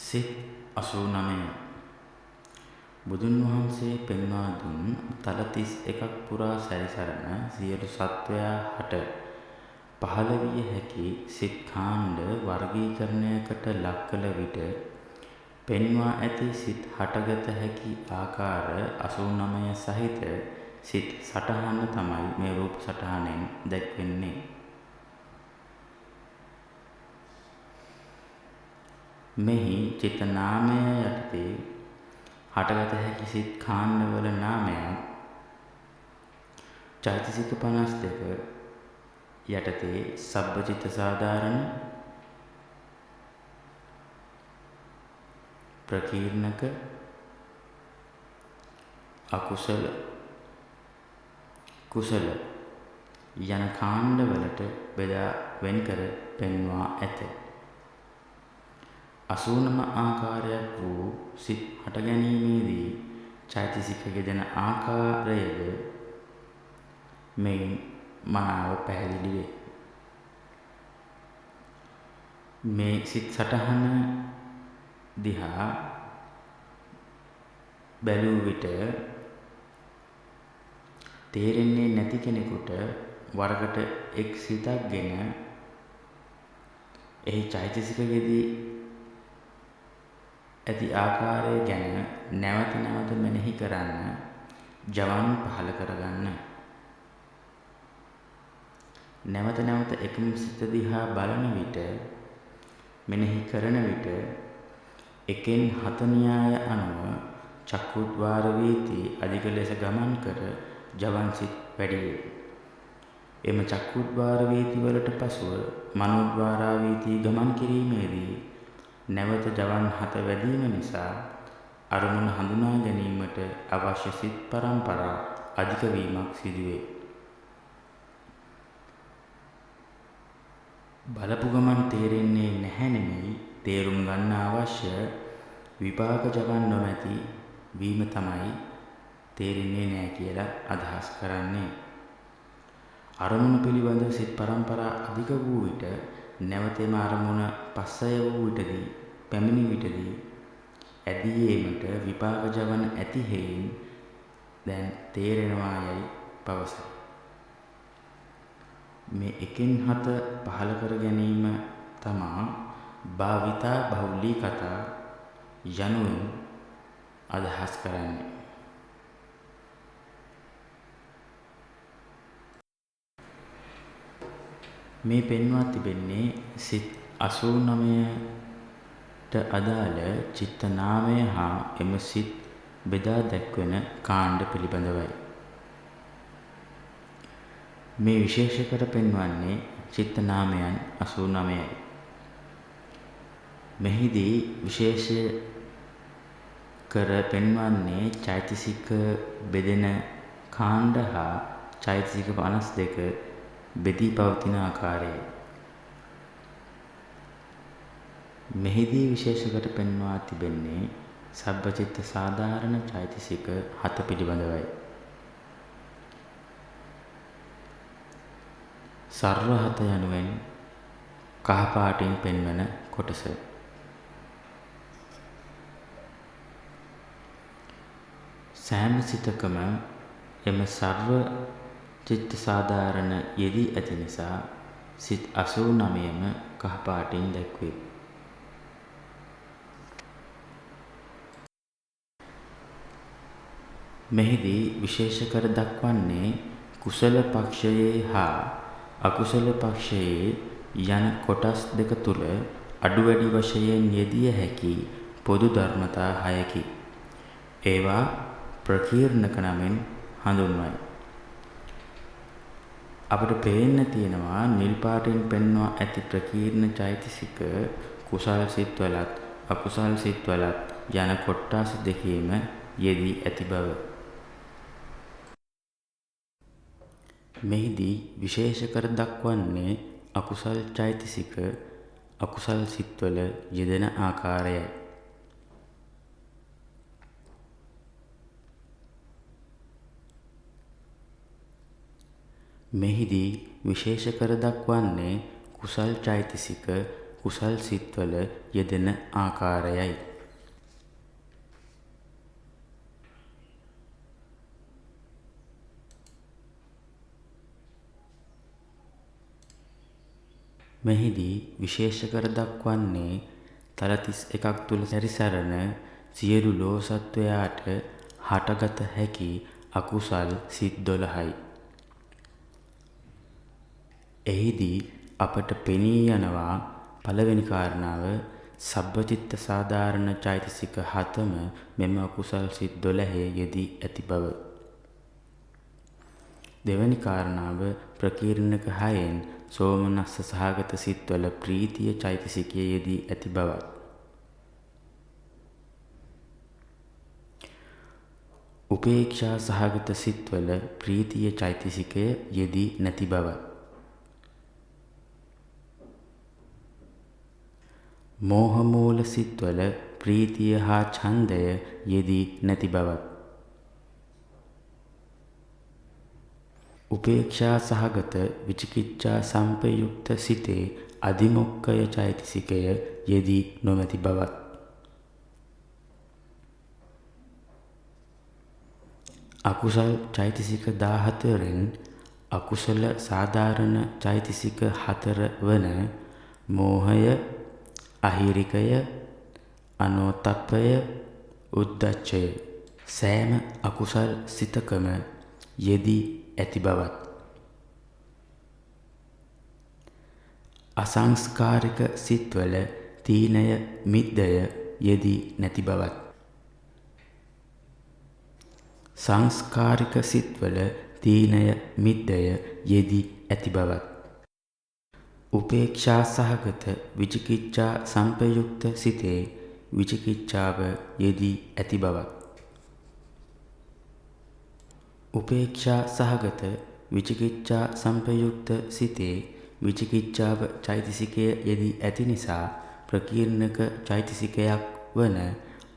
සිත් 89 බුදුන් වහන්සේ පෙන්වා දුන් තල 31ක් පුරා සැරිසරන සියලු සත්වයා හට පහළ විය හැකි සිත් කාණ්ඩ වර්ගීකරණයකට ලක් කළ විට පෙන්වා ඇති සිත් හටගත හැකි ආකාර 89 සහිත සිත් සටහන තමයි මේ රූප සටහනෙන් දැක්වෙන්නේ. මෙහි චිත්ත නාමය යටතේ හටගත හැකි සිත් කාණ්ඩවල නාමයක් චෛතසික 52 යටතේ සබ්බචිත්ත සාධාරණ ප්‍රකීර්ණක අකුසල කුසල යන කාණ්ඩවලට බෙදා වෙන්කර පෙන්වා ඇත. 89 ආකාරයක් වූ සිත් හට ගැනීමේදී චෛතසික යෙදෙන ආකාරයද මෙයින් මනාව පැහැදිලි වේ. මේ සිත් සටහන දිහා බැලූ විට තේරෙන්නේ නැති කෙනෙකුට වරකට එක් සිතක්ගෙන එහි චෛතසික යෙදී ඇති ආකාරය ගැන නැවත නැවත මෙනෙහි කරන්න, ජවන් පහළ කරගන්න. නැවත නැවත එකම සිත දිහා බලන විට, මෙනෙහි කරන විට එකෙන් 7 න්‍යාය අනුව චක්කුද්්වාර වීති අධික ලෙස ගමන් කර ජවන් සිත් වැඩි වේ. එම චක්කුද්්වාර වීති වලට පසුව මනෝද්වාරා වීති ගමන් කිරීමේදී නැවත ජවන් 7 වැඩිම නිසා අරමුණ හඳුනා ගැනීමට අවශ්‍ය සිත් පරම්පරා අධික වීමක් සිදුවේ. බලපු ගමන් තේරෙන්නේ නැහැ නෙමෙයි, තේරුම් ගන්න අවශ්‍ය විපාක ජවන් නොමැති වීම තමයි තේරෙන්නේ නැහැ කියලා අදහස් කරන්නේ. අරමුණ පිළිබඳ සිත් පරම්පරා අධික වූ විට නැවත එම අරමුණ පස්සය වූ විටදී පැමිණි විටදී ඇදී ඒමට විපාක ජවන ඇති හේයින් දැන් තේරෙනවා යයි පවසයි. මේ එකින් හත පහළ කර ගැනීම තමා භාවිතා බහුලී කතා යනුවෙන් අදහස් කරන්නේ. මේ පෙන්වා තිබෙන්නේ සිත් 89ට අදාළ චිත්ත නාමය හා එම සිත් බෙදා දැක්වෙන කාණ්ඩ පිළිබඳවයි. මේ විශේෂ කර පෙන්වන්නේ චිත්ත නාමයන් 89යි. මෙහිදී විශේෂ කර පෙන්වන්නේ චෛතසික බෙදෙන කාණ්ඩ හා චෛතසික 52 බෙදී පවතින ආකාරයයි. මෙහිදී විශේෂ කර පෙන්වා තිබෙන්නේ සබ්බචිත්ත සාධාරණ චෛතසික 7 පිළිබඳවයි. සර්ව 7 යනුවෙන් කහ පාටින් පෙන්වන කොටස. සෑම සිතකම එම සර්ව චිත්ත සාධාරණ යෙදී ඇති නිසා සිත් 89ම කහ පාටින් දැක්වේ. මෙහිදී විශේෂ කර දක්වන්නේ කුසල පක්ෂයේ හා අකුසල පක්ෂයේ යන කොටස් දෙක තුල අඩු වැඩි වශයෙන් යෙදිය හැකි පොදු ධර්මතා 6කි. ඒවා ප්‍රකීර්ණක නමින් හඳුන්වයි. අපිට පේන්න තියෙනවා නිල් පාටින් පෙන්වා ඇති ප්‍රකීර්ණ චෛතසික කුසල සිත්වලත් අකුසල සිත්වලත් යන කොටස් දෙකේම යෙදී ඇති බව. මෙහිදී විශේෂ කර දක්වන්නේ අකුසල් චෛතසික අකුසල් සිත්වල යෙදෙන ආකාරයයි. මෙහිදී විශේෂ කර දක්වන්නේ කුසල් චෛතසික කුසල් සිත්වල යෙදෙන ආකාරයයි. මෙහිදී විශේෂ කර දක්වන්නේ තල 31ක් තුල සැරිසරන සියලු ලෝ සත්වයාට හටගත හැකි අකුසල් සිත් 12යි. එහිදී අපට පෙනී යනවා පළවෙනි කාරණාව සබ්බචිත්ත සාධාරණ චෛතසික 7ම මෙම අකුසල් සිත් 12 යෙදී ඇති බව. දෙවැනි කාරණාව ප්‍රකීර්ණක 6න් සෝමනස්ස සහගත සිත්වල ප්‍රීතිය චෛතසිකයේ යෙදී ඇති බවත්. උපේක්ෂා සහගත සිත්වල ප්‍රීතිය චෛතසිකය යෙදී නැති බවත්. මෝහ මූල සිත්වල ප්‍රීතිය හා ඡන්දය යෙදී නැති බවත්. උපේක්ෂා සහගත විචිකිච්ඡා සංපයුක්ත සිතේ අදිමොක්ඛය චෛතසිකය යෙදී නොමැති බවත්. අකුසල් චෛතසික 14න් අකුසල සාධාරණ චෛතසික 4 වන මෝහය, අහිරිකය, අනෝතප්පය, උද්ධච්චය සෑම අකුසල් සිතකම යෙදී ඇති බවත්. අසංස්කාරික සිත්වල තීනය මිද්දය යෙදී නැති බවත්. සංස්කාරික සිත්වල තීනය මිද්දය යෙදී ඇති බවත්. උපේක්ෂා සහගත විචිකිච්ඡා සංපයුක්ත සිතේ විචිකිච්ඡාව යෙදී ඇති බවත්. උපේක්ෂා සහගත විචිකිච්ඡා සංපයුක්ත සිතේ විචිකිච්ඡාව චෛතසිකය යෙදී ඇති නිසා ප්‍රකීර්ණක චෛතසිකයක් වන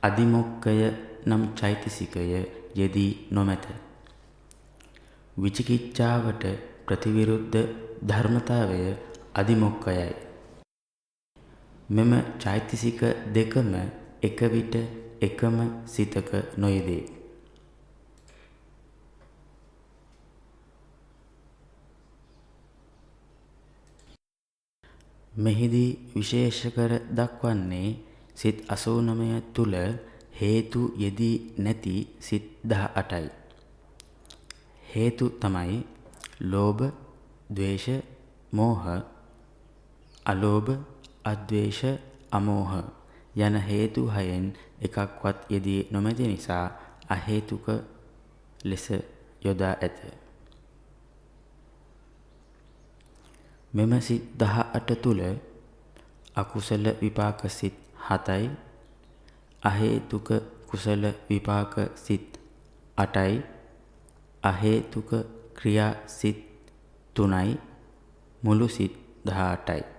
අදිමොක්ඛය නම් චෛතසිකය යෙදී නොමැත. විචිකිච්ඡාවට ප්‍රතිවිරුද්ධ ධර්මතාවය අදිමොක්ඛයයි. මෙම චෛතසික දෙකම එක විට එකම සිතක නොයෙදේ. මෙහිදී විශේෂ කර දක්වන්නේ සිත් 89 තුල හේතු යෙදී නැති සිත් 18යි. හේතු තමයි ලෝභ, ද්වේෂ, මෝහ, අලෝභ, අද්වේෂ, අමෝහ යන හේතු හයෙන් එකක්වත් යෙදී නොමැති නිසා අහේතුක ලෙස යොදා ඇත. මෙම සිත් 18 තුල අකුසල විපාක සිත් 7යි, අහේතුක කුසල විපාක සිත් 8යි, අහේතුක ක්‍රියා සිත් 3යි, මුළු සිත් 18යි.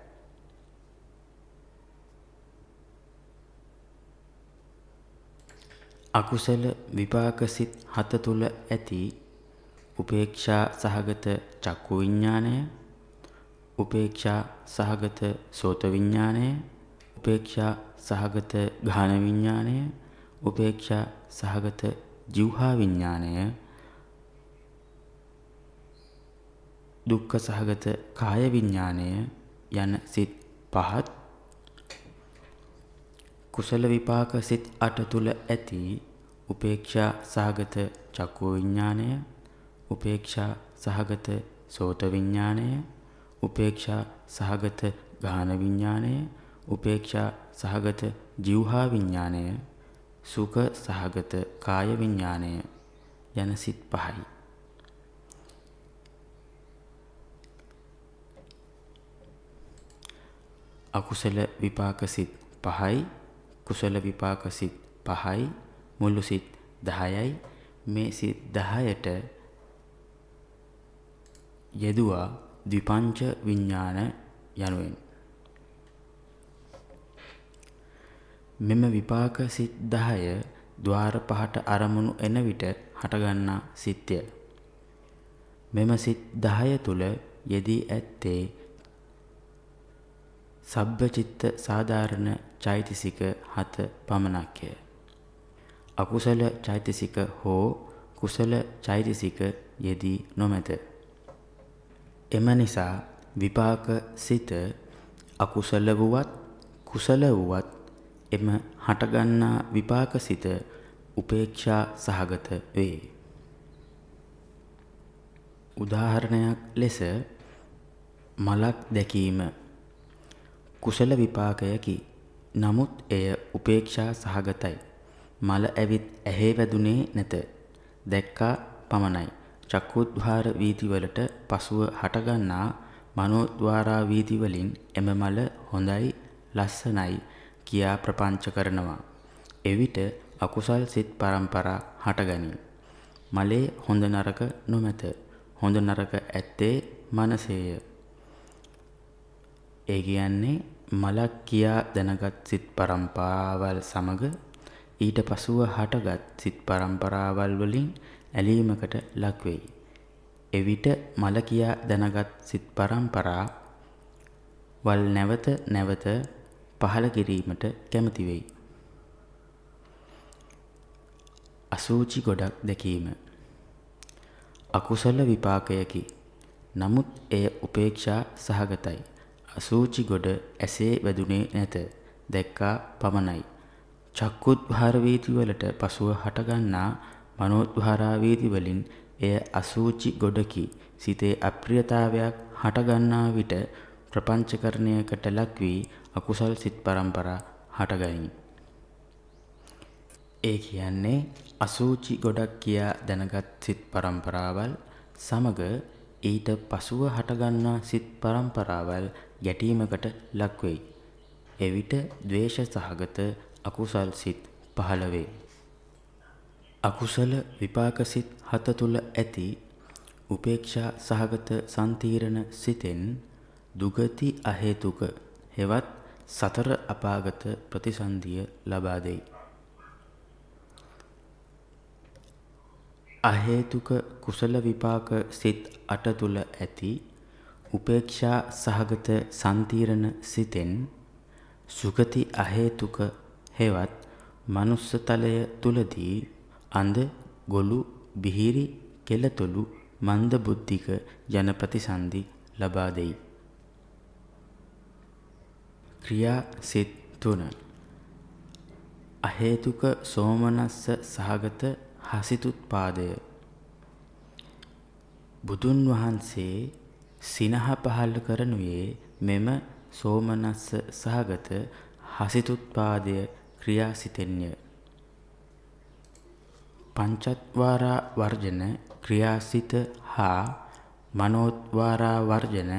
අකුසල විපාක සිත් 7 තුල ඇති උපේක්ෂා සහගත චක්කු විඥානය, උපේක්ෂා සහගත සෝත විඥානය, උපේක්ෂා සහගත ගාහන විඥානය, උපේක්ෂා සහගත જીවහා විඥානය, දුක්ඛ සහගත කාය විඥානය යන සිත් පහත් කුසල විපාක සිත් 8 තුල ඇති උපේක්ෂා සහගත චක්කු විඥානය, උපේක්ෂා සහගත සෝත විඥානය, උපේක්ෂා සහගත ගාහන විඥානය, උපේක්ෂා සහගත જીවහා විඥානය, සුඛ සහගත කාය විඥානය යන සිත් පහයි. අකුසල විපාක සිත් 5යි, කුසල විපාක සිත් 5යි, මුළු සිත් 10යි. මේ සිත් 10ට යෙදුවා ද්විපංච විඥාන යනුවෙන්. මෙම විපාක සිත් 10 ద్వාර පහට අරමුණු එන විට හටගන්නා සිත්ය. මෙම සිත් 10 තුල යෙදී ඇත්තේ සබ්බචිත්ත සාධාරණ චෛතසික 7 පමණක්ය. අකුසල චෛතසික හෝ කුසල චෛතසික යෙදී නොමැත. එම නිසා විපාක සිත අකුසල වුවත් කුසල වුවත් එම හටගන්නා විපාක සිත උපේක්ෂා සහගත වේ. උදාහරණයක් ලෙස මලක් දැකීම කුසල විපාකයකි. නමුත් එය උපේක්ෂා සහගතයි. මල ඇවිත් ඇහි වැදුනේ නැත. දැක්කා පමණයි. චක්කුද්්වාර වීතිවලට පසුව හටගන්නා මනෝද්වාරා වීති වලින් එම මල හොඳයි, ලස්සනයි කියා ප්‍රපංච කරනවා. එවිට අකුසල් සිත් පරම්පරා හටගනී. මලේ හොඳ නරක නොමැත. හොඳ නරක ඇත්තේ මනසේය. ඒ කියන්නේ මලක් කියා දැනගත් සිත් පරම්පරාවල් සමග ඊට පසුව හටගත් සිත් පරම්පරාවල් වලින් ඇලීමකට ලක් වෙයි. එවිට මල කියා දැනගත් සිත් පරම්පරා වල් නැවත නැවත පහළ කිරීමට කැමති වෙයි. අසුචි ගොඩක් දැකීම අකුසල විපාකයකි. නමුත් එය උපේක්ෂා සහගතයි. අසුචි ගොඩ ඇසේ වැදුනේ නැත. දැක්කා පමණයි. චක්කුද්්වාර වීති වලට පසුව හටගන්නා මනෝද්වාරා වීති වලින් එය අසුචි ගොඩකි. සිතේ අප්‍රියතාවයක් හටගන්නා විට ප්‍රපංචකරණයකට ලක් වී අකුසල් සිත් පරම්පරා හටගනී. ඒ කියන්නේ අසුචි ගොඩක් කියා දැනගත් සිත් පරම්පරාවල් සමග ඊට පසුව හටගන්නා සිත් පරම්පරාවල් ගැටීමකට ලක් වෙයි. එවිට ද්වේෂ සහගත අකුසල් සිත් පහළ වේ. අකුසල විපාක සිත් 7 තුල ඇති උපේක්ෂා සහගත සම්තීරණ සිතෙන් දුගති අහේතුක හෙවත් සතර අපාගත ප්‍රතිසන්දිය ලබා දෙයි. අහේතුක කුසල විපාක සිත් 8 තුල ඇති උපේක්ෂා සහගත සම්තිරණ සිතෙන් සුගති අහේතුක හේවත් මනුස්ස තලය තුලදී අඳ ගොළු බිහිරි කෙලතුළු මන්ද බුද්ධික යන ප්‍රතිසන්දි ලබා දෙයි. ක්‍රියා සිත් 3 අහේතුක සෝමනස්ස සහගත හසිතුත්පාදය. බුදුන් වහන්සේ සිනහ පහළ කරනුයේ මෙම සෝමනස්ස සහගත හසිතුත්පාදය ක්‍රියාසිතෙන්ය. පංචත්වාරා වර්ජන ක්‍රියාසිත හා මනෝත්වාරා වර්ජන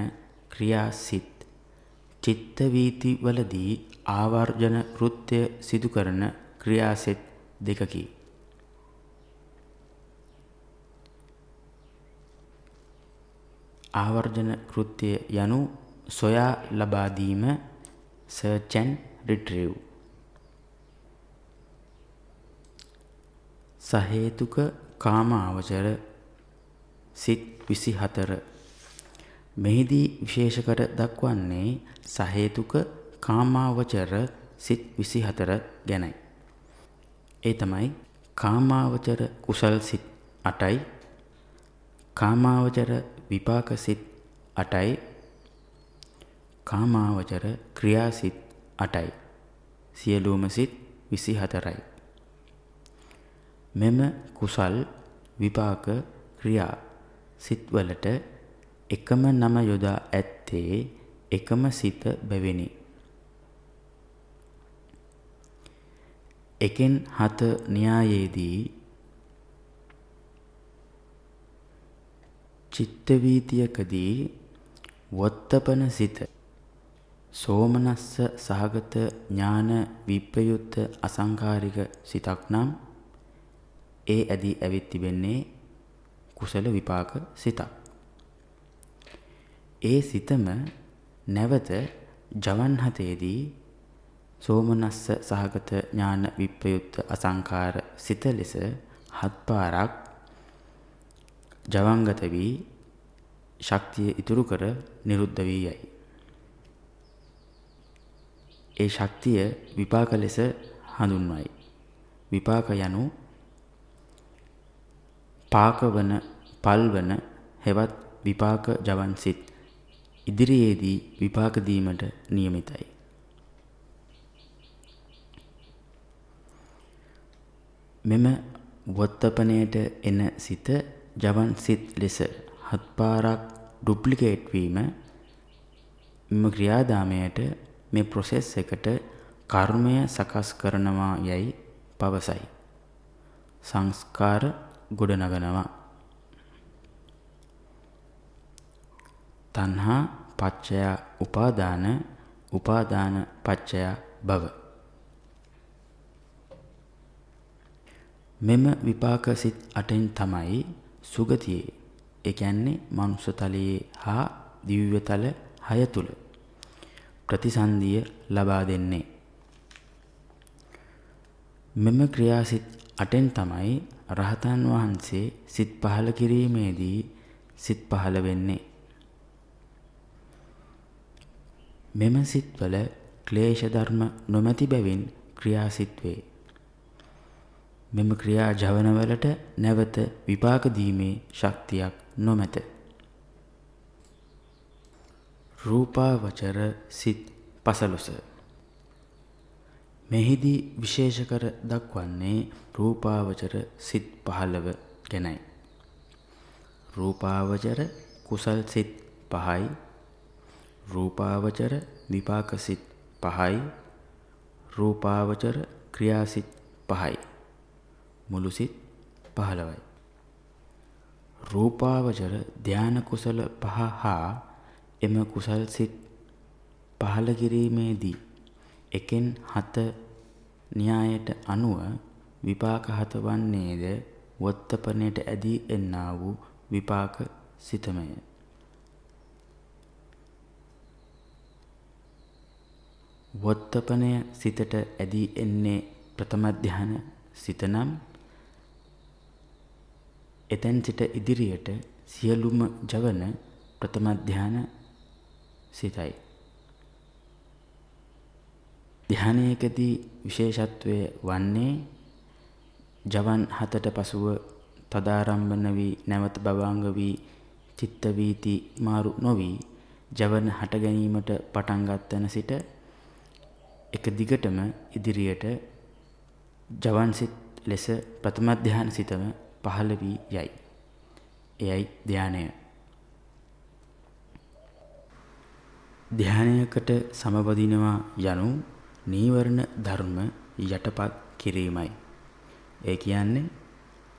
ක්‍රියාසිත චිත්ත වීති වලදී ආවර්ජන කෘත්‍ය සිදු කරන ක්‍රියාසිත දෙකකි. ආවර්ජන කෘත්‍ය යනු සොයා ලබා දීම, search and retrieve. සහේතුක කාමාවචර සිත් 24. මෙහිදී විශේෂ කර දක්වන්නේ සහේතුක කාමාවචර සිත් 24 ගැනයි. ඒ තමයි කාමාවචර කුසල් සිත් 8යි, කාමාවචර විපාක සිත් 8යි, කාමාවචර ක්‍රියා සිත් 8යි. සියලුම සිත් 24යි. මෙම කුසල් විපාක ක්‍රියා සිත්වලට එකම නම යොදා ඇත්තේ එකම සිත බැවිනි. එකෙන් 7 න්‍යායයේදී චිත්ත වීතියකදී වොත්තපන සිත සෝමනස්ස සහගත ඥාන විප්‍රයුක්ත අසංකාරික සිතක් නම් ඒ ඇදී ඇවිත් තිබෙන්නේ කුසල විපාක සිතක්. ඒ සිතම නැවත ජවන් හතේදී සෝමනස්ස සහගත ඥාන විප්‍රයුක්ත අසංකාර සිත ලෙස 7 පාරක් ජවංගත වී ශක්තිය ඉතුරු කර නිරුද්ධ වී යයි. ඒ ශක්තිය විපාක ලෙස හඳුන්වයි. විපාක යනු පාකවන පල්වන හෙවත් විපාක ජවන් සිත් ඉදිරියේදී විපාක දීමට නියමිතයි. මෙම වොත්තපනයට එන සිත ජවන් සිත් ලෙස 7 පාරක් ඩුප්ලිකේට් වීම මෙම ක්‍රියාදාමයට මේ ප්‍රොසෙස් එකට කර්මය සකස් කරනවා යයි පවසයි. සංස්කාර ගොඩනගනවා. තණ්හා පච්චය උපාදාන, උපාදාන පච්චය භව. මෙම විපාක සිත් 8න් තමයි සුගතියේ, ඒ කියන්නේ මනුස්ස තලයේ හා දිව්‍ය තල 6 තුල ප්‍රතිසන්දිය ලබා දෙන්නේ. මෙම ක්‍රියාසිත 8න් තමයි රහතන් වහන්සේ සිත් පහළ කිරීමේදී සිත් පහළ වෙන්නේ. මෙම සිත්වල ක්ලේශ ධර්ම නොමැති බැවින් ක්‍රියාසිත වේ. මෙම ක්‍රියා ජවනවලට නැවත විපාක දීමේ ශක්තියක් නොමැත. රූපාවචර සිත් 15. මෙහිදී විශේෂ කර දක්වන්නේ රූපාවචර සිත් 15 ගැනයි. රූපාවචර කුසල් සිත් 5යි, රූපාවචර විපාක සිත් 5යි, රූපාවචර ක්‍රියා සිත් 5යි. මුළු සිත් 15යි. රූපාවචර ධාන කුසල 5 හා එම කුසල් සිත් පහළ කිරීමේදී එකෙන් 7 න්‍යායට අනුව විපාක 7 වන්නේද වොත්තපනයට ඇදී එන්නා වූ විපාක සිතමය. වොත්තපනය සිතට ඇදී එන්නේ ප්‍රථම ධ්‍යාන සිත නම් එතෙන් සිට ඉදිරියට සියලුම ජවන ප්‍රථම ධ්‍යාන සිතයි. ධ්‍යානයකදී විශේෂත්වය වන්නේ ජවන් 7ට පසුව තදාරම්භන වී නැවත භවාංග වී චිත්ත වීති මාරු නොවි ජවන හට ගැනීමට පටන් ගත්තන සිට එක දිගටම ඉදිරියට ජවන් සිත් ලෙස ප්‍රථම ධ්‍යාන සිතම පහළ වී යයි. එයයි ධ්‍යානය. ධ්‍යානයකට සමවදිනවා යනු නීවරණ ධර්ම යටපත් කිරීමයි. ඒ කියන්නේ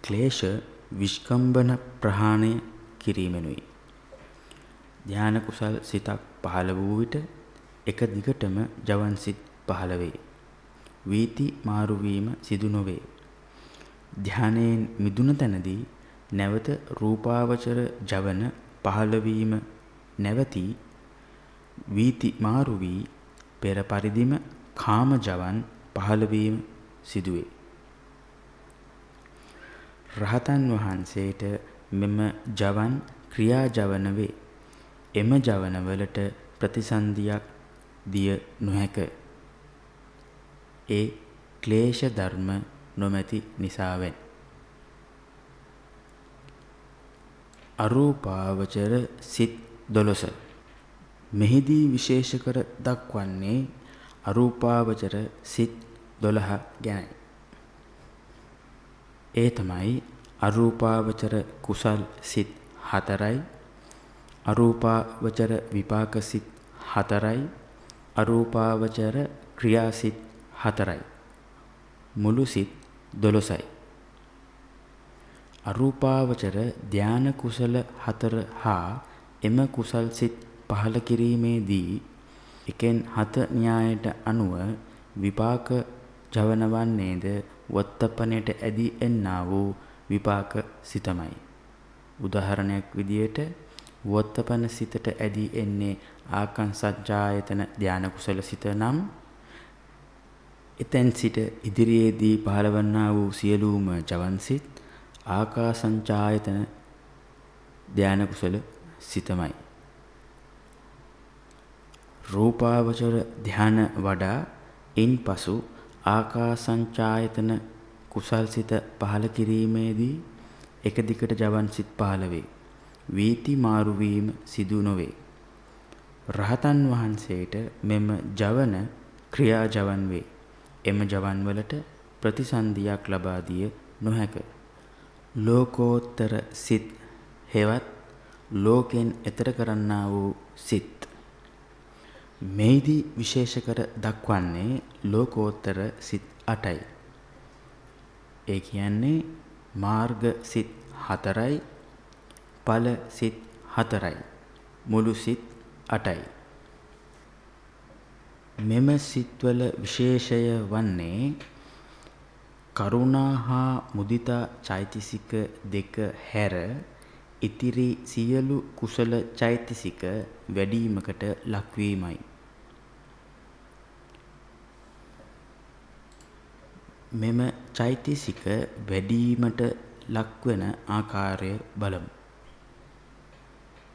ක්ලේශ විස්කම්බන ප්‍රහාණය කිරීමෙනුයි. ධ්‍යාන කුසල් සිතක් පහළ වූ විට එක දිගටම ජවන් සිත් පහළ වේ. වීති මාරු වීම සිදු නොවේ. ධ්‍යානයෙන් මිදුන තැනදී නැවත රූපාවචර ජවන පහළ වීම නැවතී වීති මාරු වී පෙර පරිදිම කාම ජවන් පහළ වීම සිදුවේ. රහතන් වහන්සේට මෙම ජවන් ක්‍රියා ජවන වේ. එම ජවන වලට ප්‍රතිසන්දියක් දිය නොහැක. ඒ ක්ලේශ ධර්ම නොමැති නිසාවෙන්. අරූපාවචර සිත් 12. මෙහිදී විශේෂ කර දක්වන්නේ අරූපාවචර සිත් 12 ගැනයි. ඒ තමයි අරූපාවචර කුසල් සිත් 4යි, අරූපාවචර විපාක සිත් 4යි, අරූපාවචර ක්‍රියා සිත් 4යි. මුළු සිත් 12යි. අරූපාවචර ධාන කුසල 4 හා එම කුසල් සිත් පහළ කිරීමේදී එකෙන් 7 න්‍යායට අනුව විපාක ජවන වන්නේද වත්තපනයට ඇදී එන්නා වූ විපාක සිතමයි. උදාහරණයක් විදියට වත්තපන සිතට ඇදී එන්නේ ආකංසජ්ජායතන ධාන කුසල සිත නම් එතෙන් සිට ඉදිරියේදී පහළවන්නා වූ සියලුම ජවන් සිත් ආකාසංචායතන ධාන කුසල සිතමයි. රූපාවචර ධාන වඩා ඉන්පසු ආකාසංචායතන කුසල් සිත පහළ කිරීමේදී එක දිගට ජවන් සිත් පහළ වේ. වීති මාරු වීම සිදු නොවේ. රහතන් වහන්සේට මෙම ජවන ක්‍රියා ජවන් වේ. එම ජවන් වලට ප්‍රතිසන්දියක් ලබා දිය නොහැක. ලෝකෝත්තර සිත් හෙවත් ලෝකෙන් එතර කරන්නා වූ සිත්. මෙහිදී විශේෂ කර දක්වන්නේ ලෝකෝත්තර සිත් 8යි. ඒ කියන්නේ මාර්ග සිත් 4යි, ඵල සිත් 4යි. මුළු සිත් 8යි. මෙම සිත්වල විශේෂය වන්නේ කරුණා හා මුදිතා චෛතසික දෙක හැර ඉතිරි සියලු කුසල චෛතසික වැඩිවීමකට ලක්වීමයි. මෙම චෛතසික වැඩිවීමට ලක්වන ආකාරය බලමු.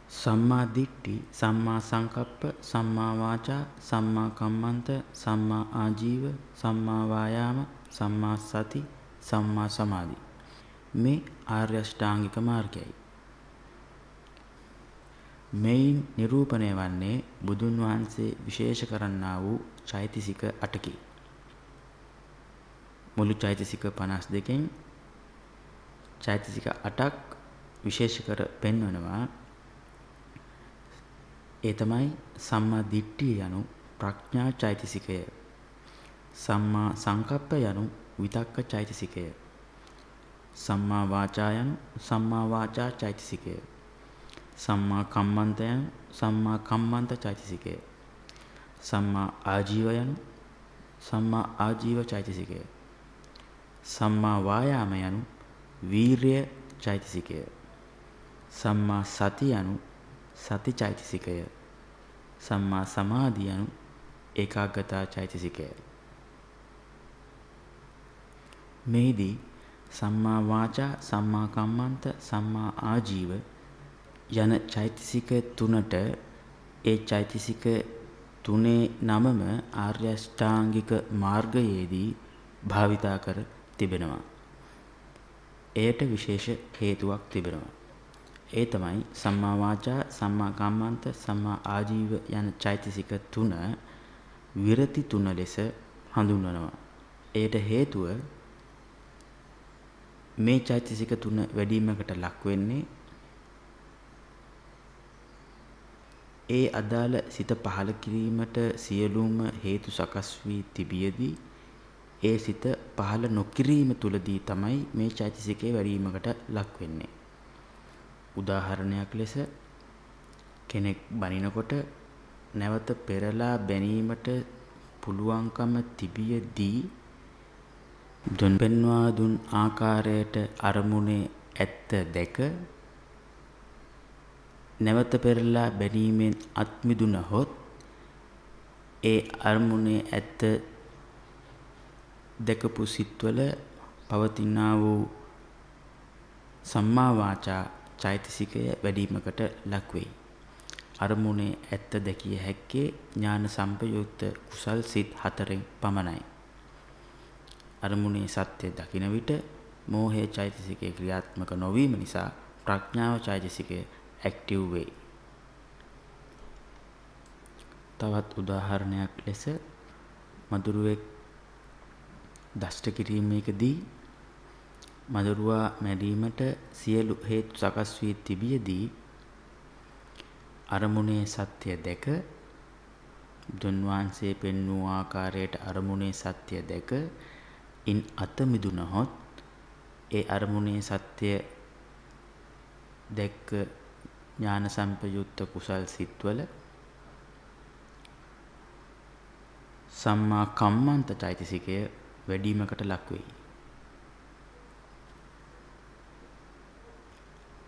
සම්මා දිට්ඨි, සම්මා සංකප්ප, සම්මා වාචා, සම්මා කම්මන්ත, සම්මා ආජීව, සම්මා වායාම, සම්මා සති, සම්මා සමාධි. මේ ආර්ය අෂ්ටාංගික මාර්ගයයි. මෙයින් නිරූපණය වන්නේ බුදුන් වහන්සේ විශේෂ කරන්නා වූ චෛතසික 8කි. මුළු චෛතසික 52කින් චෛතසික 8ක් විශේෂ කර පෙන්වනවා. ඒ තමයි සම්මා දිට්ඨිය යනු ප්‍රඥා චෛතසිකය, සම්මා සංකප්ප යනු විතක්ක චෛතසිකය, සම්මා වාචා යනු සම්මා වාචා චෛතසිකය, සම්මා කම්මන්ත යනු සම්මා කම්මන්ත චෛතසිකය, සම්මා ආජීව යනු සම්මා ආජීව චෛතසිකය, සම්මා වායාම යනු වීර්ය චෛතසිකය, සම්මා සති යනු සති චෛතසිකය, සම්මා සමාධි යනු ඒකාග්‍රතා චෛතසිකය. මෙහිදී සම්මා වාචා, සම්මා කම්මන්ත, සම්මා ආජීව යන චෛතසික තුනට ඒ චෛතසික තුනේ නමම ආර්ය අෂ්ටාංගික මාර්ගයේදී භාවිතා කර තිබෙනවා. එයට විශේෂ හේතුවක් තිබෙනවා. ඒ තමයි සම්මා වාචා, සම්මා කම්මන්ත, සම්මා ආජීව යන චෛතසික තුන විරති තුන ලෙස හඳුන්වනවා. එයට හේතුව මේ චෛතසික තුන වැඩිවීමකට ලක් වෙන්නේ ඒ අදාළ සිත පහළ කිරීමට සියලුම හේතු සකස් වී තිබියදී ඒ සිත පහළ නොකිරීම තුලදී තමයි මේ චෛතසිකේ වැඩිවීමකට ලක් වෙන්නේ. උදාහරණයක් ලෙස කෙනෙක් බනිනකොට නැවත පෙරලා බැනීමට පුළුවන්කම තිබියදී දුන් පෙන්වා දුන් ආකාරයට අරමුණේ ඇත්ත දැක නැවත පෙරලා බැනීමෙන් අත් මිදුනහොත් ඒ අරමුණේ ඇත්ත දැකපු සිත්වල පවතිනා වූ සම්මා වාචා චෛතසිකය වැඩිවීමකට ලක් වෙයි. අරමුණේ ඇත්ත දැකිය හැක්කේ ඥාන සම්පයුක්ත කුසල් සිත් 4න් පමණයි. අරමුණේ සත්‍ය දකින විට මෝහය චෛතසිකයේ ක්‍රියාත්මක නොවීම නිසා ප්‍රඥාව චෛතසිකය ඇක්ටිව් වෙයි. තවත් උදාහරණයක් ලෙස මදුරුවෙක් දෂ්ට කිරීමේදී මදුරුවා මැරීමට සියලු හේතු සකස් වී තිබියදී අරමුණේ සත්‍ය දැක බුදුන් වහන්සේ පෙන්වූ ආකාරයට අරමුණේ සත්‍ය දැක ඉන් අත මිදුනහොත් ඒ අරමුණේ සත්‍ය දැක්ක ඥාන සම්පයුක්ත කුසල් සිත්වල සම්මා කම්මන්ත චෛතසිකය වැඩිවීමකට ලක් වෙයි.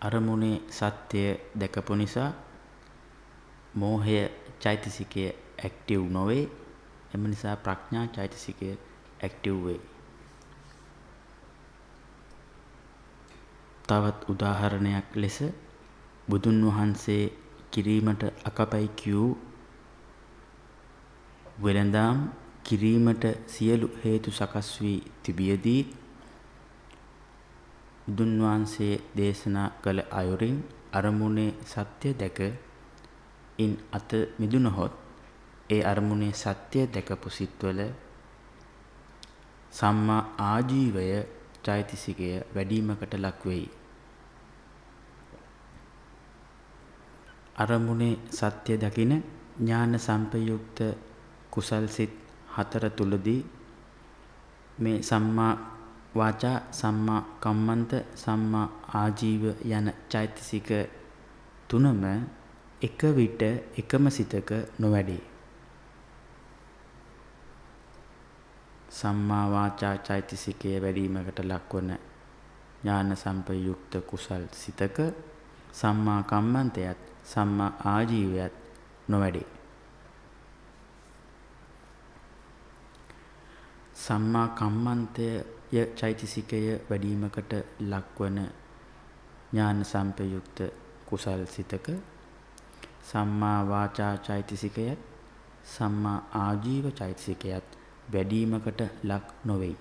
අරමුණේ සත්‍ය දැකපු නිසා මෝහය චෛතසිකය ඇක්ටිව් නොවේ. එම නිසා ප්‍රඥා චෛතසිකය ඇක්ටිව් වේ. තවත් උදාහරණයක් ලෙස බුදුන් වහන්සේ කිරීමට අකපයි කියූ වෙළඳාම් කිරීමට සියලු හේතු සකස් වී තිබියදී බුදුන් වහන්සේ දේශනා කළ අයුරින් අරමුණේ සත්‍ය දැක ඉන් අත මිදුනහොත් ඒ අරමුණේ සත්‍ය දැකපු සිත්වල සම්මා ආජීවය චෛතසිකය වැඩිවීමකට ලක් වෙයි. අරමුණේ සත්‍ය දකින ඥාන සම්පයුක්ත කුසල් සිත් 4 තුලදී මේ සම්මා වාචා, සම්මා කම්මන්ත, සම්මා ආජීව යන චෛතසික තුනම එක විට එකම සිතක නොවැඩේ. සම්මා වාචා චෛතසිකය වැඩිවීමකට ලක්වන ඥාන සම්පයුක්ත කුසල් සිතක සම්මා කම්මන්තයත් සම්මා ආජීවයත් නොවැඩේ. සම්මා කම්මන්තය චෛතසිකය වැඩිවීමකට ලක්වන ඥාන සම්පයුක්ත කුසල් සිතක සම්මා වාචා චෛතසිකයත් සම්මා ආජීව චෛතසිකයත් වැඩිවීමකට ලක් නොවේ.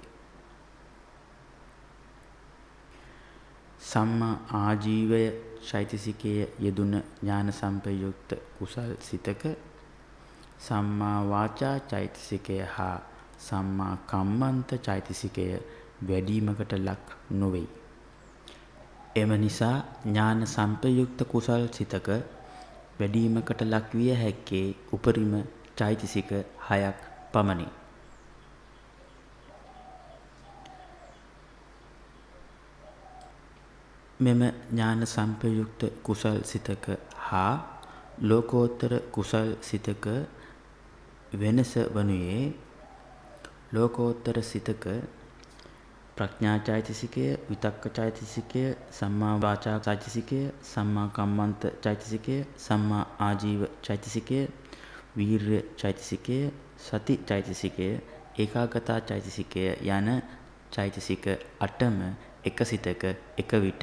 සම්මා ආජීවය චෛතසිකයේ යෙදුන ඥාන සම්පයුක්ත කුසල් සිතක සම්මා වාචා චෛතසිකය හා සම්මා කම්මන්ත චෛතසිකය වැඩිවීමකට ලක් නොවේ. එම නිසා ඥාන සම්පයුක්ත කුසල් සිතක වැඩිවීමකට ලක් විය හැක්කේ උපරිම චෛතසික 6ක් පමණි. මෙම ඥාන සම්පයුක්ත කුසල් සිතක හා ලෝකෝත්තර කුසල් සිතක වෙනස වනුයේ ලෝකෝත්තර සිතක ප්‍රඥා චෛතසිකය, විතක්ක චෛතසිකය, සම්මා වාචා චෛතසිකය, සම්මා කම්මන්ත චෛතසිකය, සම්මා ආජීව චෛතසිකය, වීර්ය චෛතසිකය, සති චෛතසිකය, ඒකාග්‍රතා චෛතසිකය යන චෛතසික 8ම එක සිතක එක විට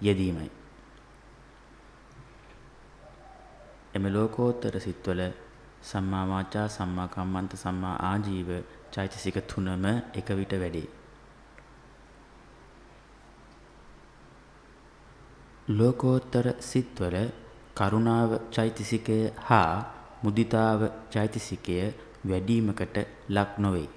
යෙදීමයි. එම ලෝකෝත්තර සිත්වල සම්මා වාචා, සම්මා කම්මන්ත, සම්මා ආජීව චෛතසික 3ම එක විට වැඩේ. ලෝකෝත්තර සිත්වල කරුණාව චෛතසිකය හා මුදිතාව චෛතසිකය වැඩිමකට ලක් නොවේ.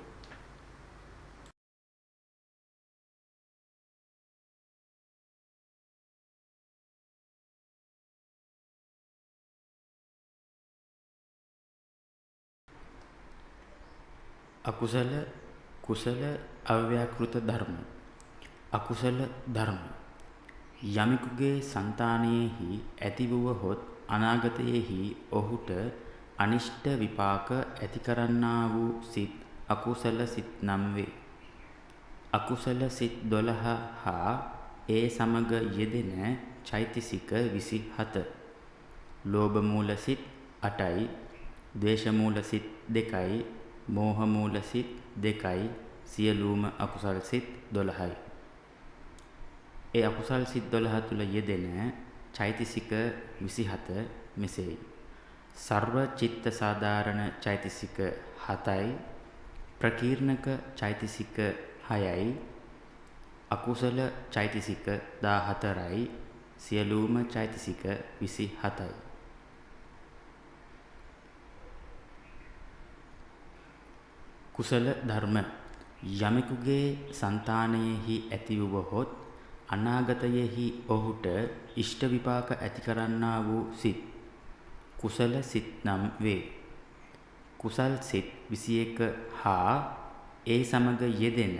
අකුසල කුසල අව්‍යාකෘත ධර්ම. අකුසල ධර්ම යමෙකුගේ సంతානයෙහි ඇති වූහොත් අනාගතයෙහි ඔහුට අනිෂ්ට විපාක ඇති කරන්නා වූ සිත් අකුසල සිත් නම් වේ. අකුසල සිත් 12 හා ඒ සමග යෙදෙන චෛතසික 27. ලෝභ මූල සිත් 8යි, ද්වේෂ මූල සිත් 2යි, මෝහ මූල සිත් 2යි, සියලුම අකුසල් සිත් 12යි. ඒ අකුසල් සිත් 12 තුල යෙදෙන චෛතසික 27 මෙසේයි. සර්ව චිත්ත සාධාරණ චෛතසික 7යි, ප්‍රකීර්ණක චෛතසික 6යි, අකුසල චෛතසික 14යි, සියලුම චෛතසික 27යි. කුසල ධර්ම යමෙකුගේ సంతානයෙහි ඇති වූහොත් අනාගතයෙහි ඔහුට ඉෂ්ට විපාක ඇති කරන්නා වූ සිත් කුසල සිත් නම් වේ. කුසල් සිත් 21 හා ඒ සමග යෙදෙන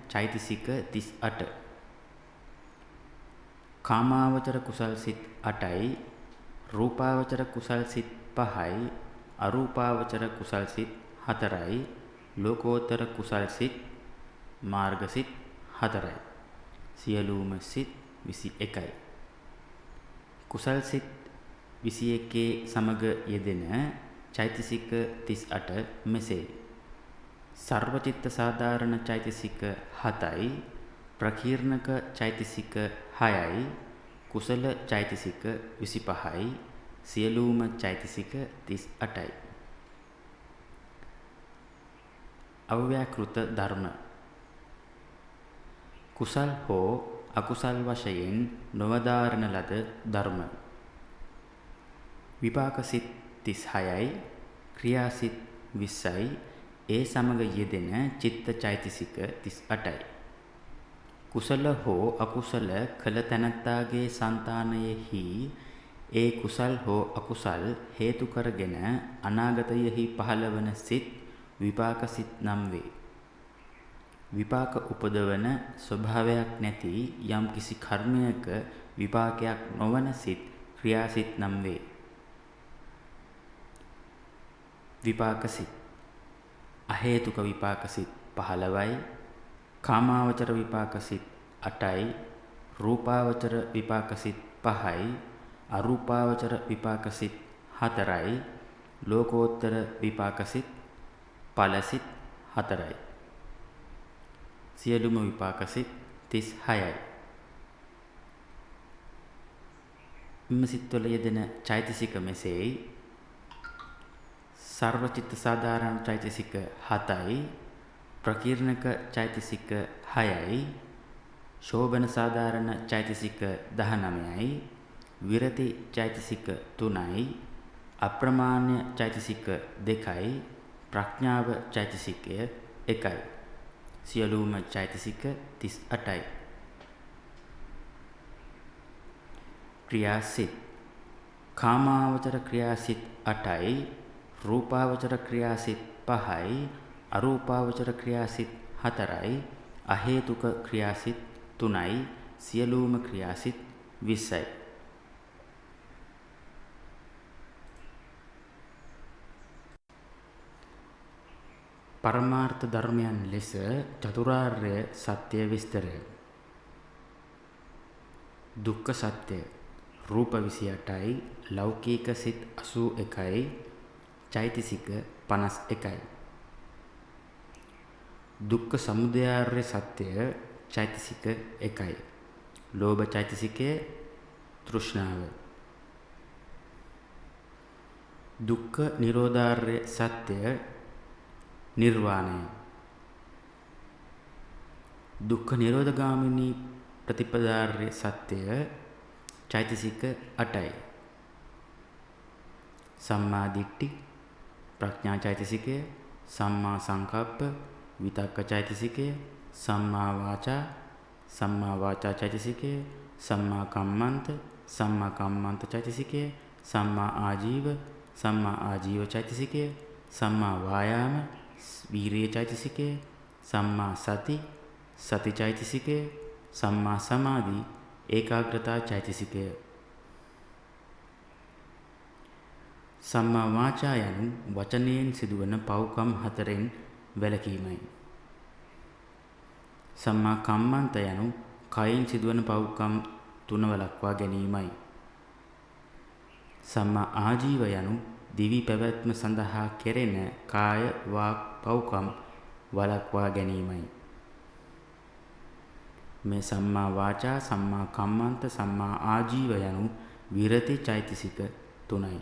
චෛතසික 38. කාමාවචර කුසල් සිත් 8යි, රූපාවචර කුසල් සිත් 5යි, අරූපාවචර කුසල් සිත් 4යි, ලෝකෝත්තර කුසල් සිත් මාර්ග සිත් 4යි. සියලුම සිත් 21යි. කුසල් සිත් 21 සමග යෙදෙන චෛතසික 38 මෙසේ. සර්වචිත්ත සාධාරණ චෛතසික 7යි, ප්‍රකීර්ණක චෛතසික 6යි, කුසල චෛතසික 25යි, සියලුම චෛතසික 38යි. අව්‍යාකෘත ධර්ම කුසල් හෝ අකුසල් වශයෙන් නොවදාරන ලද ධර්ම. විපාක සිත් 36යි, ක්‍රියා සිත් 20යි, ඒ සමග යෙදෙන චිත්ත චෛතසික 38යි. කුසල හෝ අකුසල කළ තැනැත්තාගේ సంతානයෙහි ඒ කුසල් හෝ අකුසල් හේතු කරගෙන අනාගතයෙහි පහළවන සිත් විපාක සිත් නම් වේ. විපාක උපදවන ස්වභාවයක් නැති යම් කිසි කර්මයක විපාකයක් නොවන සිත් ක්‍රියාසිත නම් වේ. විපාක සිත් අහේතුක විපාක සිත් 15යි, කාමාවචර විපාක සිත් 8යි, රූපාවචර විපාක සිත් 5යි, අරූපාවචර විපාක සිත් 4යි, ලෝකෝත්තර විපාක සිත් ඵල සිත් 4යි. සියලුම විපාක සිත් 36යි. මෙම සිත්වල යෙදෙන චෛතසික මෙසේයි. සර්වචිත්ත සාධාරණ චෛතසික 7යි, ප්‍රකීර්ණක චෛතසික 6යි, ශෝභන සාධාරණ චෛතසික 19යි, විරති චෛතසික 3යි, අප්‍රමාණ්‍ය චෛතසික 2යි, ප්‍රඥාව චෛතසිකය 1යි. සියලුම චෛතසික 38යි. ක්‍රියාසිත කාමාවචර ක්‍රියාසිත 8යි, රූපාවචර ක්‍රියාසිත 5යි, අරූපාවචර ක්‍රියාසිත 4යි, අහේතුක ක්‍රියාසිත 3යි, සියලුම ක්‍රියාසිත 20යි. පරමාර්ථ ධර්මයන් ලෙස චතුරාර්ය සත්‍ය විස්තරය. දුක්ඛ සත්‍ය රූප 28යි, ලෞකික සිත් 81යි, චෛතසික 51යි. දුක්ඛ සමුදයාර්ය සත්‍ය චෛතසික 1යි. ලෝභ චෛතසිකය තෘෂ්ණාව. දුක්ඛ නිරෝධාර්ය සත්‍ය නිර්වාණය. දුක්ඛ නිරෝධගාමිනී ප්‍රතිපදාර්ය සත්‍ය චෛතසික 8යි. සම්මා දිට්ඨි ප්‍රඥා චෛතසිකය, සම්මා සංකප්ප විතක්ක චෛතසිකය, සම්මා වාචා චෛතසිකය, සම්මා කම්මන්ත චෛතසිකය, සම්මා ආජීව චෛතසිකය, සම්මා වායාම වීරිය චෛතසිකය, සම්මා සති චෛතසිකය, සම්මා සමාධි ඒකාග්‍රතා චෛතසිකය. සම්මා වාචා යනු වචනයෙන් සිදුවන පව්කම් 4න් වැළකීමයි. සම්මා කම්මන්ත යනු කයින් සිදුවන පව්කම් 3 වළක්වා ගැනීමයි. සම්මා ආජීව යනු දිවි පැවැත්ම සඳහා කෙරෙන කාය වාක් පව්කම් වළක්වා ගැනීමයි. මේ සම්මා වාචා, සම්මා කම්මන්ත, සම්මා ආජීව යනු විරති චෛතසික 3යි.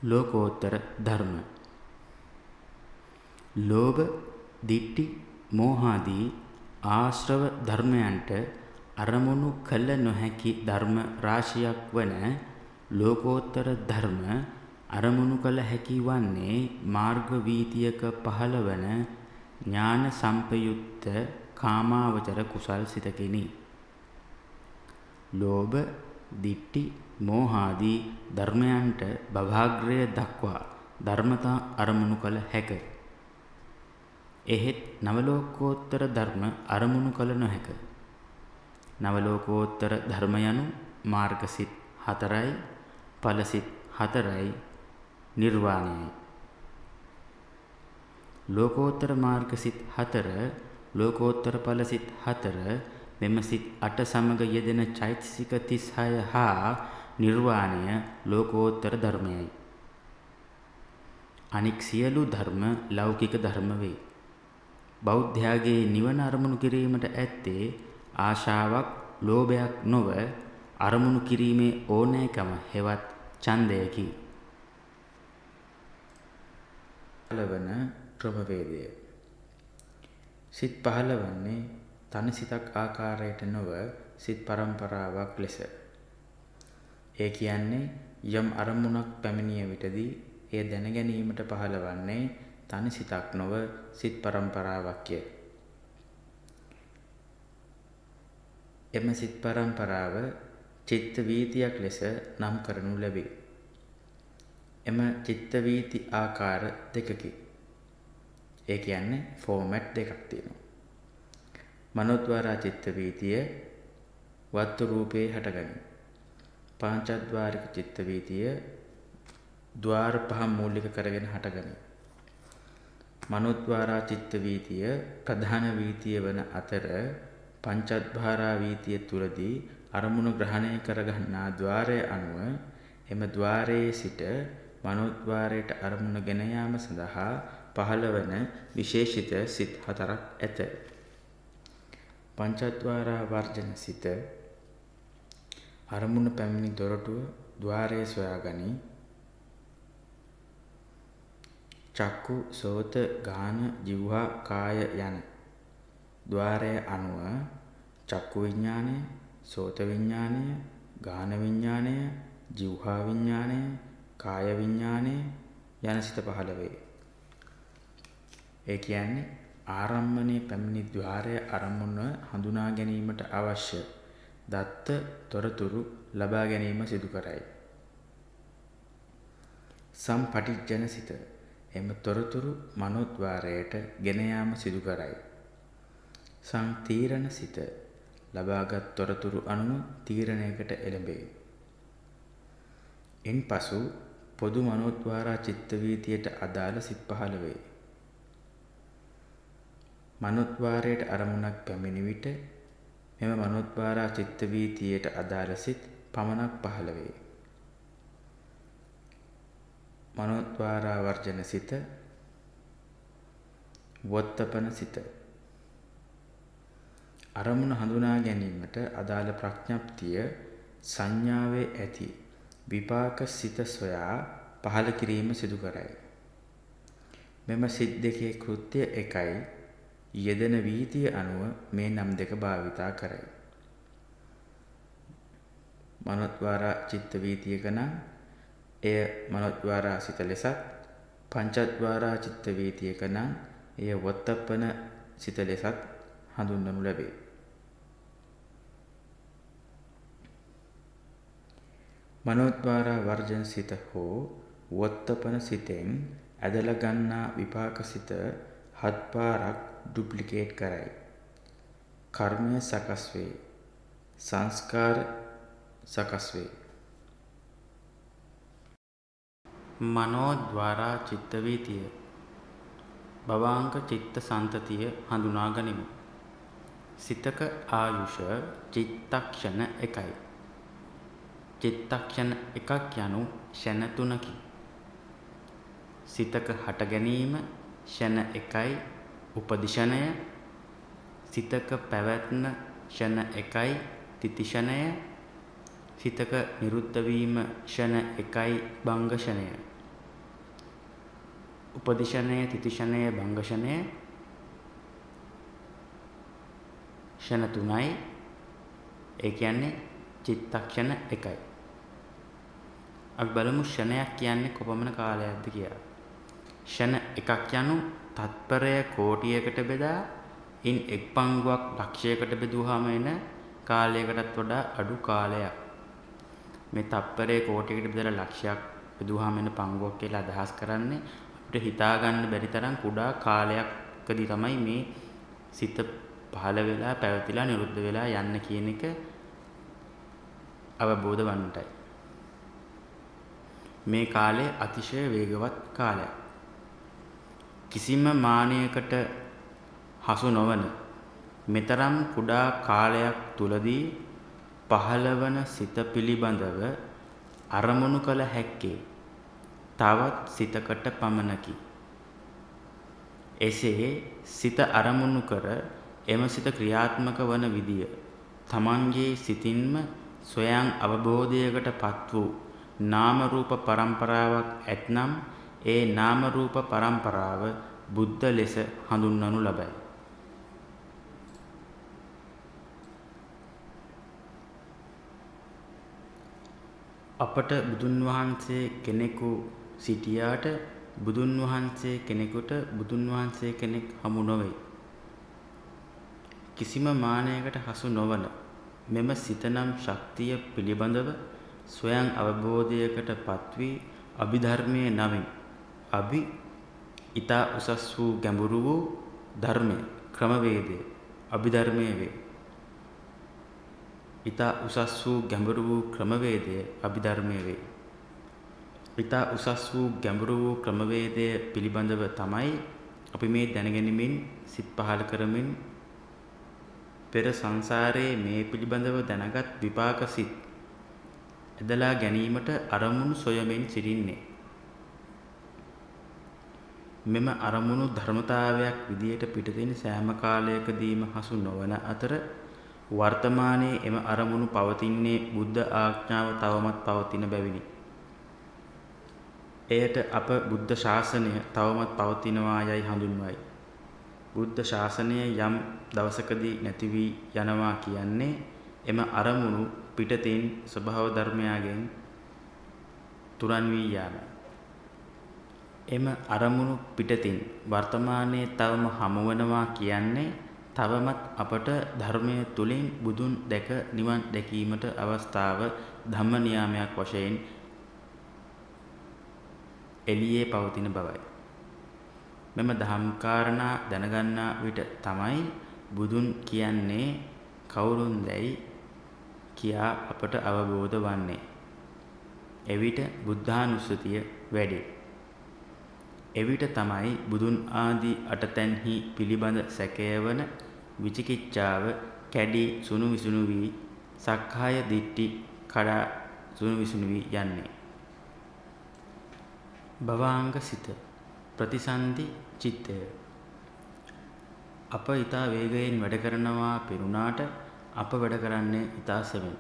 ලෝකෝත්තර ධර්ම. ලෝභ, දිට්ඨි, මෝහාදී ආශ්‍රව ධර්මයන්ට අරමුණු කළ නොහැකි ධර්ම රාශියක් වන ලෝකෝත්තර ධර්ම අරමුණු කළ හැකි වන්නේ මාර්ග වීතියක පහළවන ඥාන සම්පයුක්ත කාමාවචර කුසල් සිතකිනි. ලෝභ, දිට්ඨි, මෝහාදී ධර්මයන්ට භවග්‍රය දක්වා ධර්මතා අරමුණු කළ හැක. එහෙත් නවලෝකෝත්තර ධර්ම අරමුණු කළ නොහැක. නවලෝකෝත්තර ධර්ම යනු මාර්ගසිත 4යි, ඵලසිත 4යි, නිර්වාණයයි. ලෝකෝත්තර මාර්ගසිත 4, ලෝකෝත්තර ඵලසිත 4 මෙම සිත් 8 සමග යෙදෙන චෛතසික 36 හා නිර්වාණය ලෝකෝත්තර ධර්මයයි. අනික් සියලු ධර්ම ලෞකික ධර්ම වේ. බෞද්ධයාගේ නිවන අරමුණු කිරීමට ඇත්තේ ආශාවක්, ලෝභයක් නොව අරමුණු කිරීමේ ඕනෑකම හෙවත් ඡන්දයකි. පහළවන ක්‍රමවේදය. සිත් පහළවන්නේ තනි සිතක් ආකාරයට නොව සිත් පරම්පරාවක් ලෙස. ඒ කියන්නේ යම් අරමුණක් පැමිණිය විටදී එය දැන ගැනීමට පහළවන්නේ තනි සිතක් නොව සිත් පරම්පරාවක්ය. එම සිත් පරම්පරාව චිත්ත වීතියක් ලෙස නම් කරනු ලැබේ. එම චිත්ත වීති ආකාර දෙකකි. ඒ කියන්නේ ෆෝමැට් දෙකක් තියෙනවා. මනෝද්වාර චිත්ත වීතිය වත්තු රූපේ හටගනී. පංචද්වාරික චිත්ත වීතිය ద్వාර පහ මූලික කරගෙන හටගනී. මනෝද්වාර චිත්ත වීතිය ප්‍රධාන වීතිය වන අතර පංචද්වාරා වීතිය තුලදී අරමුණු ග්‍රහණය කරගන්නා ద్వාරය අනුව එම ద్వාරයේ සිට මනෝද්වාරයට අරමුණ ගෙන යාම සඳහා පහළවන විශේෂිත සිත් 4ක් ඇත. පංචද්වාරා වර්ජන සිත අරමුණ පැමිණි දොරටුව ద్వාරයේ සොයාගනී. චක්කු, සෝත, ගාන, જીවහා, කාය යන ద్వාරය අනුව චක්කු විඥානය, සෝත විඥානය, ගාන විඥානය, જીවහා විඥානය, කාය විඥානය යන සිත පහළ වේ. ඒ කියන්නේ ආරම්මණයේ පැමිණි ద్వාරය අරමුණ හඳුනා ගැනීමට අවශ්‍ය දත්ත තොරතුරු ලබා ගැනීම සිදු කරයි. සම්පටිච්ඡන සිත එම තොරතුරු මනෝද්වාරයට ගෙන යාම සිදු කරයි. සංතීරණ සිත ලබාගත් තොරතුරු අනුව තීරණයකට එළඹේ. ඉන්පසු පොදු මනෝද්වාර චිත්ත වීතියට අදාළ සිත් පහළ වේ. මනෝද්වාරයට අරමුණක් පැමිණි විට මෙම මනෝද්වාර චිත්ත වීතියට අදාළ සිත් පමණක් පහළ වේ. මනෝද්වාර වර්ජන සිත වොත්තපන සිත. අරමුණ හඳුනා ගැනීමට අදාළ ප්‍රඥප්තිය සංඥාවේ ඇති විපාක සිත සොයා පහළ කිරීම සිදු කරයි. මෙම සිත් දෙකේ කෘත්‍ය එකයි. යෙදෙන වීතිය අනුව මේ නම් දෙක භාවිතා කරයි. මනෝද්වාර චිත්ත වීතියක නම් එය මනෝද්වාර සිත ලෙසත්, පංචද්වාර චිත්ත වීතියක නම් එය වොත්තපන සිත ලෙසත් හඳුන්වනු ලැබේ. මනෝද්වාර වර්ජන සිත හෝ වොත්තපන සිතෙන් ඇදලා ගන්නා විපාක සිත 7 පාරක් ඩුප්ලිකේට් කරයි. කර්මය සකස් වේ. සංස්කාර සකස් වේ. මනෝද්වාර චිත්ත වීතිය භවාංග චිත්ත සන්තතිය හඳුනා ගනිමු. සිතක ආයුෂ චිත්තක්ෂණ 1යි. චිත්තක්ෂණ 1ක් යනු ෂණ 3කි. සිතක හට ගැනීම ෂණ 1යි උපදිශනය. සිතක පැවැත්ම ෂණ 1යි තිතිශනය. සිතක නිරුද්ධ වීම ෂණ 1යි භංගශනය. උපදිශනය තිතිශනය භංගශනය ෂණ 3යි. ඒ කියන්නේ චිත්තක්ෂණ 1යි. අපි බලමු ෂණයක් කියන්නේ කොපමණ කාලයක්ද කියලා. ෂණ 1ක් යනු තත්පරය කෝටියකට බෙදා ඉන් එක් පංගුවක් ලක්ෂයකට බෙදුවාම එන කාලයකටත් වඩා අඩු කාලයක්. මේ තත්පරය කෝටියකට බෙදලා ලක්ෂයක් බෙදුවාම එන පංගුවක් කියලා අදහස් කරන්නේ අපිට හිතා ගන්න බැරි තරම් කුඩා කාලයකදී තමයි මේ සිත පහළ වෙලා පැවතිලා නිරුද්ධ වෙලා යන්න කියන එක අවබෝධ වන්නටයි. මේ කාලය අතිශය වේගවත් කාලයක්. කිසිම මානයකට හසු නොවන මෙතරම් කුඩා කාලයක් තුලදී පහළවන සිත පිළිබඳව අරමුණු කළ හැක්කේ තවත් සිතකට පමණකි. එසේ සිත අරමුණු කර එම සිත ක්‍රියාත්මක වන විදිය තමන්ගේ සිතින්ම ස්වයං අවබෝධයකට පත් වූ නාම රූප පරම්පරාවක් ඇතනම් ඒ නාම රූප පරම්පරාව බුද්ධ ලෙස හඳුන්වනු ලබයි. අපට බුදුන් වහන්සේ කෙනෙකු සිටියාට බුදුන් වහන්සේ කෙනෙකුට බුදුන් වහන්සේ කෙනෙක් හමු නොවේ. කිසිම මානයකට හසු නොවන මෙම සිතනම් ශක්තිය පිළිබඳව ස්වයං අවබෝධයකට පත්වී අභිධර්මයේ නමින් අභි ඊතා උසස් වූ ගැඹුරු වූ ධර්මය ක්‍රමවේදය අභිධර්මයේ වේ. ඊතා උසස් වූ ගැඹුරු වූ ක්‍රමවේදය අභිධර්මයේ වේ. ඊතා උසස් වූ ගැඹුරු වූ ක්‍රමවේදය පිළිබඳව තමයි අපි මේ දැනගැනීමෙන් සිත් පහළ කරමින් පෙර සංසාරයේ මේ පිළිබඳව දැනගත් විපාක සිත් ඇදලා ගැනීමට අරමුණු සොයමින් සිටින්නේ. මෙම අරමුණු ධර්මතාවයක් විදියට පිටතින් සෑම කාලයකදීම හසු නොවන අතර වර්තමානයේ එම අරමුණු පවතින්නේ බුද්ධ ආඥාව තවමත් පවතින බැවිනි. එයට අප බුද්ධ ශාසනය තවමත් පවතිනවා යයි හඳුන්වයි. බුද්ධ ශාසනය යම් දවසකදී නැති වී යනවා කියන්නේ එම අරමුණු පිටතින් ස්වභාව ධර්මයන්ගෙන් තුරන් වී යාම. එම අරමුණු පිටතින් වර්තමානයේ තවම හමු වෙනවා කියන්නේ තවමත් අපට ධර්මයේ තුලින් බුදුන් දැක නිවන් දැකීමට අවස්ථාව ධම්ම නියාමයක් වශයෙන් එළියේ පවතින බවයි. මෙම ධම් කාරණා දැනගන්නා විට තමයි බුදුන් කියන්නේ කවුරුන්දැයි කියා අපට අවබෝධ වන්නේ. එවිට බුද්ධානුස්සතිය වැඩේ. එවිට තමයි බුදුන් ආදී අටතැන්හි පිළිබඳ සැකයවන විචිකිච්ඡාව කැඩී සුණු විසුණු වී සක්කාය දිට්ඨි කඩා සුණු විසුණු වී යන්නේ. භවාංග සිත ප්‍රතිසන්දි චිත්තය අප ඊතා වේගයෙන් වැඩ කරනවා පෙනුනාට අප වැඩ කරන්නේ ඊතා සෙමින්.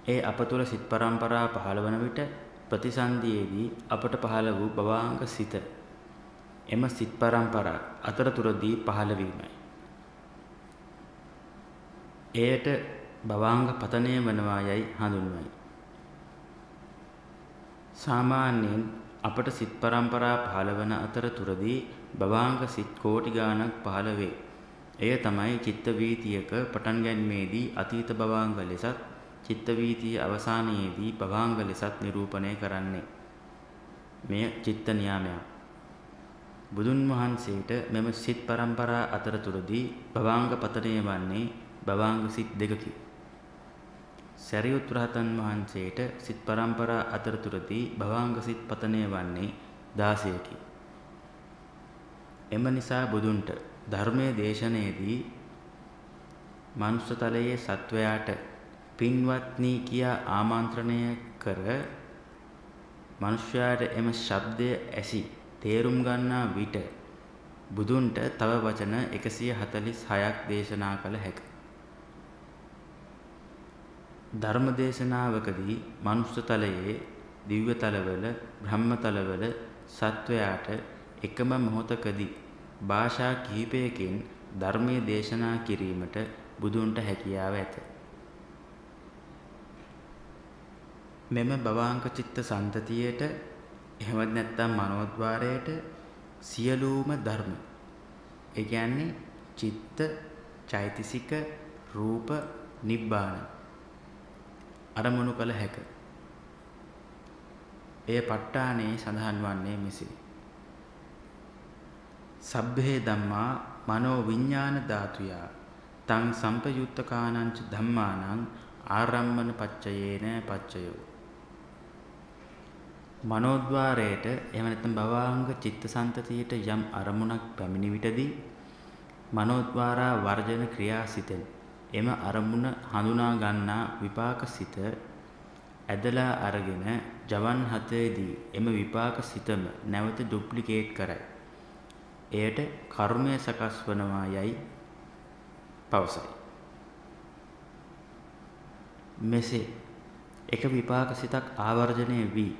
ඒ අප තුළ සිත් පරම්පරා පහළ වන විට ප්‍රතිසන්දියේදී අපට පහළ වූ භවාංග සිත එම සිත් පරම්පරා අතරතුරදී පහළ වීමයි. එයට භවාංග පතනය වනවා යයි හඳුන්වයි. සාමාන්‍යයෙන් අපට සිත් පරම්පරා පහළ වන අතරතුරදී භවාංග සිත් කෝටි ගාණක් පහළ වේ. එය තමයි චිත්ත වීතියක පටන් ගැනීමේදී අතීත භවාංග ලෙසත් චිත්ත වීතිය අවසානයේදී භවාංග ලෙසත් නිරූපණය කරන්නේ. මෙය චිත්ත නියාමයක්. බුදුන් වහන්සේට මෙම සිත් පරම්පරා අතරතුරදී භවාංග පතනය වන්නේ භවාංග සිත් දෙකකි. සැරියුත් රහතන් වහන්සේට සිත් පරම්පරා අතරතුරදී භවාංග සිත් පතනය වන්නේ 16කි. එම නිසා බුදුන්ට ධර්මයේ දේශනයේදී මනුෂ්‍යතලයේ සත්වයාට පින්වත්නි කියා ආමන්ත්‍රණය කර මනුෂ්‍යයාට එම ශබ්දය ඇසි තේරුම් ගන්නා විට බුදුන්ට තව වචන 146ක් දේශනා කළ හැක. ධර්ම දේශනාවකදී මනුෂ්‍යතලයේ දිව්‍ය තලවල බ්‍රහ්ම තලවල සත්වයාට එකම මොහොතකදී භාෂා කිහිපයකින් ධර්මයේ දේශනා කිරීමට බුදුන්ට හැකියාව ඇත. මෙම භවාංග චිත්ත සන්තතියට එහෙමත් නැත්නම් මනෝද්වාරයට සියලුම ධර්ම ඒ කියන්නේ චිත්ත, චෛතසික, රූප, නිබ්බාන අරමුණු කළ හැක. එය ප ဋ ාණේ සඳහන් වන්නේ මෙසේ. සබ්බේ ධම්මා මනෝ විඥාන ධාතුයා තං සම්පයුත්තකානංච ධම්මානං ආරම්මන පච්චයේන පච්චයෝ. මනෝද්වාරයට එහෙම නැත්නම් භවාංග චිත්තසංතතියට යම් අරමුණක් පැමිණි විටදී මනෝද්වාරා වර්ජන ක්‍රියාසිතෙන් එම අරමුණ හඳුනා ගන්නා විපාක සිත ඇදලා අරගෙන ජවන් හතේදී එම විපාක සිතම නැවත ඩුප්ලිකේට් කරයි. එයට කර්මය සකස් වනවා යයි පවසයි. මෙසේ එක විපාක සිතක් ආවර්ජනය වී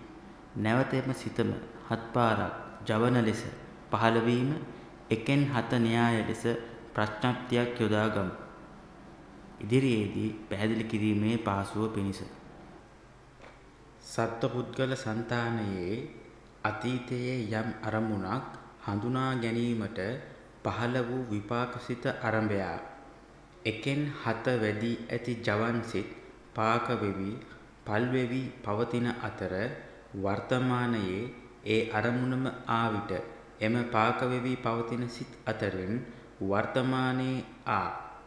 නැවත එම සිතම හත් පාරක් ජවන ලෙස පහළ වීම එකෙන් හත න්‍යාය ලෙස ප්‍රඥප්තියක් යොදා ගමු. ඉදිරියේදී පැහැදිලි කිරීමේ පහසුව පිණිස සත්පුද්ගල సంతානයේ අතීතයේ යම් අරමුණක් හඳුනා ගැනීමට පහළ වූ විපාකසිත අරඹයා එකෙන් හත වැඩි ඇති ජවන් සිත් පාක වෙවි පල් වෙවි පවතින අතර වර්තමානයේ ඒ අරමුණම ආ විට එම පාක වෙවි පවතින සිත් අතරින් වර්තමානයේ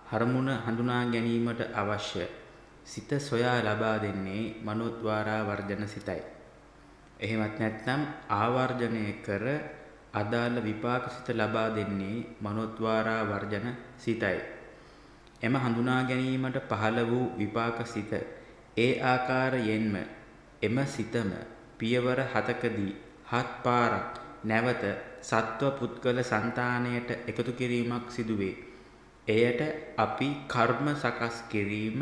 අරමුණ හඳුනා ගැනීමට අවශ්‍ය සිත සොයා ලබා දෙන්නේ මනෝද්වාරා වර්ජන සිතයි. එහෙමත් නැත්නම් ආවර්ජනය කර අදාළ විපාක සිත ලබා දෙන්නේ මනෝද්වාරා වර්ජන සිතයි. එම හඳුනා ගැනීමට පහළ වූ විපාක සිත ඒ ආකාරයෙන්ම එම සිතම පියවර 7කදී හත් පාරක් නැවත සත්ව පුද්ගල సంతානයට එකතු කිරීමක් සිදුවේ. එයට අපි කර්ම සකස් කිරීම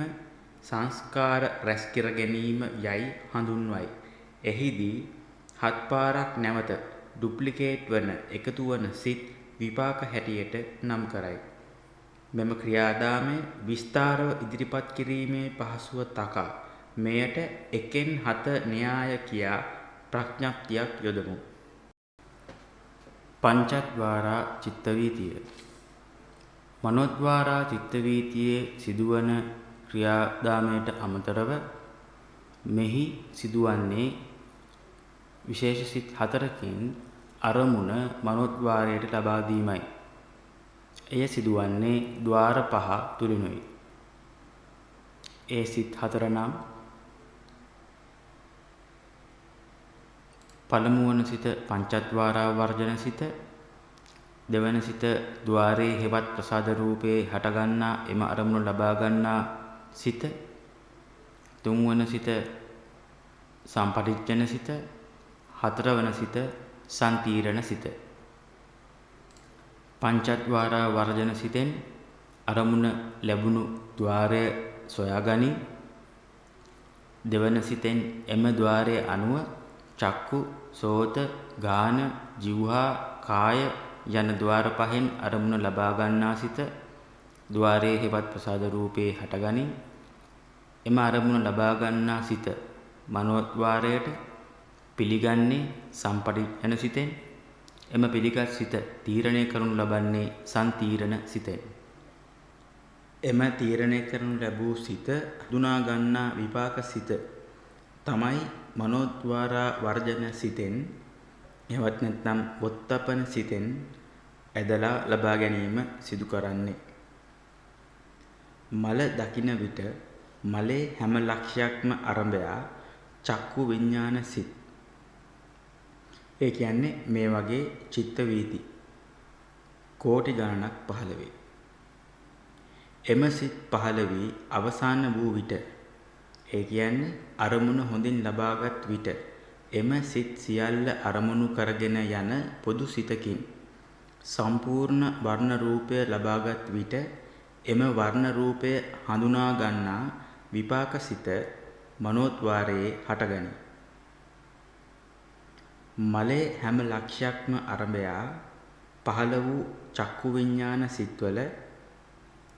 සංස්කාර රැස් කර ගැනීම යයි හඳුන්වයි. එහිදී හත් පාරක් නැවත ඩුප්ලිකේට් වන එකතු වන සිත් විපාක හැටියට නම් කරයි. මෙම ක්‍රියාදාමය විස්තරව ඉදිරිපත් කිරීමේ පහසුව තකා මෙයට එකෙන් හත න්‍යාය කියා ප්‍රඥප්තියක් යොදමු. පංචද්වාරා චිත්තවීතිය මනෝද්වාරා චිත්තවීතියේ සිදුවන ක්‍රියාදාමයට අමතරව මෙහි සිදුවන්නේ විශේෂ සිත් 4කින් අරමුණ මනෝද්වාරයට ලබා දීමයි. එය සිදුවන්නේ ద్వාර 5 තුලිනුයි. ඒ සිත් 4 නම් පළමු වන සිත පංචද්වාරා වර්ජන සිත, දෙවන සිත ద్వාරේ හෙවත් ප්‍රසාද රූපේ හටගන්නා එම අරමුණ ලබා ගන්නා සිත, තුන්වන සිත සම්පටිච්ඡන සිත, හතරවන සිත සම්පීරණ සිත. පංචද්වාරා වර්ජන සිතෙන් අරමුණ ලැබුණු ద్వාරය සොයාගනි. දෙවන සිතෙන් එම ద్వාරයේ අනුව චක්කු, සෝත, ගාන, જીවහා, කාය යන ద్వාර පහෙන් අරමුණ ලබා ගන්නා සිත ద్వාරයේ හෙවත් ප්‍රසාද රූපේ හටගනි. එම අරමුණ ලබා ගන්නා සිත මනෝද්වාරයට පිළිගන්නේ සම්පටිච්ඡන සිතෙන්. එම පිළිගත් සිත තීරණය කරනු ලබන්නේ සම්තීරණ සිතෙන්. එම තීරණය කරනු ලැබූ සිත හඳුනා ගන්නා විපාක සිත තමයි මනෝද්වාරා වර්ජන සිතෙන් එවත් නැත්නම් වොත්තපන සිතෙන් ඇදලා ලබා ගැනීම සිදු කරන්නේ. මල දකින විට මලේ හැම ලක්ෂයක්ම අරඹයා චක්කු විඥාන සිත්. ඒ කියන්නේ මේ වගේ චිත්ත වීති කෝටි ගණනක් පහළ වේ. එම සිත් පහළ වී අවසාන වූ විට ඒ කියන්නේ අරමුණ හොඳින් ලබාගත් විට එම සිත් සියල්ල අරමුණු කරගෙන යන පොදු සිතකින් සම්පූර්ණ වර්ණ රූපය ලබාගත් විට එම වර්ණ රූපය හඳුනා ගන්නා විපාක සිත මනෝද්වාරයේ හටගනී. මලේ හැම ලක්ෂයක්ම අරඹයා පහළ වූ චක්කු විඥාන සිත්වල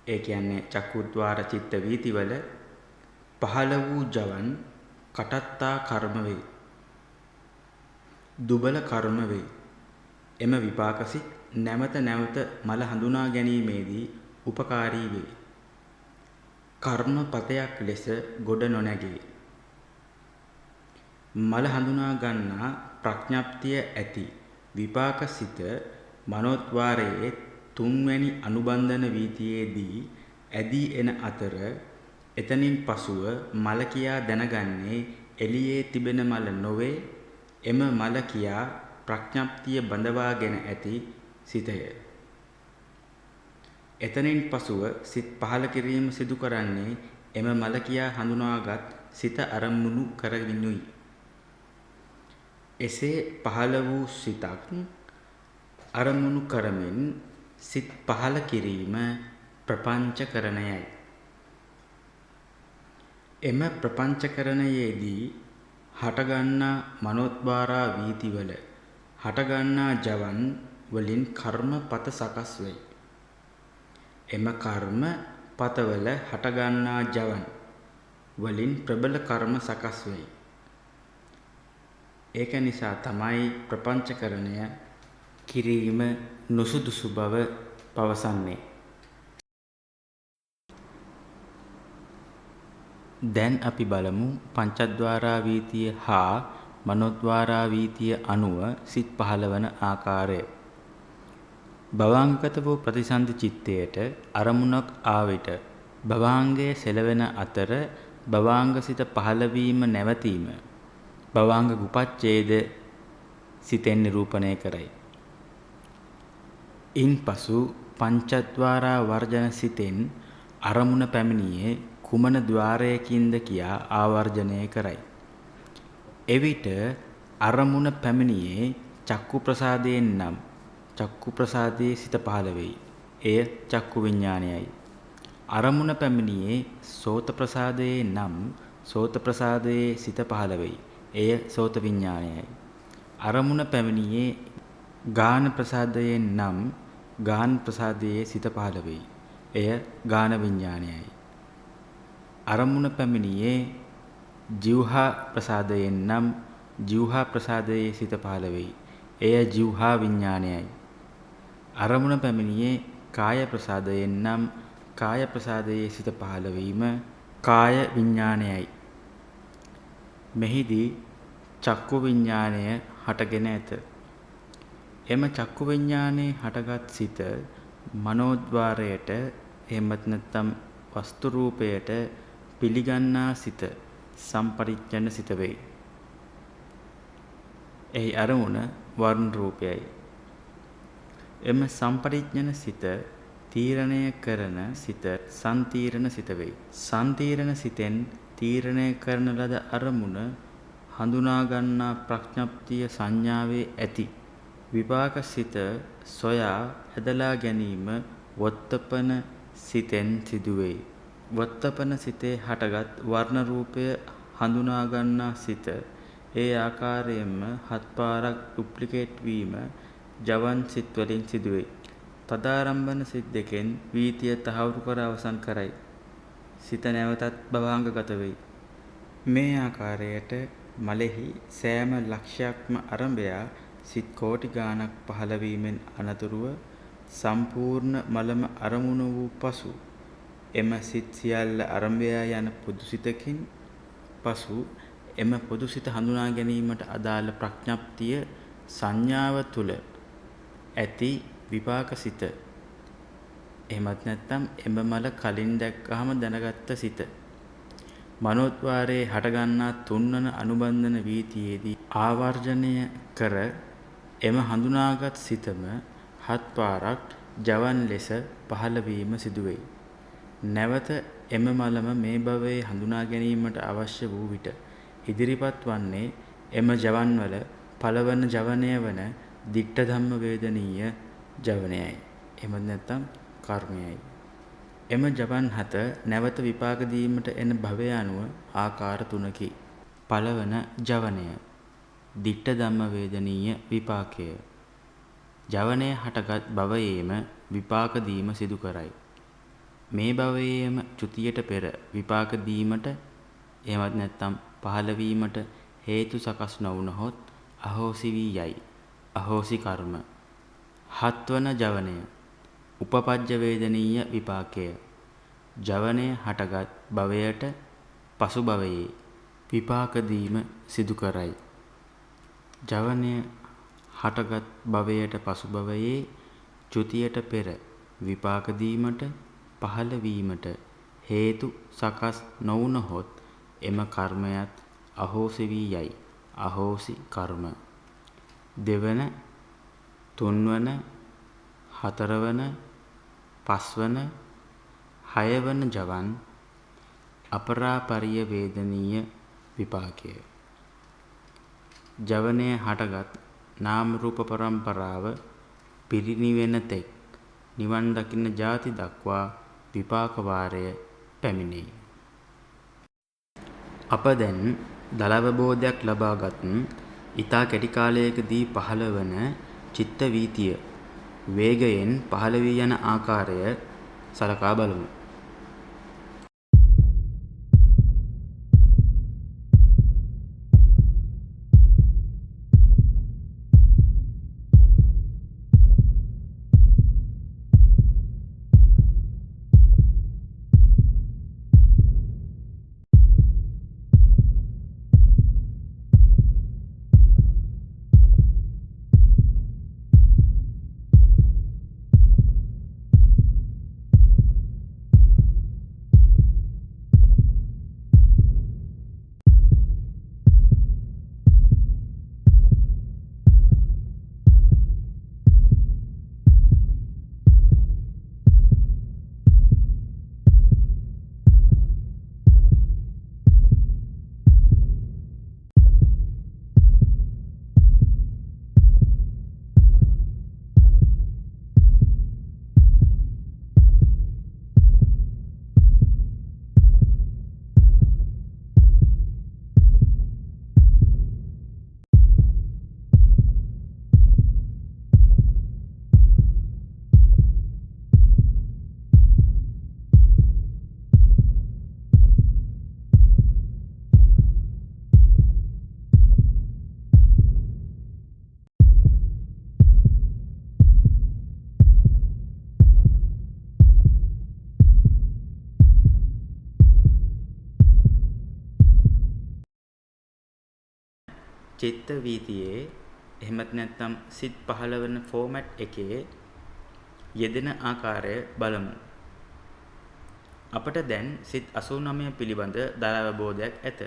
ඒ කියන්නේ චක්කුද්්වාර චිත්ත වීතිවල පහළ වූ ජවන් කටත්තා කර්ම වේ. දුබල කර්ම වේ. එම විපාක සිත් නැවත නැවත මල හඳුනා ගැනීමේදී උපකාරී වේ. කර්මපතයක් ලෙස ගොඩ නොනැගේ. මල හඳුනා ගන්නා ප්‍රඥප්තිය ඇති විපාක සිත මනෝද්වාරයේ තුන්වැනි අනුබන්ධන වීතියේදී ඇදී එන අතර එතනින් පසුව මල කියා දැනගන්නේ එළියේ තිබෙන මල නොවේ. එම මල කියා ප්‍රඥප්තිය බඳවාගෙන ඇති සිතය. එතනින් පසුව සිත් පහළ කිරීම සිදු කරන්නේ එම මල කියා හඳුනාගත් සිත අරමුණු කරගෙනුයි. එසේ පහළ වූ සිතක් අරමුණු කරමින් සිත් පහළ කිරීම ප්‍රපංචකරණයයි. එම ප්‍රපංචකරණයේදී හටගන්නා මනෝද්වාරා වීතිවල හටගන්නා ජවන් වලින් කර්මපත සකස් වේ. එම කර්ම පතවල හටගන්නා ජවන් වලින් ප්‍රබල කර්ම සකස් වේ. ඒක නිසා තමයි ප්‍රපංචකරණය කිරීම නුසුදුසු බව පවසන්නේ. දැන් අපි බලමු පංචද්වාරා වීතිය හා මනෝද්වාරා වීතිය අනුව සිත් පහළවන ආකාරය. භවාංගගත වූ ප්‍රතිසන්දි චිත්තයට අරමුණක් ආ විට භවාංගයේ සෙලවෙන අතර භවාංග සිත පහළවීම නැවතීම භවාංග උපච්ඡේද සිතෙන් නිරූපණය කරයි. ඉන්පසු පංචද්වාරා වර්ජන සිතෙන් අරමුණ පැමිණියේ කුමන ద్వාරයකින්ද කියා ආවර්ජනය කරයි. එවිට අරමුණ පැමිණියේ චක්කු ප්‍රසාදයෙන් නම් චක්කු ප්‍රසාදයේ සිත පහළ වෙයි. එය චක්කු විඥානයයි. අරමුණ පැමිණියේ සෝත ප්‍රසාදයේ නම් සෝත ප්‍රසාදයේ සිත පහළ වෙයි. එය සෝත විඥානයයි. අරමුණ පැමිණියේ ගාන ප්‍රසාදයෙන් නම් ගාන ප්‍රසාදයේ සිත පහළ වෙයි. එය ගාන විඥානයයි. අරමුණ පැමිණියේ જીවහා ප්‍රසාදයෙන් නම් જીවහා ප්‍රසාදයේ සිත පහළ වෙයි. එය જીවහා විඥානයයි. අරමුණ පැමිණියේ කාය ප්‍රසාදයෙන් නම් කාය ප්‍රසාදයේ සිත පහළ වීම කාය විඥානයයි. මෙහිදී චක්කු විඥානය හටගෙන ඇත. එම චක්කු විඥානයේ හටගත් සිත මනෝද්වාරයට එහෙමත් නැත්නම් වස්තු රූපයට පිළිගන්නා සිත සම්පටිච්ඡන සිත වේ. එහි අරමුණ වර්ණ රූපයයි. එම සම්පටිච්ඡන සිත තීරණය කරන සිත සම්තීරණ සිත වේ. සම්තීරණ සිතෙන් තීරණය කරන ලද අරමුණ හඳුනා ගන්නා ප්‍රඥප්තිය සංඥාවේ ඇති විපාක සිත සොයා ඇදලා ගැනීම වොත්තපන සිතෙන් සිදුවේ. වොත්තපන සිතේ හටගත් වර්ණ රූපය හඳුනා ගන්නා සිත ඒ ආකාරයෙන්ම හත් පාරක් ඩුප්ලිකේට් වීම ජවන් සිත් වලින් සිදුවේ. තදාරම්භන සිත් දෙකෙන් වීතිය තහවුරු කර අවසන් කරයි. සිත නැවතත් භවාංගගත වෙයි. මේ ආකාරයට මලෙහි සෑම ලක්ෂයක්ම අරඹයා සිත් කෝටි ගාණක් පහළ වීමෙන් අනතුරුව සම්පූර්ණ මලම අරමුණු වූ පසු එම සිත් සියල්ල අරඹයා යන පොදුසිතකින් පසු එම පොදුසිත හඳුනා ගැනීමට අදාළ ප්‍රඥප්තිය සංඥාව තුළ ඇති විපාක සිත. එහෙමත් නැත්නම් එම මල කලින් දැක්කහම දැනගත්ත සිත. මනෝද්වාරයේ හටගන්නා තුන්වන අනුබන්ධන වීතියේදී ආවර්ජනය කර එම හඳුනාගත් සිතම හත් පාරක් ජවන් ලෙස පහළ වීම සිදුවේ. නැවත එම මලම මේ භවයේ හඳුනා ගැනීමට අවශ්‍ය වූ විට ඉදිරිපත් වන්නේ එම ජවන්වල පළවන ජවනය වන දිට්ඨ ධම්ම වේදනීය ජවනයයි. එහෙම නැත්නම් කර්මයයි. එම ජවන් හත නැවත විපාක දීමට එන භවය අනුව ආකාර තුනකි. පළවන ජවනය දිට්ඨ ධම්ම වේදනීය විපාකය. ජවනය හටගත් භවයේම විපාක දීම සිදු කරයි. මේ භවයේම චුතියට පෙර විපාක දීමට එහෙමත් නැත්නම් පහළ වීමට හේතු සකස් නොවුනහොත් අහෝසි වී යයි. අහෝසි කර්ම. හත්වන ජවනය උපපජ්ජ වේදනීය විපාකය. ජවනය හටගත් භවයට පසු භවයේ විපාක දීම සිදු කරයි. ජවනය හටගත් භවයට පසු භවයේ චුතියට පෙර විපාක දීමට පහළ වීමට හේතු සකස් නොවුනහොත් එම කර්මයත් අහෝසි වී යයි. අහෝසි කර්ම. දෙවන, තුන්වන, හතරවන, පස්වන, හයවන ජවන් අපරාපරිය වේදනීය විපාකය. ජවනය හටගත් නාම රූප පරම්පරාව පිරිනිවෙන තෙක් නිවන් දකින්න ජාති දක්වා විපාක වාරය පැමිණෙයි. අප දැන් දලවබෝධයක් ලබාගත් ඊතා කෙටි කාලයකදී පහළවන චිත්ත වීතිය වේගයෙන් පහළ වී යන ආකාරය සලකා බලමු. චිත්ත වීතියේ එහෙමත් නැත්නම් සිත් 15 වන ෆෝමැට් එකේ යෙදෙන ආකාරය බලමු. අපට දැන් සිත් 89 පිළිබඳ දරාවබෝධයක් ඇත.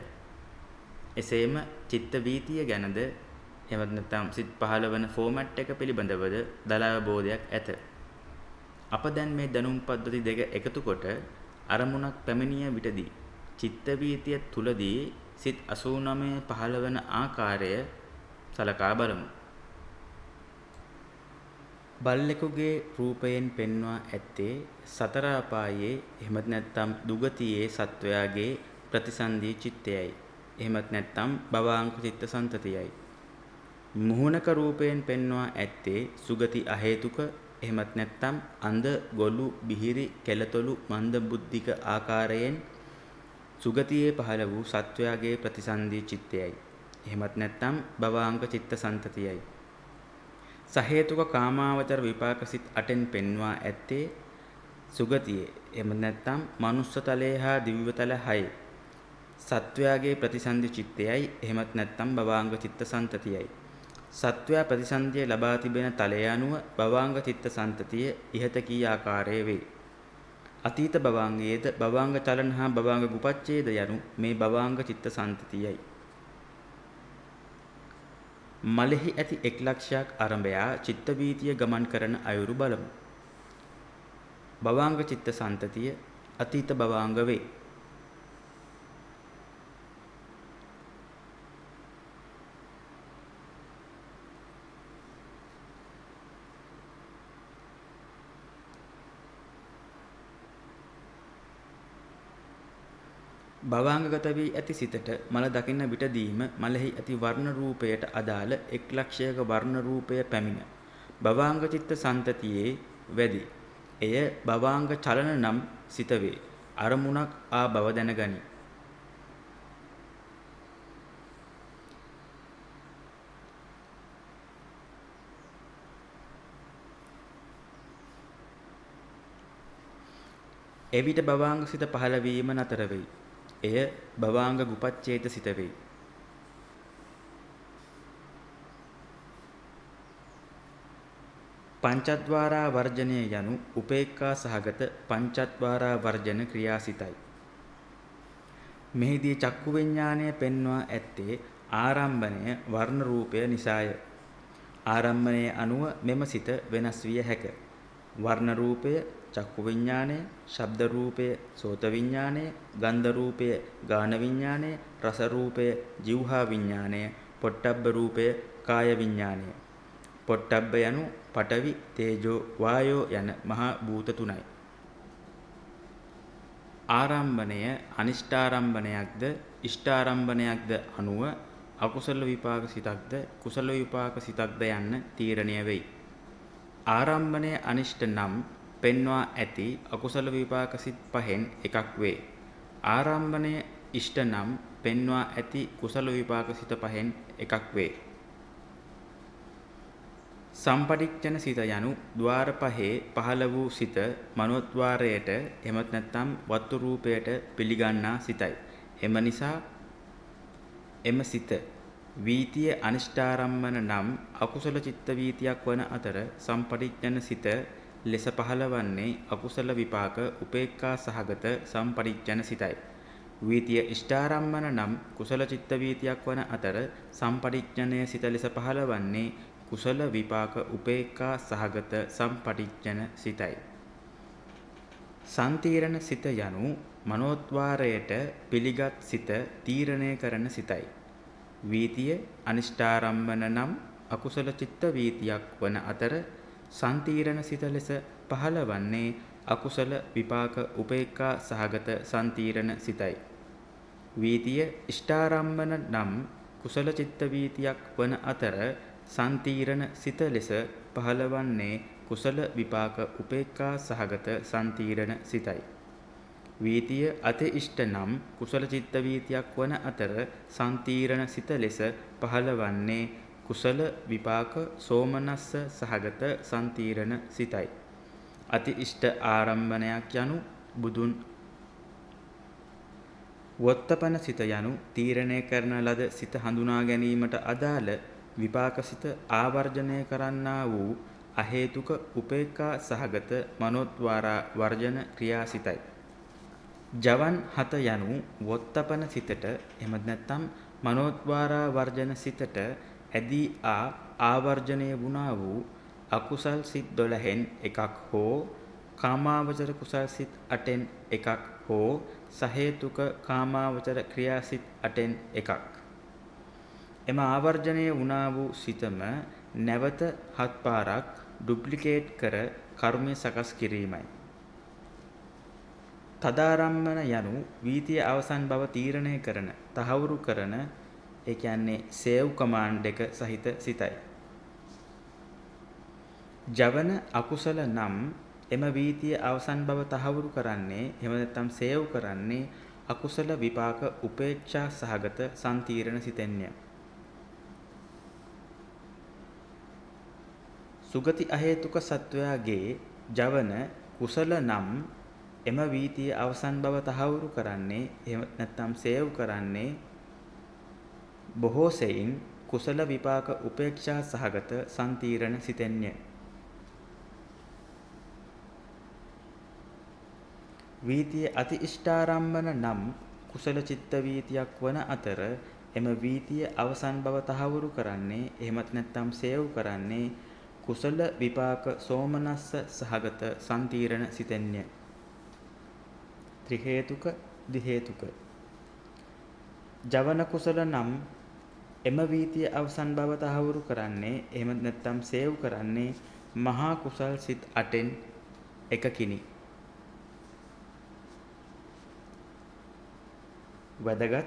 එසේම චිත්ත වීතිය ගැනද එහෙමත් නැත්නම් සිත් 15 වන ෆෝමැට් එක පිළිබඳවද දරාවබෝධයක් ඇත. අප දැන් මේ දැනුම් පද්ධති දෙක එකතු කොට අරමුණක් පැමිණිය විටදී චිත්ත වීතිය තුලදී සිත් 89 පහළ වන ආකාරය සලකා බලමු. බල්ලෙකුගේ රූපයෙන් පෙන්වා ඇත්තේ සතර අපායේ එහෙමත් නැත්නම් දුගතියේ සත්වයාගේ ප්‍රතිසන්දී චිත්තයයි. එහෙමත් නැත්නම් භවාංග චිත්ත සන්තතියයි. මුහුණක රූපයෙන් පෙන්වා ඇත්තේ සුගති අහේතුක එහෙමත් නැත්නම් අන්ධ ගොළු බිහිරි කෙලතොළු මන්ද බුද්ධික ආකාරයෙන් සුගතියේ පහළ වූ සත්වයාගේ ප්‍රතිසන්දී චිත්තයයි. එහෙමත් නැත්නම් භවාංග චිත්ත සන්තතියයි. සහේතුක කාමාවචර විපාක සිත් 8න් පෙන්වා ඇත්තේ සුගතියේ එහෙම නැත්නම් මනුස්ස තලයේ හා දිව්‍ය තල 6 සත්වයාගේ ප්‍රතිසන්දි චිත්තයයි එහෙමත් නැත්නම් භවාංග චිත්ත සන්තතියයි. සත්වයා ප්‍රතිසන්දිය ලබා තිබෙන තලය අනුව භවාංග චිත්ත සන්තතිය ඉහත කී ආකාරයේ වේ. අතීත භවාංගයේද භවාංග චලන හා භවාංග ගුපච්ඡේද යනු මේ භවාංග චිත්ත සන්තතියයි. මලෙහි ඇති 1 ලක්ෂයක් අරඹයා චිත්ත වීතිය ගමන් කරන අයුරු බලමු. භවාංග චිත්ත සන්තතිය අතීත භවාංග වේ. භවාංගගත වී ඇති සිතට මල දකින්න විටදීම මලෙහි ඇති වර්ණ රූපයට අදාළ 1 ලක්ෂයක වර්ණ රූපය පැමිණ භවාංග චිත්ත සන්තතියේ වැඩි. එය භවාංග චලන නම් සිත වේ. අරමුණක් ආ බව දැනගනි. එවිට භවාංග සිත පහළ වීම නතර වෙයි. එය භවාංග ගුපච්ඡේද සිත වෙයි. පංචද්වාරා වර්ජනය යනු උපේක්ඛා සහගත පංචද්වාරා වර්ජන ක්‍රියාසිතයි. මෙහිදී චක්කු විඥාණය පෙන්වා ඇත්තේ ආරම්භණය වර්ණ රූපය නිසාය. ආරම්භණයේ අනුව මෙම සිත වෙනස් විය හැක. වර්ණ රූපය චක්කු විඥාණය, ශබ්ද රූපය සෝත විඥාණය, ගන්ධ රූපය ගාන විඥාණය, රස රූපය જીවහා විඥාණය, පොට්ටබ්බ රූපය කාය විඥාණය. පොට්ටබ්බ යනු පඨවි, තේජෝ, වායෝ යන මහා භූත තුනයි. ආරම්භණය අනිෂ්ඨාරම්භණයක්ද ඉෂ්ඨාරම්භණයක්ද අනුව අකුසල විපාක සිතක්ද කුසල විපාක සිතක්ද යන්න තීරණය වෙයි. ආරම්භණය අනිෂ්ඨ නම් පෙන්වා ඇති අකුසල විපාක සිත් 5න් එකක් වේ. ආරම්භණය ඉෂ්ඨ නම් පෙන්වා ඇති කුසල විපාක සිත 5න් එකක් වේ. සම්පටිච්ඡන සිත යනු ద్వාර පහේ පහළ වූ සිත මනෝද්වාරයට එමත් නැත්නම් වත්තු රූපයට පිළිගන්නා සිතයි. එම නිසා එම සිත වීතිය අනිෂ්ඨාරම්මන නම් අකුසල චිත්ත වීතියක් වන අතර සම්පටිච්ඡන සිත ලෙස පහළවන්නේ අකුසල විපාක උපේක්ඛා සහගත සම්පටිච්ඡන සිතයි. වීතිය ඉෂ්ඨාරම්මන නම් කුසල චිත්ත වීතියක් වන අතර සම්පටිච්ඡනය සිත ලෙස පහළවන්නේ කුසල විපාක උපේක්ඛා සහගත සම්පටිච්ඡන සිතයි. සම්තීරණ සිත යනු මනෝද්වාරයට පිළිගත් සිත තීරණය කරන සිතයි. වීතිය අනිෂ්ඨාරම්මන නම් අකුසල චිත්ත වීතියක් වන අතර සම්තීරණ සිත ලෙස පහළවන්නේ අකුසල විපාක උපේක්ඛා සහගත සම්තීරණ සිතයි. වීතිය ඉෂ්ඨාරම්මන නම් කුසල චිත්ත වීතියක් වන අතර සම්තීරණ සිත ලෙස පහළවන්නේ කුසල විපාක උපේක්ඛා සහගත සම්තීරණ සිතයි. වීතිය අති ඉෂ්ඨ නම් කුසල චිත්ත වීතියක් වන අතර සම්තීරණ සිත ලෙස පහළවන්නේ කුසල විපාක සෝමනස්ස සහගත සම්තීරණ සිතයි. අති ඉෂ්ඨ ආරම්භණයක් යනු බුදුන් වොත්තපන සිත යනු තීරණය කරන ලද සිත හඳුනා ගැනීමට අදාළ විපාක සිත ආවර්ජනය කරන්නා වූ අහේතුක උපේක්ඛා සහගත මනෝද්වාරා වර්ජන ක්‍රියාසිතයි. ජවන් හත යනු වොත්තපන සිතට එහෙම නැත්නම් මනෝද්වාරා වර්ජන සිතට ඇදී ආවර්ජනය වුණා වූ අකුසල් සිත් 12න් එකක් හෝ කාමාවචර කුසල් සිත් 8න් එකක් හෝ සහේතුක කාමාවචර ක්‍රියා සිත් 8න් එකක්. එම ආවර්ජනය වුණා වූ සිතම නැවත 7 පාරක් ඩුප්ලිකේට් කර කර්මය සකස් කිරීමයි. තදාරම්මන යනු වීතිය අවසන් බව තීරණය කරන, තහවුරු කරන, ඒ කියන්නේ සේව් කමාන්ඩ් එක සහිත සිතයි. ජවන අකුසල නම් එම වීතිය අවසන් බව තහවුරු කරන්නේ, එහෙම නැත්නම් සේව් කරන්නේ අකුසල විපාක උපේක්ෂා සහගත සම්තීරණ සිතෙන්ය. සුගති අහේතුක සත්වයාගේ ජවන කුසල නම් එම වීතිය අවසන් බව තහවුරු කරන්නේ, එහෙම නැත්නම් සේව් කරන්නේ බොහෝ සෙයින් කුසල විපාක උපේක්ෂා සහගත සම්තීරණ සිතෙන්ය. වීතිය අති ඉෂ්ඨාරම්මන නම් කුසල චිත්ත වීතියක් වන අතර එම වීතිය අවසන් බව තහවුරු කරන්නේ, එහෙමත් නැත්නම් සේව් කරන්නේ කුසල විපාක සෝමනස්ස සහගත සම්තීරණ සිතෙන්ය. ත්‍රි හේතුක දි හේතුක ජවන කුසල නම් එම වීතිය අවසන් බව තහවුරු කරන්නේ, එහෙමත් නැත්නම් සේව් කරන්නේ මහා කුසල් සිත් 8න් එකකිනි. වැදගත්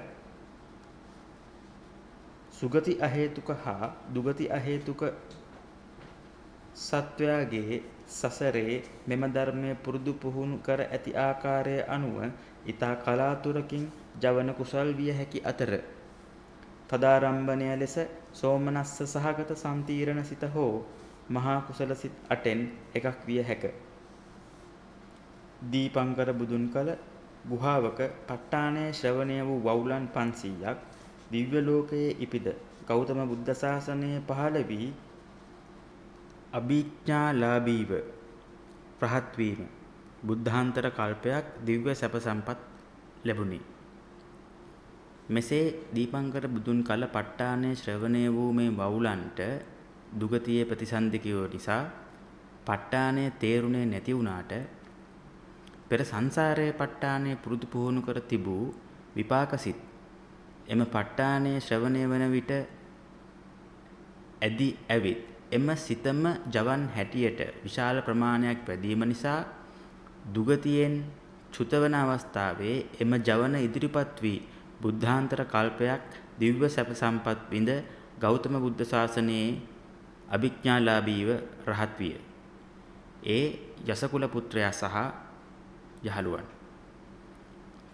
සුගති අහේතුක හා දුගති අහේතුක සත්වයාගේ සසරේ මෙම ධර්මය පුරුදු පුහුණු කර ඇති ආකාරය අනුව ඊතා කලාතුරකින් ජවන කුසල් විය හැකි අතර තදාරම්භණය ලෙස සෝමනස්ස සහගත සම්තීරණ සිත හෝ මහා කුසල සිත් 8න් එකක් විය හැක. දීපංකර බුදුන් කල ගුහාවක ප ဋ ාණයේ ශ්‍රවණය වූ වවුලන් 500ක් දිව්‍ය ලෝකයේ ඉපිද ගෞතම බුද්ධ ශාසනයේ පහළ වී අභිඥාලාභීව රහත් වීම බුද්ධාන්තර කල්පයක් දිව්‍ය සැප සම්පත් ලැබුණි. මෙසේ දීපංකර බුදුන් කල ප ဋ ාණයේ ශ්‍රවණය වූ මේ වවුලන්ට දුගතියේ ප්‍රතිසන්දිකයෝ නිසා ප ဋ ාණය තේරුණේ නැති වුණාට පෙර සංසාරයේ ප ဋ ාණය පුරුදු පුහුණු කර තිබූ විපාකසිත එම ප ဋ ාණයේ ශ්‍රවණය වන විට ඇදි ඇවිත් එම සිතම ජවන් හැටියට විශාල ප්‍රමාණයක් වැඩිම නිසා දුගතියෙන් චුතවන අවස්ථාවේ එම ජවන ඉදිරිපත් වී බුද්ධාන්තර කල්පයක් දිව්‍ය සැප සම්පත් විඳ ගෞතම බුද්ධ ශාසනයේ අභිඥාලාභීව රහත් විය. ඒ යසකුල පුත්‍රයා සහ යහළුවන්.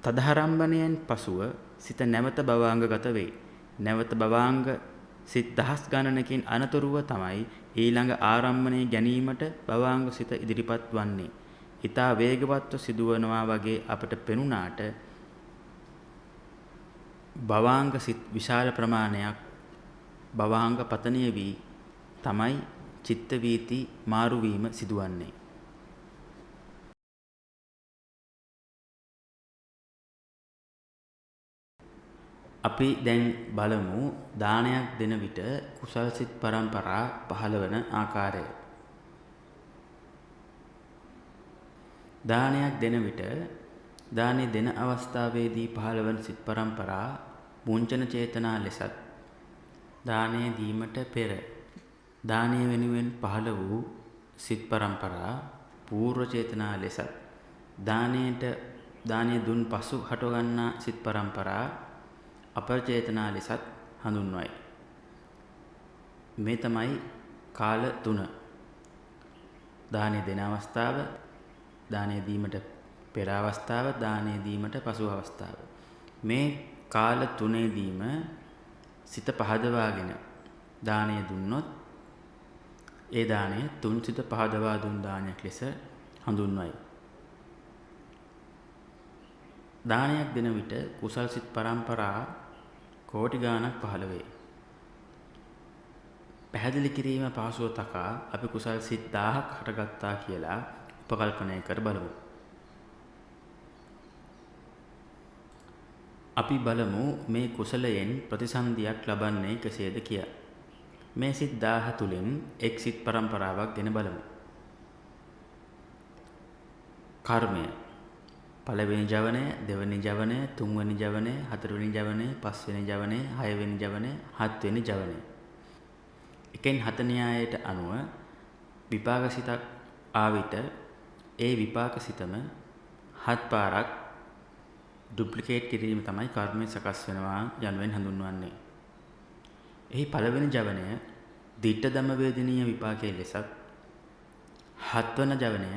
තදහරම්භණයෙන් පසුව සිත නැවත භවාංගගත වේ. නැවත භවාංග සිත් දහස් ගණනකින් අනතුරුව තමයි ඊළඟ ආරම්භණය ගැනීමට භවාංග සිත ඉදිරිපත් වන්නේ. ඊතා වේගවත්ව සිදුවනවා වගේ අපට පෙනුනාට භවාංග සිත් විශාල ප්‍රමාණයක් භවාංග පතනය වී තමයි චිත්ත වීති මාරු වීම සිදුවන්නේ. අපි දැන් බලමු දානයක් දෙන විට කුසල් සිත් පරම්පරා පහළ වන ආකාරය. දානයක් දෙන විට දානෙ දෙන අවස්ථාවේදී පහළ වන සිත් පරම්පරා මුංචන චේතනා ලෙසත් දානය දීමට පෙර දානය වෙනුවෙන් පහළ වූ සිත් පරම්පරා පූර්ව චේතනා ලෙසත් දානය දුන් පසු හටගන්නා සිත් පරම්පරා අපචේතනා ලෙසත් හඳුන්වයි. මේ තමයි කාල තුන. දානය දෙන අවස්ථාව, දානය දීමට පෙර අවස්ථාව, දානය දීමට පසු අවස්ථාව. මේ කාල තුනේදීම සිත පහදවාගෙන දානය දුන්නොත් ඒ දානය තුන් සිත පහදවා දුන් දානයක් ලෙස හඳුන්වයි. දානයක් දෙන විට කුසල් සිත් පරම්පරා කෝටි ගාණක් පහළ වේ. පැහැදිලි කිරීම පහසුව තකා අපි කුසල් සිත් 1000ක් හටගත්තා කියලා උපකල්පනය කර බලමු. අපි බලමු මේ කුසලයෙන් ප්‍රතිසන්දියක් ලබන්නේ කෙසේද කියා. මේ සිත් 1000 තුලින් එක් සිත් පරම්පරාවක් ගෙන බලමු. කර්මය පළවෙනි ජවනය, දෙවෙනි ජවනය, තුන්වෙනි ජවනය, හතරවෙනි ජවනය, පස්වෙනි ජවනය, හයවෙනි ජවනය, හත්වෙනි ජවනය. එකෙන් 7 න්‍යායයට අනුව විපාක සිතක් ආවිත ඒ විපාක සිතම 7 පාරක් ඩුප්ලිකේට් කිරීම තමයි කර්මය සකස් වෙනවා යනුවෙන් හඳුන්වන්නේ. එහි පළවෙනි ජවනය දිට්ඨ ධම්ම වේදනීය විපාකයේ ලෙසත්, 7 වන ජවනය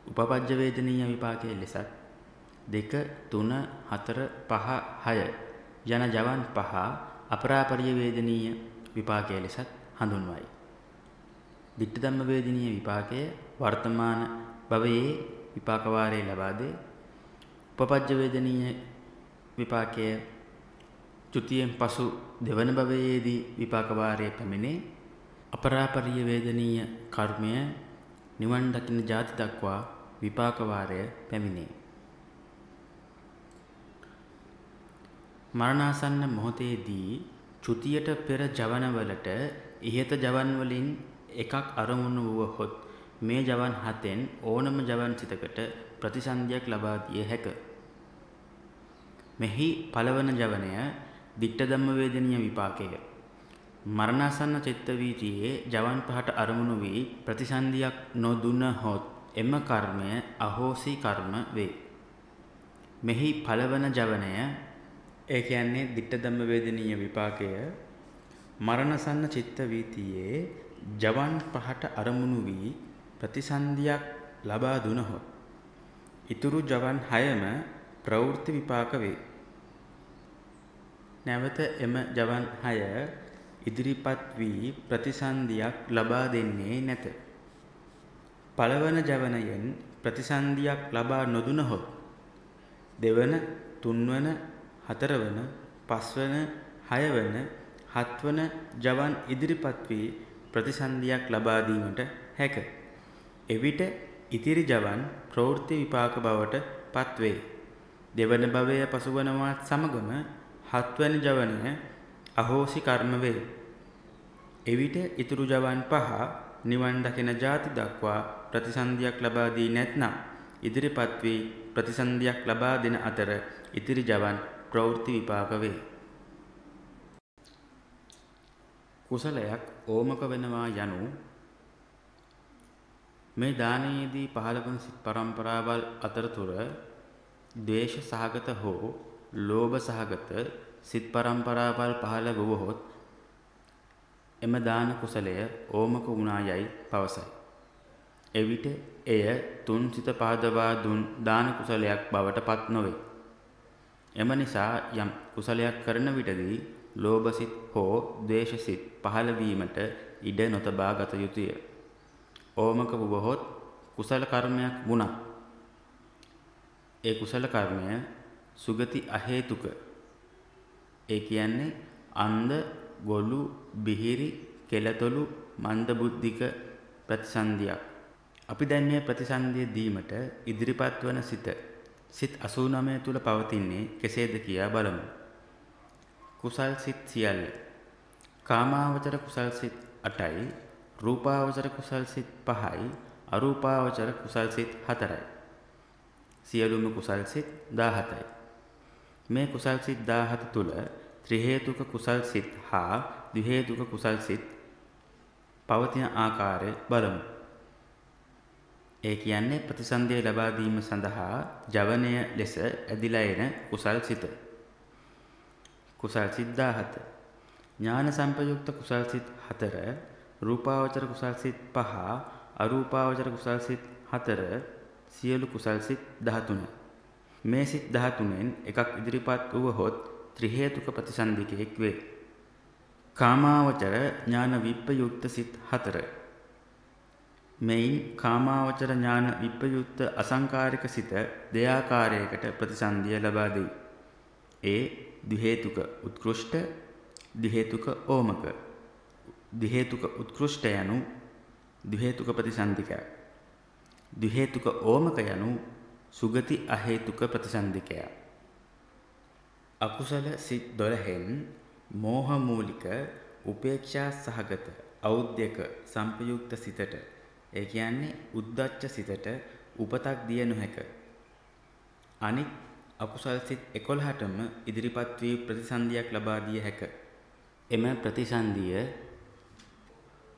උපපජ්ජ වේදනීය විපාකයේ ලෙසත්, 2, 3, 4, 5, 6 යන ජවන් 5 අපරාපරිය වේදනීය විපාකයේ ලෙසත් හඳුන්වයි. දිට්ඨ ධම්ම වේදනීය විපාකය වර්තමාන භවයේ විපාක වාරයේ ලබා දේ. උපපජ්ජ වේදනීය විපාකය චුතියෙන් පසු දෙවන භවයේදී විපාක වාරයේ පැමිණේ. අපරාපරිය වේදනීය කර්මය නිවන් දකින ජාති දක්වා විපාක වාරය පැමිණේ. මරණාසන්න මොහොතේදී චුතියට පෙර ජවනවලට ඉහත ජවන් වලින් එකක් අරමුණු වුවහොත් මේ ජවන් 7න් ඕනම ජවන් සිතකට ප්‍රතිසන්දියක් ලබා දිය හැක. මෙහි පළවන ජවනය දිට්ඨ ධම්ම වේදනීය විපාකය. මරණාසන්න චිත්ත වීතියේ ජවන් 5ට අරමුණු වී ප්‍රතිසන්දියක් නොදුනහොත් එම කර්මය අහෝසි කර්ම වේ. මෙහි පළවන ජවනය ඒ කියන්නේ දිට්ඨ ධම්ම වේදනීය විපාකය මරණසන්න චිත්ත වීතියේ ජවන් 5ට අරමුණු වී ප්‍රතිසන්දියක් ලබා දුනහොත් ඉතුරු ජවන් 6ම ප්‍රවෘත්ති විපාක වේ. නැවත එම ජවන් 6 ඉදිරිපත් වී ප්‍රතිසන්දියක් ලබා දෙන්නේ නැත. පළවන ජවනයෙන් ප්‍රතිසන්දියක් ලබා නොදුනහොත් දෙවන, තුන්වන, හතරවන, පස්වන, හයවන, හත්වන ජවන් ඉදිරිපත් වී ප්‍රතිසන්දියක් ලබා දීමට හැක. එවිට ඉතිරි ජවන් ප්‍රවෘත්ති විපාක බවට පත්වේ. දෙවන භවය පසුවනවත් සමගම හත්වැනි ජවනය අහෝසි කර්ම වේ. එවිට ඉතුරු ජවන් 5 නිවන් දකින ජාති දක්වා ප්‍රතිසන්දියක් ලබා දී නැත්නම් ඉදිරිපත් වී ප්‍රතිසන්දියක් ලබා දෙන අතර ඉතිරි ජවන් ප්‍රවෘත්ති විපාක වේ. කුසලයක් ඕමක වෙනවා යනු මේ දානයේදී පහළ වන සිත් පරම්පරාවල් අතරතුර ද්වේෂ සහගත හෝ ලෝභ සහගත සිත් පරම්පරාවල් පහළ වුවහොත් එම දාන කුසලය ඕමක වුණා යයි පවසයි. එවිට එය තුන් සිත පහදවා දුන් දාන කුසලයක් බවට පත් නොවේ. එම නිසා යම් කුසලයක් කරන විටදී ලෝභ සිත් හෝ ද්වේෂ සිත් පහළ වීමට ඉඩ නොතබා ගත යුතුය. ඕමක වුවහොත් කුසල කර්මයක් වුණා. ඒ කුසල කර්මය සුගති අහේතුක. ඒ කියන්නේ අන්ධ, ගොළු, බිහිරි, කෙලතොළු, මන්දබුද්ධික ප්‍රතිසන්දියක්. අපි දැන් මේ ප්‍රතිසන්දිය දීමට ඉදිරිපත් වන සිත් 89 තුල පවතින්නේ කෙසේද කියා බලමු. කුසල් සිත් සියල්ල. කාමාවචර කුසල් සිත් 8යි, රූපාවචර කුසල් සිත් 5යි, අරූපාවචර කුසල් සිත් 4යි. සියලුම කුසල් සිත් 17යි. මේ කුසල් සිත් 17 තුල ත්‍රි හේතුක කුසල් සිත් හා ද්වි හේතුක කුසල් සිත් පවතින ආකාරය බලමු. ඒ කියන්නේ ප්‍රතිසන්දිය ලබා දීම සඳහා ජවනය ලෙස ඇදිලා එන කුසල් සිත. කුසල් සිත් 17. ඥාන සංපයුක්ත කුසල් සිත් 4, රූපාවචර කුසල් සිත් 5, අරූපාවචර කුසල් සිත් 4, සියලු කුසල් සිත් 13. මේ සිත් 13න් එකක් ඉදිරිපත් වුවහොත් ත්‍රි හේතුක ප්‍රතිසන්දිකයෙක් වේ. කාමාවචර ඥාන විප්පයුක්ත සිත් 4. මෙයින් කාමාවචර ඥාන විප්පයුක්ත අසංකාරික සිත දෙආකාරයකට ප්‍රතිසන්දිය ලබා දෙයි. ඒ ද්වි හේතුක උත්කෘෂ්ඨ, ද්වි හේතුක ඕමක. ද්වි හේතුක උත්කෘෂ්ඨ යනු ද්වි හේතුක ප්‍රතිසන්දිකය. ද්වි හේතුක ඕමක යනු සුගති අහේතුක ප්‍රතිසන්දිකය. අකුසල සිත් 12න් මෝහ මූලික, උපේක්ෂා සහගත, ඖද්‍යක සංපයුක්ත සිතට, ඒ කියන්නේ උද්ධච්ච සිතට උපතක් දිය නොහැක. අනිත් අකුසල් සිත් 11ටම ඉදිරිපත් වී ප්‍රතිසන්දියක් ලබා දිය හැක. එම ප්‍රතිසන්දිය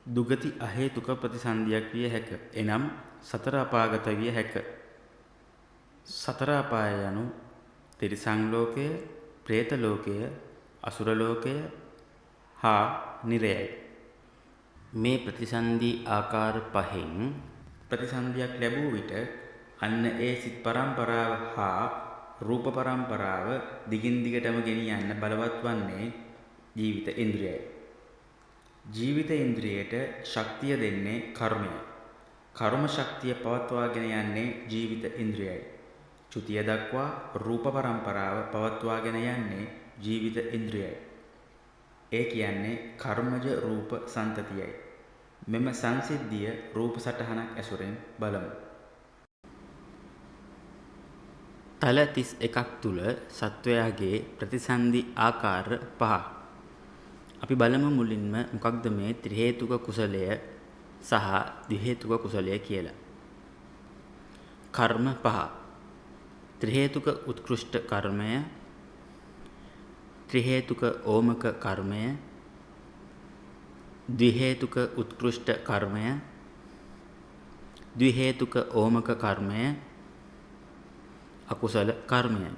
දුගති අහේතුක ප්‍රතිසන්දියක් විය හැක. එනම් සතර අපාගත විය හැක. සතර අපාය යනු තිරිසන් ලෝකය, പ്രേත ලෝකය, අසුර ලෝකය හා නිරයයි. මේ ප්‍රතිසන්දි ආකාර පහෙන් ප්‍රතිසන්දියක් ලැබූ විට අන්න ඒ සිත් පරම්පරාව හා රූප පරම්පරාව දිගින් දිගටම ගෙනියන්න බලවත් වන්නේ ජීවිත ඉන්ද්‍රියයි. ජීවිත ඉන්ද්‍රියට ශක්තිය දෙන්නේ කර්මය. කර්ම ශක්තිය පවත්වාගෙන යන්නේ ජීවිත ඉන්ද්‍රියයි. චුතිය දක්වා රූප පරම්පරාව පවත්වාගෙන යන්නේ ජීවිත ඉන්ද්‍රියයි. ඒ කියන්නේ කර්මජ රූප සන්තතියයි. මෙම සංසිද්ධිය රූප සටහනක් ඇසුරෙන් බලමු. තල 31ක් තුල සත්වයාගේ ප්‍රතිසන්දි ආකාර 5. අපි බලමු මුලින්ම මොකක්ද මේ ත්‍රි හේතුක කුසලය සහ ද්වි හේතුක කුසලය කියලා. කර්ම 5. ත්‍රි හේතුක උත්කෘෂ්ඨ කර්මය, ත්‍රි හේතුක ඕමක කර්මය, ද්වි හේතුක උත්කෘෂ්ඨ කර්මය, ද්වි හේතුක ඕමක කර්මය, අකුසල කර්මය.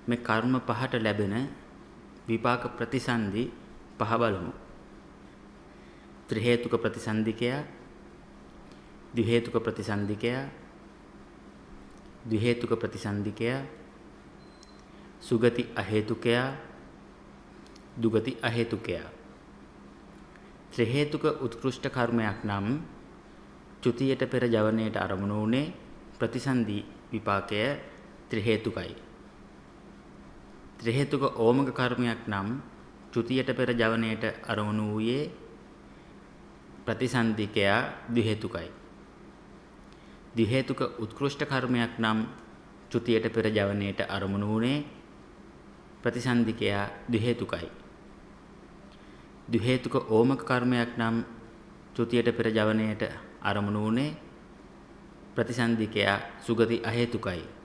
මේ කර්ම පහට ලැබෙන විපාක ප්‍රතිසන්දි පහ බලමු. ත්‍රි හේතුක ප්‍රතිසන්දිකය, ද්වි හේතුක ප්‍රතිසන්දිකය, ද්වි හේතුක ප්‍රතිසන්දිකය, සුගති අහේතුකය, දුගති අහේතුකය. ත්‍රි හේතුක උත්කෘෂ්ඨ කර්මයක් නම් චුතියට පෙර ජවනයේට අරමුණු වුණේ ප්‍රතිසන්දි විපාකය ත්‍රි හේතුකයි. ත්‍රි හේතුක ඕමක කර්මයක් නම් චුතියට පෙර ජවනයේට අරමුණු වූයේ ප්‍රතිසන්දිකය ද්වි හේතුකයි. ද්වි හේතුක උත්කෘෂ්ඨ කර්මයක් නම් චුතියට පෙර ජවනයේට අරමුණු වුණේ ප්‍රතිසන්දිකය ද්වි හේතුකයි. ද්වි හේතුක ඕමක කර්මයක් නම් චුතියට පෙර ජවනයේට අරමුණු වුණේ ප්‍රතිසන්දිකය සුගති අහේතුකයි.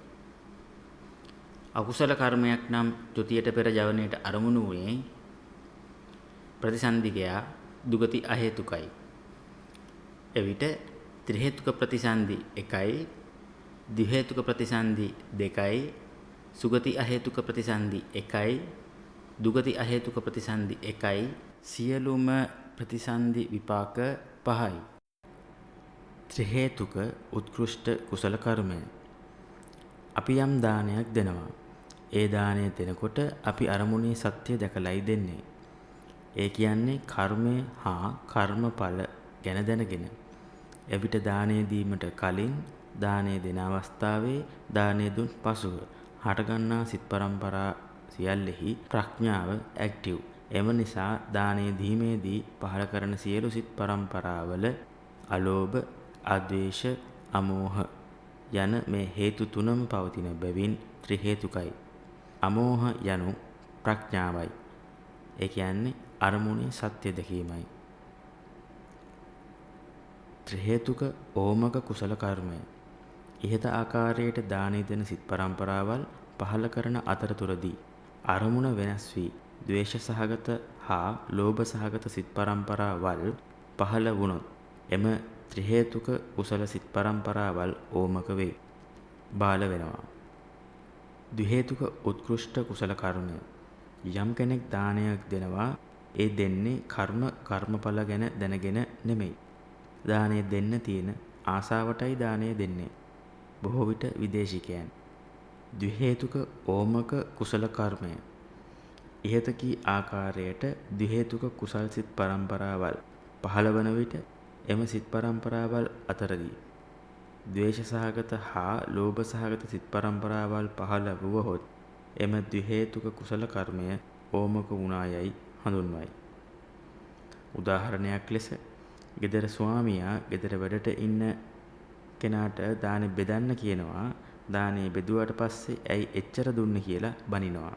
අකුසල කර්මයක් නම් චුතියට පෙර ජවනයේට අරමුණු වූයේ ප්‍රතිසන්දිකය දුගති අහේතුකයි. එවිට ත්‍රි හේතුක ප්‍රතිසන්දි 1යි, ද්වි හේතුක ප්‍රතිසන්දි 2යි, සුගති අහේතුක ප්‍රතිසන්දි 1යි, දුගති අහේතුක ප්‍රතිසන්දි 1යි, සියලුම ප්‍රතිසන්දි විපාක 5යි. ත්‍රි හේතුක උත්කෘෂ්ඨ කුසල කර්මය. අපි යම් දානයක් දෙනවා. ඒ දාණය දෙනකොට අපි අරමුණේ සත්‍ය දැකලායි දෙන්නේ. ඒ කියන්නේ කර්මය හා කර්මඵල ගැන දැනගෙන. එවිට දානය දීමට කලින්, දානය දෙන අවස්ථාවේ, දානය දුන් පසුව හටගන්නා සිත් පරම්පරා සියල්ලෙහි ප්‍රඥාව ඇක්ටිව්. එම නිසා දානය දීමේදී පහළ කරන සියලු සිත් පරම්පරාවල අලෝභ, අද්වේෂ, අමෝහ යන මේ හේතු තුනම පවතින බැවින් ත්‍රි හේතුකයි. අමෝහ යනු ප්‍රඥාවයි. ඒ කියන්නේ අරමුණේ සත්‍ය දැකීමයි. ත්‍රි හේතුක ඕමක කුසල කර්මය. ඉහත ආකාරයට දානය දෙන සිත් පරම්පරාවල් පහළ කරන අතරතුරදී අරමුණ වෙනස් වී ද්වේෂ සහගත හා ලෝභ සහගත සිත් පරම්පරාවල් පහළ වුණොත් එම ත්‍රි හේතුක කුසල සිත් පරම්පරාවල් ඕමක වේ. බාල වෙනවා. ද්වි හේතුක උත්කෘෂ්ඨ කුසල කර්මය. යම් කෙනෙක් දානයක් දෙනවා, ඒ දෙන්නේ කර්මඵල ගැන දැනගෙන නෙමෙයි. දානය දෙන්න තියෙන ආසාවටයි දානය දෙන්නේ. බොහෝ විට විදේශිකයන්. ද්වි හේතුක ඕමක කුසල කර්මය. ඉහත කී ආකාරයට ද්වි හේතුක කුසල් සිත් පරම්පරාවල් පහළ වන විට එම සිත් පරම්පරාවල් අතරදී ද්වේෂ සහගත හා ලෝභ සහගත සිත් පරම්පරාවල් පහළ වුවහොත් එම ද්වි හේතුක කුසල කර්මය ඕමක වුණායයි හඳුන්වයි. උදාහරණයක් ලෙස ගෙදර ස්වාමියා ගෙදර වැඩට ඉන්න කෙනාට දානෙ බෙදන්න කියනවා. දානෙ බෙදුවට පස්සේ ඇයි එච්චර දුන්නේ කියලා බනිනවා.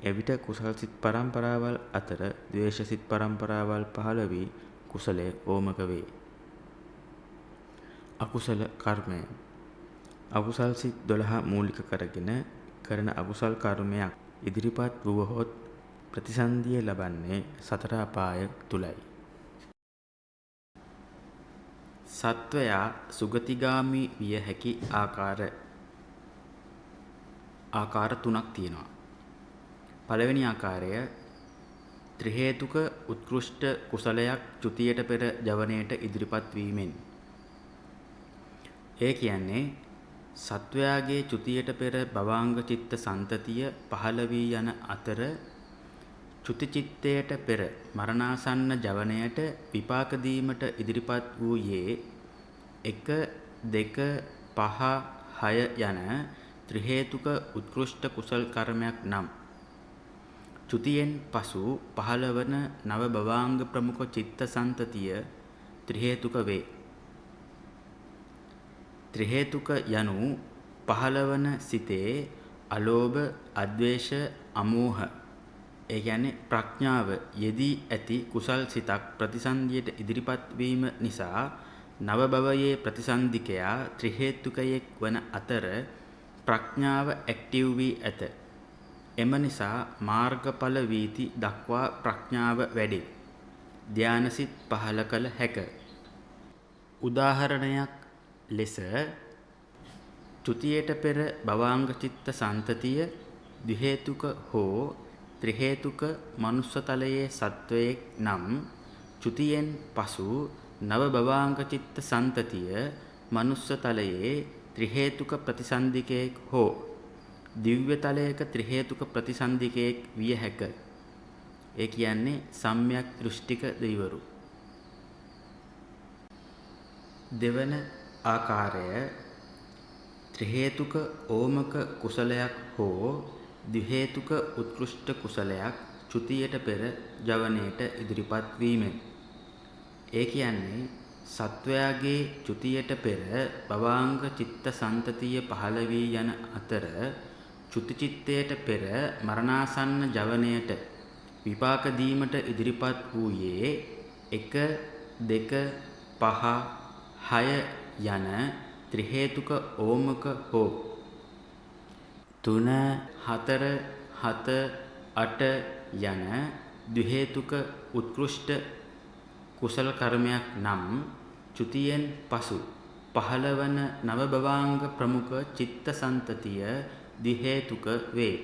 එවිට කුසල් සිත් පරම්පරාවල් අතර ද්වේෂ සිත් පරම්පරාවල් පහළ වී කුසලය ඕමක වේ. අකුසල කර්මය. අකුසල් සිත් 12 මූලික කරගෙන කරන අකුසල් කර්මයක් ඉදිරිපත් වුවහොත් ප්‍රතිසන්දිය ලබන්නේ සතර අපාය තුලයි. සත්වයා සුගතිගාමි විය හැකි ආකාර තුනක් තියෙනවා. පළවෙනි ආකාරය ත්‍රි හේතුක උත්කෘෂ්ඨ කුසලයක් චුතියට පෙර ජවනයේට ඉදිරිපත් වීමෙන්. ඒ කියන්නේ සත්වයාගේ චුතියට පෙර භවාංග චිත්ත සන්තතිය පහළ වී යන අතර චුති චිත්තයට පෙර මරණාසන්න ජවනයට විපාක දීමට ඉදිරිපත් වූයේ 1 2 5 6 යන ත්‍රි හේතුක උත්කෘෂ්ඨ කුසල් කර්මයක් නම් චුතියෙන් පසු පහළවන නව භවාංග ප්‍රමුඛ චිත්ත සන්තතිය ත්‍රි හේතුක වේ. ත්‍රි හේතුක යනු පහළවන සිතේ අලෝභ, අද්වේෂ, අමෝහ ඒ කියන්නේ ප්‍රඥාව යෙදී ඇති කුසල් සිතක් ප්‍රතිසන්දියට ඉදිරිපත් වීම නිසා නව භවයේ ප්‍රතිසන්දිකයා ත්‍රි හේතුකයෙක් වන අතර ප්‍රඥාව ඇක්ටිව් වී ඇත. එම නිසා මාර්ගඵල වීති දක්වා ප්‍රඥාව වැඩේ. ධානසිත පහළ කළ හැක. උදාහරණයක් ලෙස චුතියට පෙර භවාංග චිත්ත සන්තතිය ද්වි හේතුක හෝ ත්‍රි හේතුක මනුස්සතලයේ සත්වයෙක් නම් චුතියෙන් පසු නව භවාංග චිත්ත සන්තතිය මනුස්සතලයේ ත්‍රි හේතුක ප්‍රතිසන්දිකයෙක් හෝ දිව්‍ය තලයක ත්‍රි හේතුක ප්‍රතිසන්දිකයෙක් විය හැක. ඒ කියන්නේ සම්‍යක් දෘෂ්ටික දෙවිවරු. දෙවන ආකාරය ත්‍රි හේතුක ඕමක කුසලයක් හෝ ද්වි හේතුක උත්කෘෂ්ඨ කුසලයක් චුතියට පෙර ජවනයේට ඉදිරිපත් වීමෙන්. ඒ කියන්නේ සත්වයාගේ චුතියට පෙර භවාංග චිත්ත සන්තතිය පහළ වී යන අතර චුති චිත්තයට පෙර මරණාසන්න ජවනයට විපාක දීමට ඉදිරිපත් වූයේ 1 2 5 6 යන ත්‍රි හේතුක ඕමක හෝ 3 4 7 8 යන ද්වි හේතුක උත්කෘෂ්ඨ කුසල කර්මයක් නම් චුතියෙන් පසු පහළවන නව භවාංග ප්‍රමුඛ චිත්ත සන්තතිය ද්වි හේතුක වේ.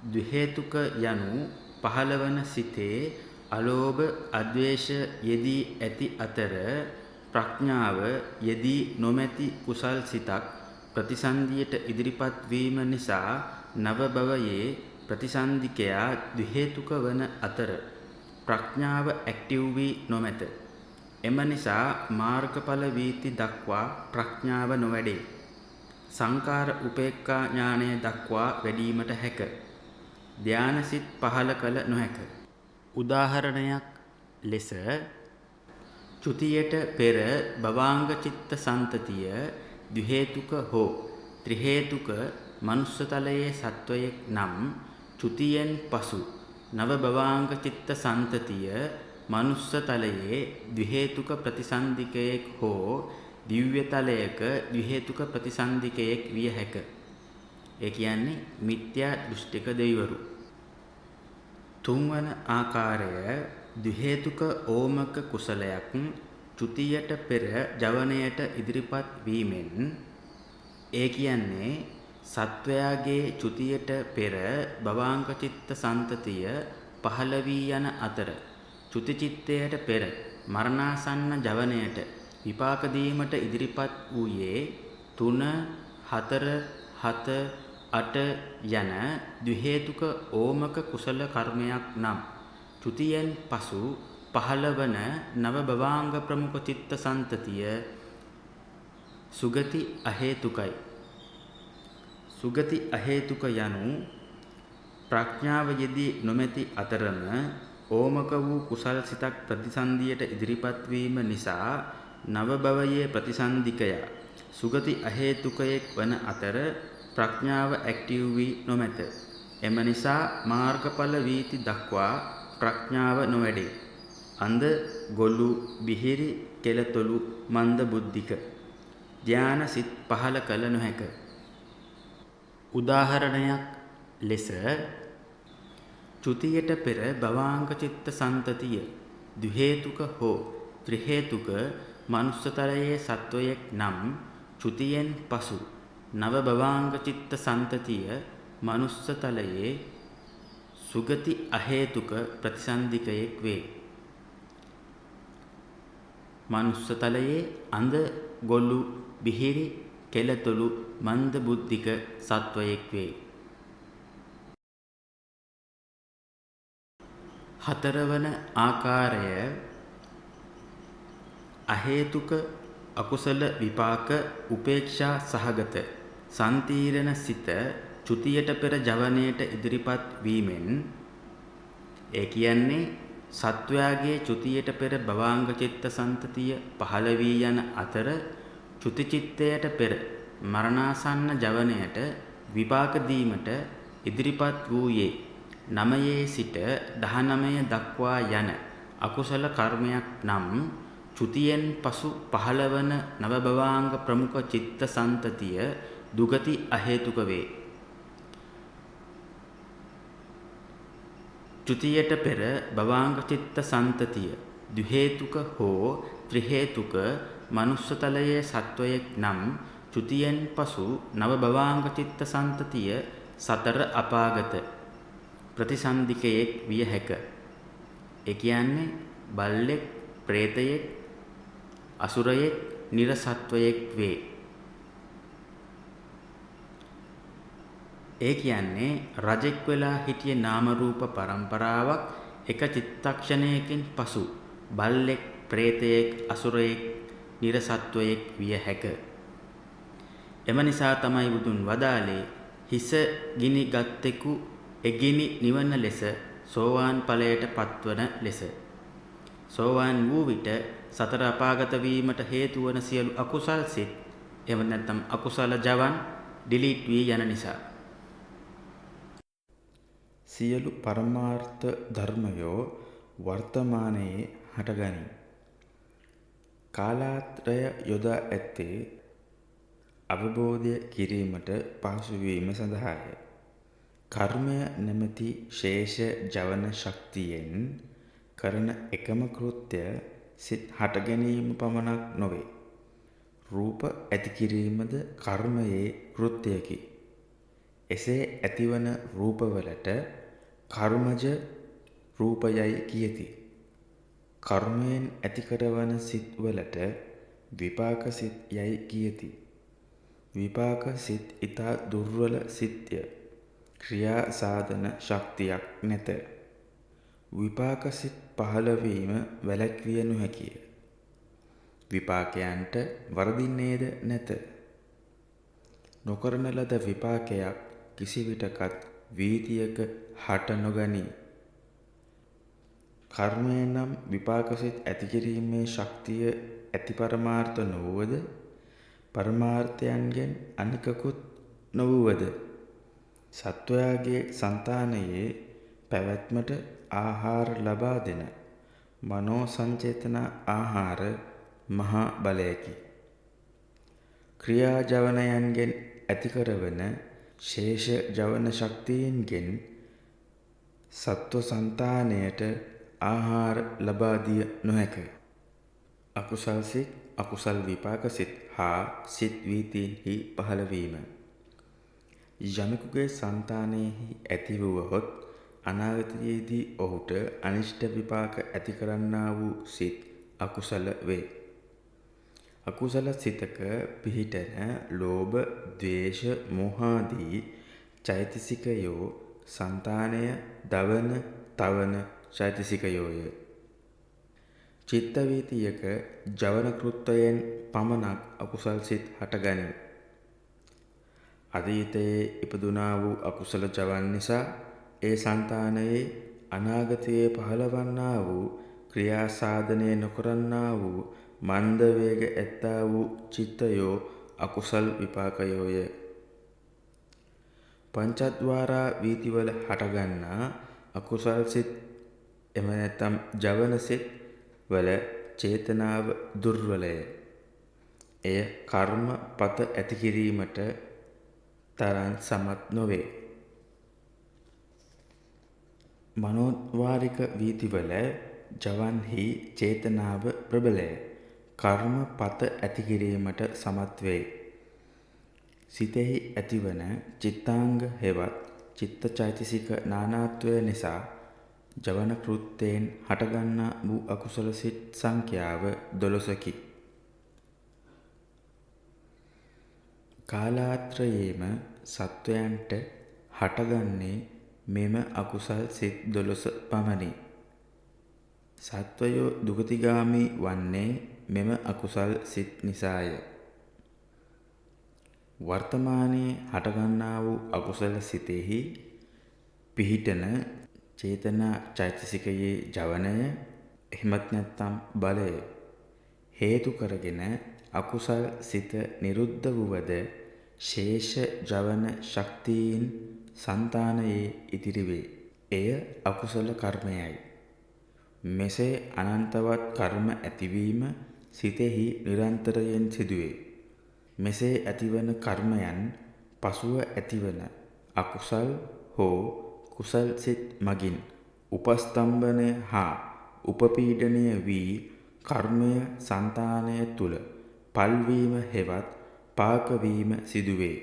ද්වි හේතුක යනු පහළවන සිතේ අලෝභ, අද්වේෂ යෙදී ඇති අතර ප්‍රඥාව යෙදී නොමැති කුසල් සිතක් ප්‍රතිසන්දියට ඉදිරිපත් වීම නිසා නව භවයේ ප්‍රතිසන්දිකයා ද්වි හේතුක වන අතර ප්‍රඥාව ඇක්ටිව් වී නොමැත. එම නිසා මාර්ගඵල වීති දක්වා ප්‍රඥාව නොවැඩේ. සංකාර උපේක්ඛා ඥානය දක්වා වැඩීමට හැක. ධානසිත පහළ කළ නොහැක. උදාහරණයක් ලෙස චුතියට පෙර භවාංග චිත්ත සන්තතිය ද්වි හේතුක හෝ ත්‍රි හේතුක මනුස්සතලයේ සත්වයෙක් නම් චුතියෙන් පසු නව භවාංග චිත්ත සන්තතිය මනුස්සතලයේ ද්වි හේතුක ප්‍රතිසන්දිකයෙක් හෝ දිව්‍ය තලයක ද්වි හේතුක ප්‍රතිසන්දිකයෙක් විය හැක. ඒ කියන්නේ මිත්‍යා දෘෂ්ටික දෙවිවරු. තුන්වන ආකාරය ද්වි හේතුක ඕමක කුසලයක් චුතියට පෙර ජවනයට ඉදිරිපත් වීමෙන්. ඒ කියන්නේ සත්වයාගේ චුතියට පෙර භවාංග චිත්ත සන්තතිය පහළ වී යන අතර චුති චිත්තයට පෙර මරණාසන්න ජවනයට විපාක දීමට ඉදිරිපත් වූයේ 3 4 7 8 යන ද්වි හේතුක ඕමක කුසල කර්මයක් නම් චුතියෙන් පසු පහළවන නව භවාංග ප්‍රමුඛ චිත්ත සන්තතිය සුගති අහේතුකයි. සුගති අහේතුක යනු ප්‍රඥාව යෙදී නොමැති අතරම ඕමක වූ කුසල් සිතක් ප්‍රතිසන්දියට ඉදිරිපත් වීම නිසා නව භවයේ ප්‍රතිසන්දිකයා සුගති අහේතුකයෙක් වන අතර ප්‍රඥාව ඇක්ටිව් වී නොමැත. එම නිසා මාර්ගඵල වීති දක්වා ප්‍රඥාව නොවැඩේ. අන්ධ, ගොළු, බිහිරි, කෙලතොළු, මන්ද බුද්ධික ධාන සිත් පහළ කළ නොහැක. උදාහරණයක් ලෙස චුතියට පෙර භවාංග චිත්ත සන්තතිය ද්වි හේතුක හෝ ත්‍රි හේතුක මනුස්සතලයේ සත්වයෙක් නම් චුතියෙන් පසු නව භවාංග චිත්ත සන්තතිය මනුස්සතලයේ සුගති අහේතුක ප්‍රතිසන්දිකයෙක් වේ. මනුස්සතලයේ අඳ ගොළු බිහිරි කෙළතුළු මන්ද බුද්ධික සත්වයෙක් වේ. හතරවන ආකාරය අහේතුක අකුසල විපාක උපේක්ෂා සහගත සන්තීරණ සිත චුතියට පෙර ජවනයට ඉදිරිපත් වීමෙන්, ඒ කියන්නේ සත්වයාගේ චුතියට පෙර භවාංග චිත්ත සන්තතිය පහළ වී යන අතර චුති චිත්තයට පෙර මරණාසන්න ජවනයට විපාක දීමට ඉදිරිපත් වූයේ 9 සිට 19 දක්වා යන අකුසල කර්මයක් නම් චුතියෙන් පසු පහළවන නව භවාංග ප්‍රමුඛ චිත්ත සන්තතිය දුගති අහේතුක වේ. චුතියට පෙර භවාංග චිත්ත සන්තතිය ද්විහේතුක හෝ ත්‍රි හේතුක මනුස්සතලයේ සත්වයෙක් නම් චුතියෙන් පසු නව භවාංග චිත්ත සන්තතිය සතර අපාගත ප්‍රතිසන්දිකයෙක් විය හැක. ඒ කියන්නේ බල්ලෙක්, ප්‍රේතයෙක්, අසුරයෙක්, නිරසත්වයෙක් වේ. ඒ කියන්නේ රජෙක් වෙලා හිටිය නාම රූප පරම්පරාවක් එක චිත්තක්ෂණයකින් පසු බල්ලෙක්, ප්‍රේතයෙක්, අසුරයෙක්, නිරසත්වයෙක් විය හැක. එම නිසා තමයි බුදුන් වදාළේ හිස ගිනි ගත්තෙකු එගිනි නිවන ලෙස සෝවාන් ඵලයට පත්වන ලෙස. සෝවාන් වූ විට සතර අපාගත වීමට හේතු වන සියලු අකුසල් සිත්, එහෙම නැත්නම් අකුසල ජවන් ඩිලීට් වී යන නිසා. සියලු පරමාර්ථ ධර්මයෝ වර්තමානයේ හටගනී. කාලාත්‍රය යොදා ඇත්තේ අවබෝධය කිරීමට පහසු වීම සඳහාය. කර්මය නැමැති ශේෂ ජවන ශක්තියෙන් කරන එකම කෘත්‍ය සිත් හට ගැනීම පමණක් නොවේ. රූප ඇති කිරීමද කර්මයේ කෘත්‍යයකි. එසේ ඇතිවන රූපවලට කර්මජ රූපයයි කියති. කර්මයෙන් ඇති කරවන සිත්වලට විපාක සිත් යයි කියති. විපාක සිත් ඊතා දුර්වල සිත්ය. ක්‍රියා සාධන ශක්තියක් නැත. විපාක සිත් පහළ වීම වැළැක්විය නොහැකිය. විපාකයන්ට වරදින්නේද නැත. නොකරන ලද විපාකයක් කිසිවිටකත් වීතියක හට නොගනී. කර්මය නම් විපාක සිත් ඇති කිරීමේ ශක්තිය ඇති පරමාර්ථ නොවුවද, පරමාර්ථයන්ගෙන් අනිකකුත් නොවුවද, සත්වයාගේ సంతානයේ පැවැත්මට ආහාර ලබා දෙන මනෝ සංචේතන ආහාර මහා බලයකි. ක්‍රියා ජවනයන්ගෙන් ඇති කරවන ශේෂ ජවන ශක්තියින්ගෙන් සත්ව సంతානයට ආහාර ලබා දිය නොහැක. අකුසල් සිත්, අකුසල් විපාක සිත් හා සිත් වීතීන්හි පහළ වීම යමෙකුගේ సంతානයෙහි ඇති වූහොත් අනාගතයේදී ඔහුට අනිෂ්ට විපාක ඇති කරන්නා වූ සිත් අකුසල වේ. අකුසල සිතක පිහිටන ලෝභ, ද්වේෂ, මෝහාදී චෛතසිකයෝ సంతානය දවන, තවන චෛතසිකයෝය. චිත්ත වීතියක ජවන කෘත්‍යයෙන් පමණක් අකුසල් සිත් හටගනී. අතීතයේ ඉපදුනා වූ අකුසල ජවන් නිසා ඒ సంతානයේ අනාගතයේ පහළවන්නා වූ ක්‍රියා සාධනය නොකරන්නා වූ මන්ද වේග ඇත්තා වූ චිත්තයෝ අකුසල් විපාකයෝය. පංචද්වාරා වීතිවල හටගන්නා අකුසල් සිත්, එම නැත්නම් ජවන සිත් වල චේතනාව දුර්වලය. එය කර්ම පත ඇති කිරීමට තරම් සමත් නොවේ. මනෝද්වාරික වීතිවල ජවන්හි චේතනාව ප්‍රබලය. කර්ම පත ඇති කිරීමට සමත් වේ. සිතෙහි ඇතිවන චිත්තාංග හෙවත් චිත්තචෛතසික නානාත්වය නිසා ජවන කෘත්තයෙන් හටගන්නා වූ අකුසල සිත් සංඛ්‍යාව 12කි. කාලාත්‍රයේම සත්වයන්ට හටගන්නේ මෙම අකුසල් සිත් 12 පමණි. සත්වයෝ දුගතිගාමී වන්නේ මෙම අකුසල් සිත් නිසාය. වර්තමානයේ හටගන්නා වූ අකුසල සිතෙහි පිහිටන චේතනා චෛතසිකයේ ජවනය එහෙමත් නැත්නම් බලය හේතු කරගෙන අකුසල් සිත නිරුද්ධ වූවද ශේෂ ජවන ශක්තියින් సంతානයේ ඉතිරි වේ. එය අකුසල කර්මයයි. මෙසේ අනන්තවත් කර්ම ඇතිවීම සිතෙහි නිරන්තරයෙන් සිදුවේ. මෙසේ ඇතිවන කර්මයන් පසුව ඇතිවන අකුසල් හෝ කුසල් සිත් මගින් උපස්තම්භනය හා උපපීඩනය වී කර්මය సంతානය තුල පල්වීම හෙවත් පාකවීම සිදුවේ.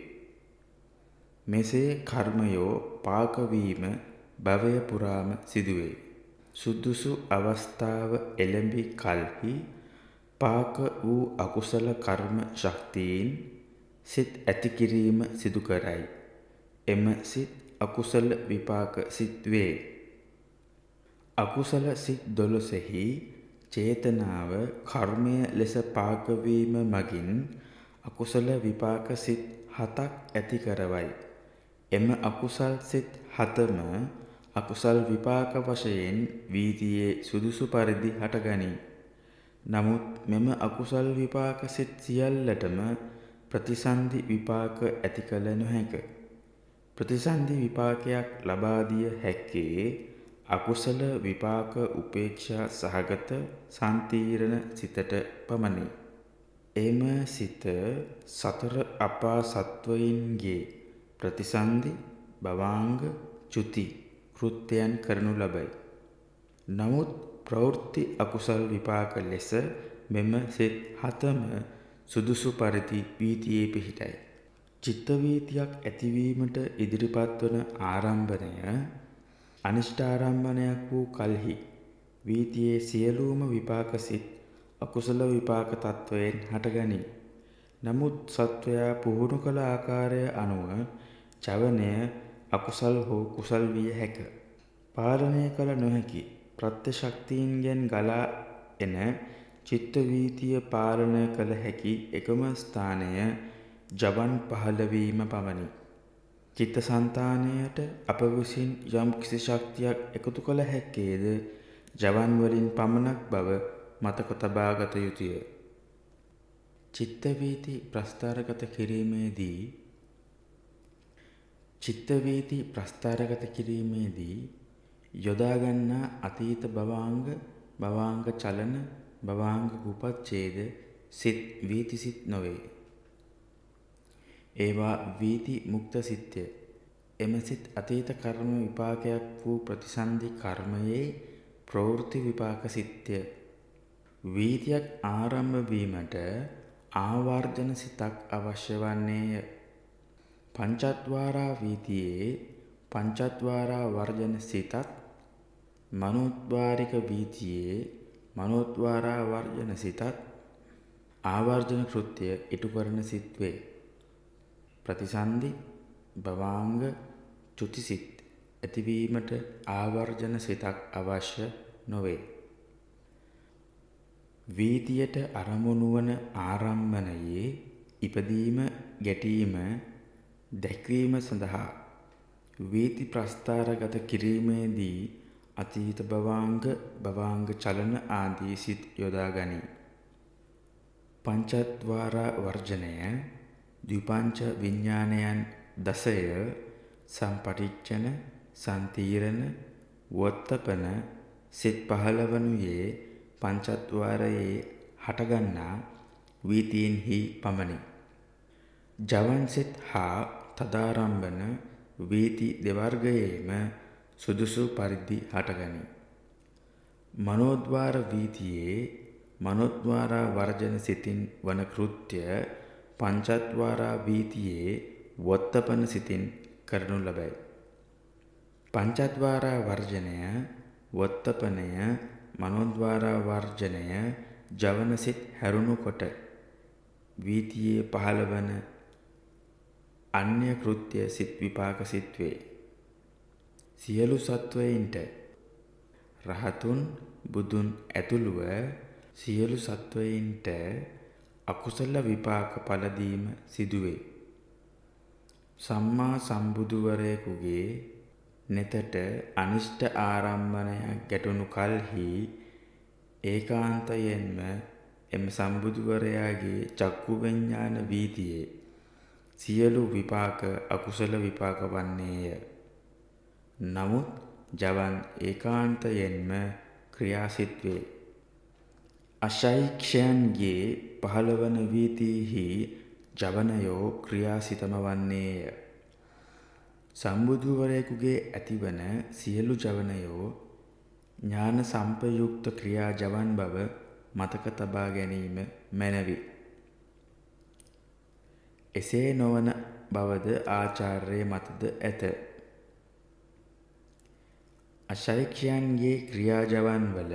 මෙසේ කර්මයෝ පාකවීම භවය පුරාම සිදුවේ. සුදුසු අවස්ථාව එළඹි කල්හි පාක වූ අකුසල කර්ම ශක්තියින් සිත් ඇති කිරීම සිදු කරයි. එම සිත් අකුසල විපාක සිත් වේ. අකුසල සිත් 12හි චේතනාව කර්මය ලෙස පාකවීම මගින් අකුසල විපාක සිත් 7ක් ඇති කරවයි. එම අකුසල් සිත් 7ම අකුසල් විපාක වශයෙන් වීතියේ සුදුසු පරිදි හටගනී. නමුත් මෙම අකුසල් විපාක සිත් සියල්ලටම ප්‍රතිසන්දි විපාක ඇති කළ නොහැක. ප්‍රතිසන්දි විපාකයක් ලබා දිය හැක්කේ අකුසල විපාක උපේක්ෂා සහගත සම්තීරණ සිතට පමණි. එම සිත සතර අපා සත්වයින්ගේ ප්‍රතිසන්දි භවාංග චුති කෘත්‍යයන් කරනු ලබයි. නමුත් ප්‍රවෘත්ති අකුසල් විපාක ලෙස මෙම සිත් 7ම සුදුසු පරිදි වීතියේ පිහිටයි. චිත්ත වීතියක් ඇතිවීමට ඉදිරිපත් වන ආරම්භණය අනිෂ්ඨාරම්භණයක් වූ කල්හි වීතියේ සියලුම විපාක සිත් අකුසල විපාක තත්වයෙන් හටගනී. නමුත් සත්වයා පුහුණු කළ ආකාරය අනුව ජවනය අකුසල් හෝ කුසල් විය හැක. පාලනය කළ නොහැකි ප්‍රත්‍ය ශක්තියින්ගෙන් ගලා එන චිත්ත වීතිය පාලනය කළ හැකි එකම ස්ථානය ජවන් පහළවීම පමණි. චිත්තසංතානයට අප විසින් යම් කිසි ශක්තියක් එකතු කළ හැක්කේද ජවන් වලින් පමණක් බව මතක තබාගත යුතුය. චිත්ත වීති ප්‍රස්ථාරගත කිරීමේදී යොදාගන්නා අතීත භවාංග, භවාංග චලන, භවාංග උපච්ඡේද සිත් වීති සිත් නොවේ. ඒවා වීති මුක්ත සිත්ය. එම සිත් අතීත කර්ම විපාකයක් වූ ප්‍රතිසන්දි කර්මයේ ප්‍රවෘත්ති විපාක සිත්ය. වීතියක් ආරම්භ වීමට ආවර්ජන සිතක් අවශ්‍ය වන්නේය. පංචද්වාරා වීතියේ පංචද්වාරා වර්ජන සිතත්, මනෝද්වාරික වීතියේ මනෝද්වාරා වර්ජන සිතත් ආවර්ජන කෘත්‍ය ඉටු කරන සිත් වේ. ප්‍රතිසන්දි භවාංග චුති සිත් ඇතිවීමට ආවර්ජන සිතක් අවශ්‍ය නොවේ. වීතියට අරමුණු වන ආරම්භණයේ ඉපදීම, ගැටීම දැක්වීම සඳහා වීති ප්‍රස්ථාරගත කිරීමේදී අතීත භවාංග, භවාංග චලන ආදී සිත් යොදා ගනී. පංචද්වාරා වර්ජනය ද්විපංච විඥානයන් 10 සම්පටිච්ඡන, සම්තීරණ, වොත්තපන සිත් 15 වනුයේ පංචද්වාරයේ හටගන්නා වීතීන්හි පමණි. ජවන් සිත් හා තදාරම්භන වීති දෙවර්ගයේම සුදුසු පරිදි හටගනී. මනෝද්වාර වීතියේ මනෝද්වාරා වර්ජන සිතින් වන කෘත්‍ය පංචද්වාරා වීතියේ වොත්තපන සිතින් කරනු ලබයි. පංචද්වාරා වර්ජනය, වොත්තපනය, මනෝද්වාරා වර්ජනය ජවන සිත් හැරුණු කොට වීතියේ පහළවන අන්‍ය කෘත්‍ය සිත් විපාක සිත් වේ. සියලු සත්වයින්ට රහතුන් බුදුන් ඇතුළුව සියලු සත්වයින්ට අකුසල විපාක පලදීම සිදුවේ. සම්මා සම්බුදුවරයෙකුගේ නෙතට අනිෂ්ට ආරම්භණයක් ගැටුණු කල්හි ඒකාන්තයෙන්ම එම සම්බුදුවරයාගේ චක්කු විඤ්ඤාණ වීතියේ සියලු විපාක අකුසල විපාක වන්නේය. නමුත් ජවන් ඒකාන්තයෙන්ම ක්‍රියාසිත වේ. අශෛක්ෂයන්ගේ පහළවන වීතියෙහි ජවනයෝ ක්‍රියාසිතම වන්නේය. සම්බුදුවරයෙකුගේ ඇතිවන සියලු ජවනයෝ ඥාන සම්පයුක්ත ක්‍රියා ජවන් බව මතක තබා ගැනීම මැනවි. එසේ නොවන බවද ආචාර්ය මතද ඇත. අශෛක්ෂයන්ගේ ක්‍රියා ජවන් වල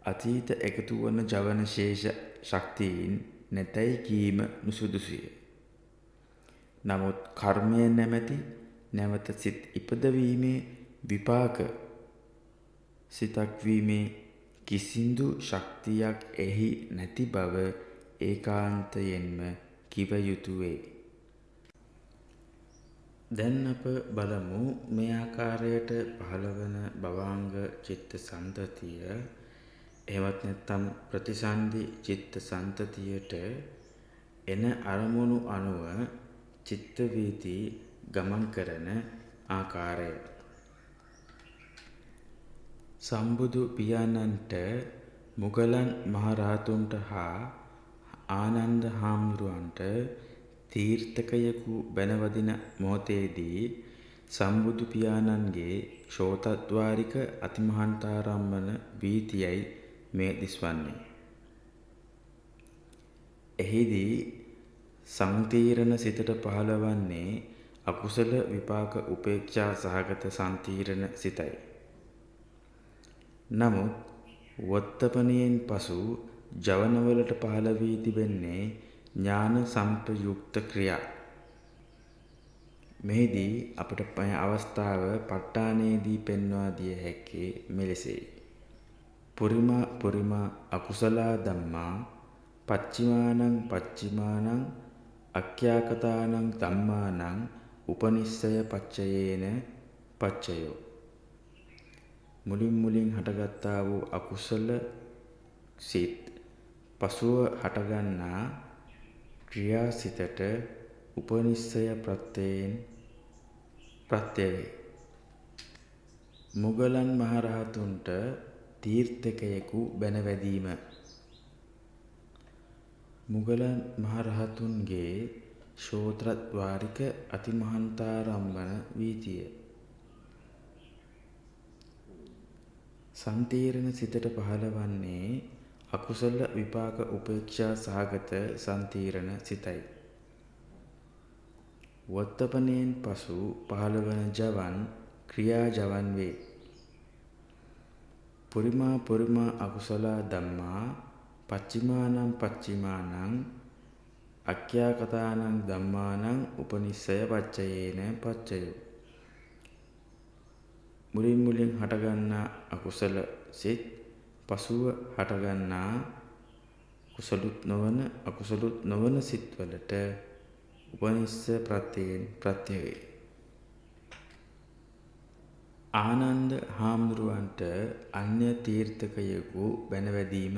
අතීත එකතු වන ජවන ශේෂ ශක්තියින් නැතැයි කීම නුසුදුසුය. නමුත් කර්මය නැමැති නැවත සිත් ඉපදවීමේ විපාක සිතක් වීමේ කිසිදු ශක්තියක් එහි නැති බව ඒකාන්තයෙන්ම කිව යුතු වේ. දැන් අප බලමු මේ ආකාරයට පහළවන භවාංග චිත්ත සන්තතිය එහෙමත් නැත්නම් ප්‍රතිසන්දි චිත්ත සන්තතියට එන අරමුණු අනුව චිත්ත වීති ගමන් කරන ආකාරය. සම්බුදු පියාණන්ට මුගලන් මහරහතුන්ට හා ආනන්ද හාමුදුරුවන්ට තීර්ථකයෙකු බැනවදින මොහොතේදී සම්බුදු පියාණන්ගේ ශෝතද්වාරික අතිමහන්තාරම්මන වීතියයි මේ දිස්වන්නේ. එහිදී සංතීරණ සිතට පහළවන්නේ අකුසල විපාක උපේක්ෂා සහගත සංතීරණ සිතයි. නමුත් වොත්තපනයෙන් පසු ජවනවලට පහළ වී තිබෙන්නේ ඥාන සම්පයුක්ත ක්‍රියා. මෙහිදී අපට අවස්ථාව ප ဋ ාණයේදී පෙන්වා දිය හැක්කේ මෙලෙසයි. පුරිමා අකුසලා ධම්මා පච්චිමානං අක්ඛ්‍යාකතානං ධම්මානං උපනිස්සය පච්චයේන පච්චයෝ. මුලින් හටගත්තා වූ අකුසල සිත් පසුව හටගන්නා ක්‍රියාසිතට උපනිස්සය ප්‍රත්‍යයෙන් ප්‍රත්‍යයයි. මුගලන් මහරහතුන්ට තීර්ථකයෙකු බැනවැදීම. මුගලන් මහරහතුන්ගේ ශෝත්‍රද්වාරික අතිමහන්තාරම්මන වීතිය. සංතීරණ සිතට පහළවන්නේ අකුසල විපාක උපේක්ෂා සහගත සංතීරණ සිතයි. වොත්තපනයෙන් පසු පහළවන ජවන් ක්‍රියා ජවන් වේ. පුරිමා අකුසලා ධම්මා පච්චිමානං අක්ඛ්‍යාකතානං ධම්මානං උපනිස්සය පච්චයේන පච්චයෝ. මුලින් හටගන්නා අකුසල සිත් පසුව හටගන්නා අකුසලුත් නොවන සිත්වලට උපනිස්ස ප්‍රත්‍යයෙන් ප්‍රත්‍ය වේ. ආනන්ද හාමුදුරුවන්ට අන්‍ය තීර්ථකයෙකු බැනවැදීම.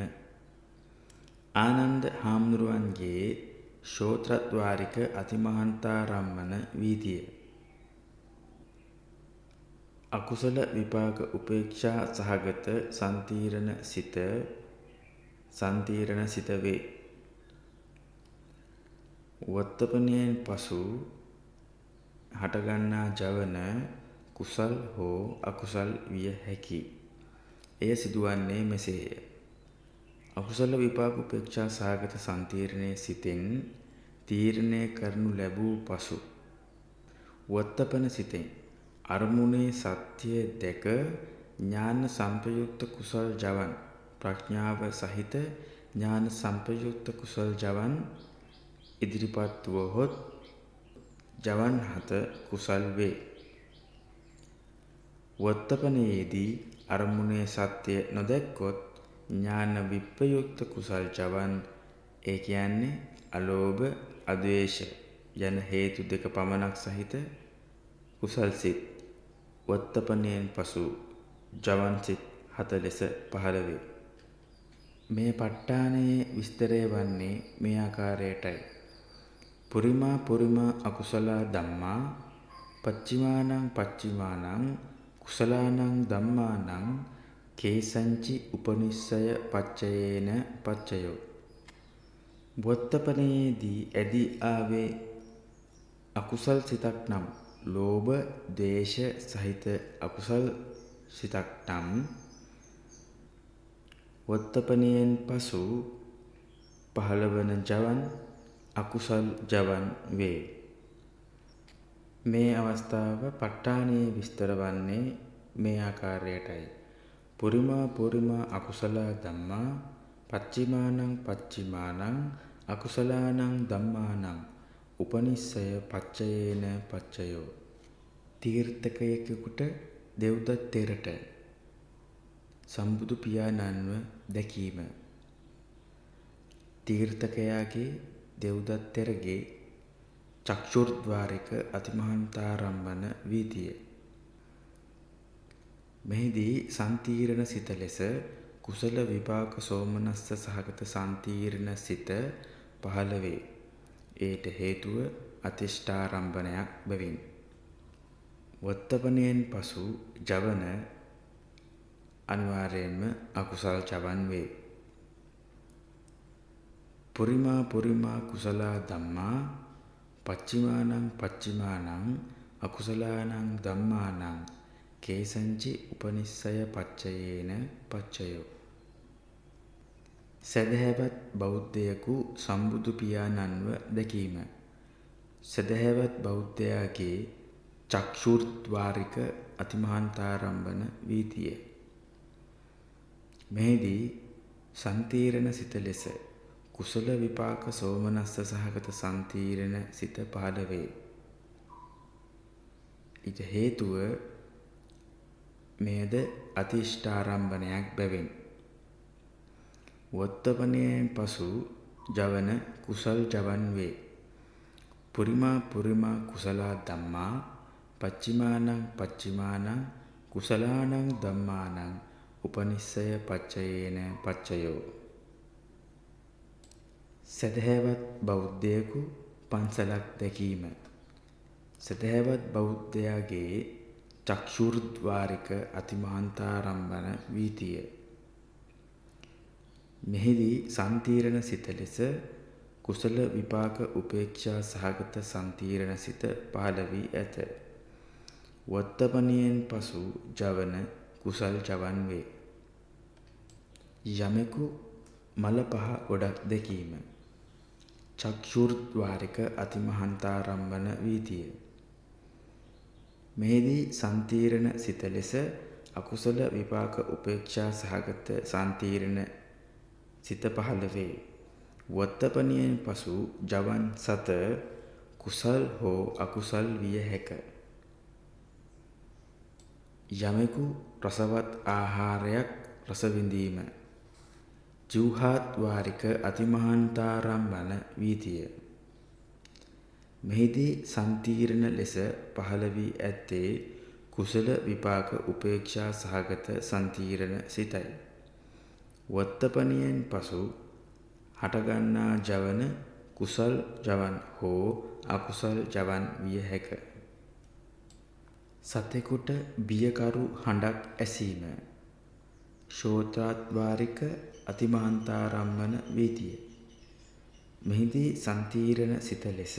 ආනන්ද හාමුදුරුවන්ගේ ශෝත්‍රද්වාරික අතිමහන්තාරම්මන වීතිය. අකුසල විපාක උපේක්ෂා සහගත සංතීරණ සිත වේ. වොත්තපනයෙන් පසු හටගන්නා ජවන කුසල් හෝ අකුසල් විය හැකි. එය සිදුවන්නේ මෙසේය. අකුසල විපාක උපේක්ෂා සහගත සන්තීර්ණයේ සිතෙන් තීරණය කරනු ලැබූ පසු වත්තපන සිතෙන් අරමුණේ සත්‍ය දැක ඥාන සම්පයුක්ත කුසල් ජවන් ප්‍රඥාව සහිත ඥාන සම්පයුක්ත කුසල් ජවන් ඉදිරිපත් වුවහොත් ජවන් හත කුසල් වේ. වත්තපනයේදී අරමුණේ සත්‍ය නොදැක්කොත් ඥාන විප්‍රයුක්ත කුසල් ජවන් ඒ කියන්නේ අලෝභ අද්වේෂ යන හේතු දෙක පමණක් සහිත කුසල් සිත් වත්තපනයෙන් පසු ජවන් සිත් 7 ලෙස පහළ වේ. මේ ප ဋ ාණයේ විස්තරය වන්නේ මේ ආකාරයටයි. පුරිමා අකුසල ධම්මා පච්චිමානං කුසලානං ධම්මානං කේසංචි උපනිස්සය පච්චයේන පච්චයෝ. වත්තපනයේදී ඇදී ආවේ අකුසල් සිතක් නම් ලෝභ ද්වේෂ සහිත අකුසල් සිතක් නම් වත්තපනයෙන් පසු පහළවන ජවන් අකුසල් ජවන් වේ. මේ අවස්ථාව ප ဋ ාණයේ විස්තර වන්නේ මේ ආකාරයටයි. පුරිමා අකුසල ධම්මා පච්චිමානං අකුසලානං ධම්මානං උපනිස්සය පච්චයේන පච්චයෝ. තීර්ථකයෙකුට දෙව්දත් තෙරට සම්බුදු පියාණන්ව දැකීම. තීර්ථකයාගේ දෙව්දත් තෙරගේ චක්ෂුර්ද්වාරික අතිමහන්තාරම්මන වීතිය. මෙහිදී සන්තීරණ සිත ලෙස කුසල විපාක සෝමනස්ස සහගත සන්තීරණ සිත පහළ වේ. ඒට හේතුව අතිෂ්ඨාරම්භනයක් බැවින්. වත්තපනයෙන් පසු ජවන අනිවාර්යයෙන්ම අකුසල් ජවන් වේ. පුරිමා කුසල ධම්මා පච්චිමානං අකුසලානං ධම්මානං කේසංචි උපනිස්සය පච්චයේන පච්චයෝ. සදහැවත් බෞද්ධයෙකු සම්බුදු පියාණන්ව දැකීම. සදහැවත් බෞද්ධයාගේ චක්ෂුර්ද්වාරික අතිමහන්තාරම්භන වීතිය. මෙහිදී සන්තීරණ සිත ලෙස කුසල විපාක සෝමනස්ස සහගත සන්තීරණ සිත පහළ වේ. ඊට හේතුව මෙයද අතිෂ්ඨාරම්භනයක් බැවින්. වත්තපනයෙන් පසු ජවන කුසල් ජවන් වේ. පුරිමා කුසල ධම්මා පච්චිමානං කුසලානං ධම්මානං උපනිස්සය පච්චයේන පච්චයෝ. සදහැවත් බෞද්ධයෙකු පන්සලක් දැකීම. සදහැවත් බෞද්ධයාගේ චක්ෂුර්ද්වාරික අතිමහන්තාරම්භන වීතිය. මෙහිදී සන්තීරණ සිත ලෙස කුසල විපාක උපේක්ෂා සහගත සන්තීරණ සිත පහළ වී ඇත. වත්තපනයෙන් පසු ජවන කුසල් ජවන් වේ. යමෙකු මල පහ ගොඩක් දැකීම. චක්ෂුර්ද්වාරික අතිමහන්තාරම්භන වීතිය. මෙහිදී සන්තීරණ සිත ලෙස අකුසල විපාක උපේක්ෂා සහගත සන්තීරණ සිත පහළ වේ. වත්තපනයෙන් පසු ජවන් සත කුසල් හෝ අකුසල් විය හැක. යමෙකු රසවත් ආහාරයක් රස විඳීම. ජීවහාද්වාරික අතිමහන්තාරම්භන වීතිය. මෙහිදී සන්තීරණ ලෙස පහළ වී ඇත්තේ කුසල විපාක උපේක්ෂා සහගත සන්තීරණ සිතයි. වත්තපනයෙන් පසු හටගන්නා ජවන කුසල් ජවන් හෝ අකුසල් ජවන් විය හැක. සතෙකුට බියකරු හඬක් ඇසීම. ශෝත්‍රාද්වාරික අතිමහන්තාරම්මන වීතිය. මෙහිදී සන්තීරණ සිත ලෙස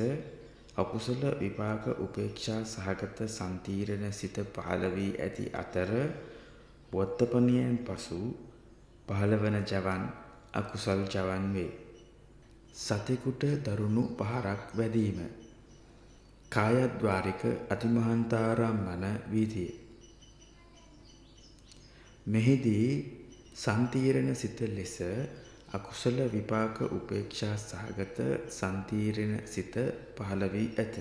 අකුසල විපාක උපේක්ෂා සහගත සන්තීරණ සිත පහළ වී ඇති අතර වොත්තපනියෙන් පසු පහළවන ජවන් අකුසල් ජවන් වේ. සතෙකුට දරුණු පහරක් වැදීම කායද්වාරික අතිමහන්තාරම්මන වීතිය. මෙහිදී සන්තීරණ සිත ලෙස අකුසල විපාක උපේක්ෂා සහගත සන්තීරණ සිත පහළ වී ඇත.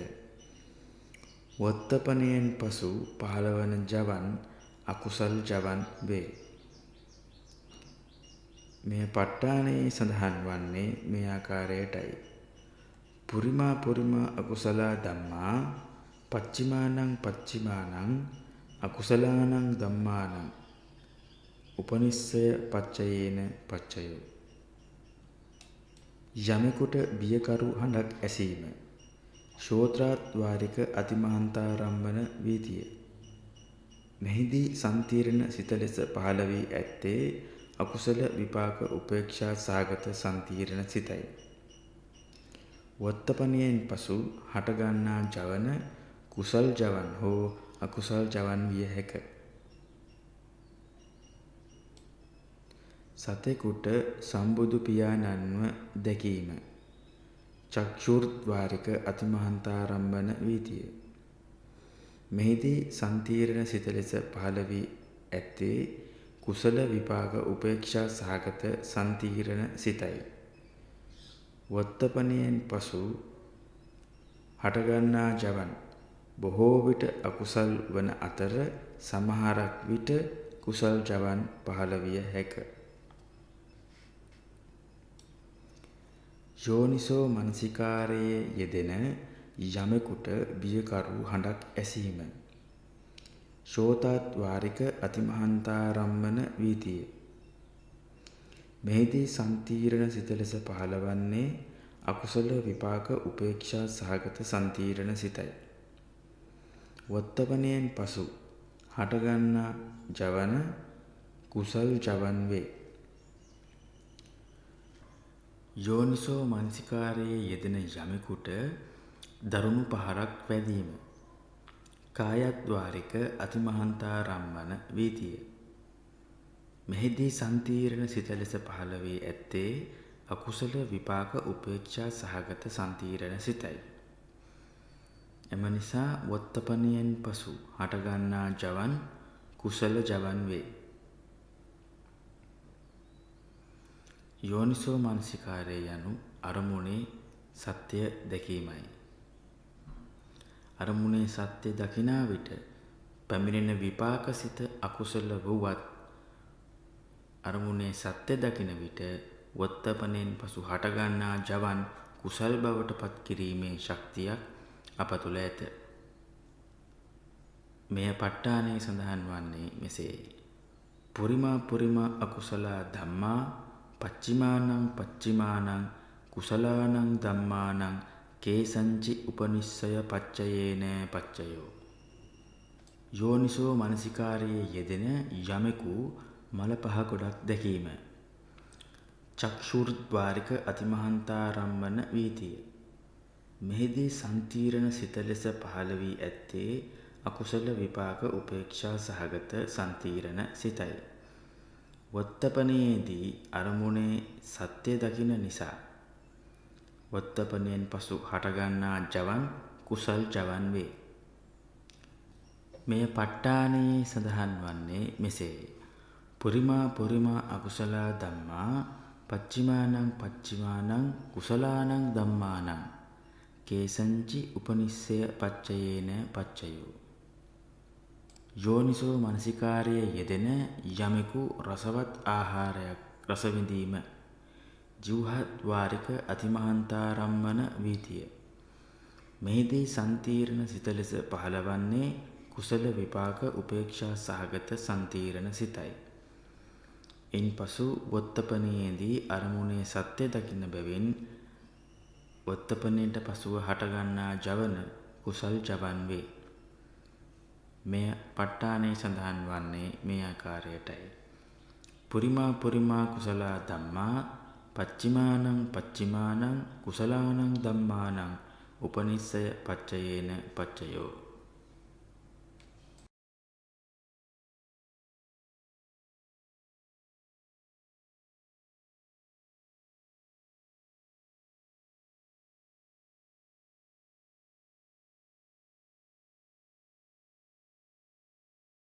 වොත්තපනයෙන් පසු පහළවන ජවන් අකුසල් ජවන් වේ. මෙය ප ဋ ාණයේ සඳහන් වන්නේ මේ ආකාරයටයි. පුරිමා පුරිමා අකුසල ධම්මා පච්චිමානං පච්චිමානං අකුසලානං ධම්මානං උපනිස්සය පච්චයේන පච්චයෝ. යමෙකුට බියකරු හඬක් ඇසීම ශෝත්‍රාද්වාරික අතිමහන්තාරම්මන වීතිය. මෙහිදී සන්තීර්ණ සිත ලෙස පහළ වී ඇත්තේ අකුසල විපාක උපේක්ෂා සහගත සන්තීර්ණ සිතයි. වොත්තපනයෙන් පසු හටගන්නා ජවන කුසල් ජවන් හෝ අකුසල් ජවන් විය හැක. සතෙකුට සම්බුදු පියාණන්ව දැකීම චක්ෂුර්ද්වාරික අතිමහන්තාරම්මන වීතිය. මෙහිදී සන්තීර්ණ සිත ලෙස පහළ වී ඇත්තේ කුසල විපාක උපේක්ෂා සහගත සන්තීර්ණ සිතයි. වොත්තපනයෙන් පසු හටගන්නා ජවන් බොහෝ විට අකුසල් වන අතර සමහරක් විට කුසල් ජවන් පහළ විය හැක. යෝනිසෝ මනසිකාරයේ යෙදෙන යමෙකුට බියකරු හඬක් ඇසීම ශෝතද්වාරික අතිමහන්තාරම්මන වීතිය. මෙහිදී සන්තීර්ණ සිත ලෙස පහළවන්නේ අකුසල විපාක උපේක්ෂා සහගත සන්තීර්ණ සිතයි. වොත්තපනයෙන් පසු හටගන්නා ජවන කුසල් ජවන් වේ. යෝනිසෝ මනසිකාරයේ යෙදෙන යමෙකුට දරුණු පහරක් වැදීම කායද්වාරික අතිමහන්තාරම්මන වීතිය. මෙහිදී සන්තීර්ණ සිත ලෙස පහළ වී ඇත්තේ අකුසල විපාක උපේක්ෂා සහගත සන්තීර්ණ සිතයි. එම නිසා වොත්තපනයෙන් පසු හටගන්නා ජවන් කුසල ජවන් වේ. යෝනිසෝ මනසිකාරය යනු අරමුණේ සත්‍ය දැකීමයි. අරමුණේ සත්‍ය දකිනා විට පැමිණෙන විපාක සිත අකුසල වුවත් අරමුණේ සත්‍ය දකින විට වොත්තපනයෙන් පසු හටගන්නා ජවන් කුසල් බවට පත් කිරීමේ ශක්තියක් අප තුළ ඇත. මෙය ප ဋ ාණයේ සඳහන් වන්නේ මෙසේයි. පුරිමා පුරිමා අකුසල ධම්මා පච්චිමානං පච්චිමානං කුසලානං ධම්මානං කේසංචි උපනිස්සය පච්චයේන පච්චයෝ. යෝනිසෝ මනසිකාරයේ යෙදෙන යමෙකු මල පහ ගොඩක් දැකීම චක්ෂුර්ද්වාරික අතිමහන්තාරම්මන වීතිය. මෙහිදී සන්තීර්ණ සිත ලෙස පහළ වී ඇත්තේ අකුසල විපාක උපේක්ෂා සහගත සන්තීර්ණ සිතයි. වොත්තපනයේදී අරමුණේ සත්‍ය දකින නිසා වොත්තපනයෙන් පසු හටගන්නා ජවන් කුසල් ජවන් වේ. මෙය ප ဋ ාණයේ සඳහන් වන්නේ මෙසේයි. පුරිමා පුරිමා අකුසල ධම්මා පච්චිමානං පච්චිමානං කුසලානං ධම්මානං කේසංචි උපනිස්සය පච්චයේන පච්චයෝ. යෝනිසෝ මනසිකාරයේ යෙදෙන යමෙකු රසවත් ආහාරයක් රස විඳීම ජීවහද්වාරික අතිමහන්තාරම්මන වීතිය. මෙහිදී සන්තීර්ණ සිත ලෙස පහළවන්නේ කුසල විපාක උපේක්ෂා සහගත සන්තීර්ණ සිතයි. ඉන්පසු වොත්තපනයේදී අරමුණේ සත්‍ය දකින්න බැවින් වොත්තපනයට පසුව හටගන්නා ජවන කුසල් ජවන් වේ. මෙය ප ဋ ාණයේ සඳහන් වන්නේ මේ ආකාරයටයි. පුරිමා පුරිමා කුසල ධම්මා පච්චිමානං පච්චිමානං කුසලානං ධම්මානං උපනිස්සය පච්චයේන පච්චයෝ.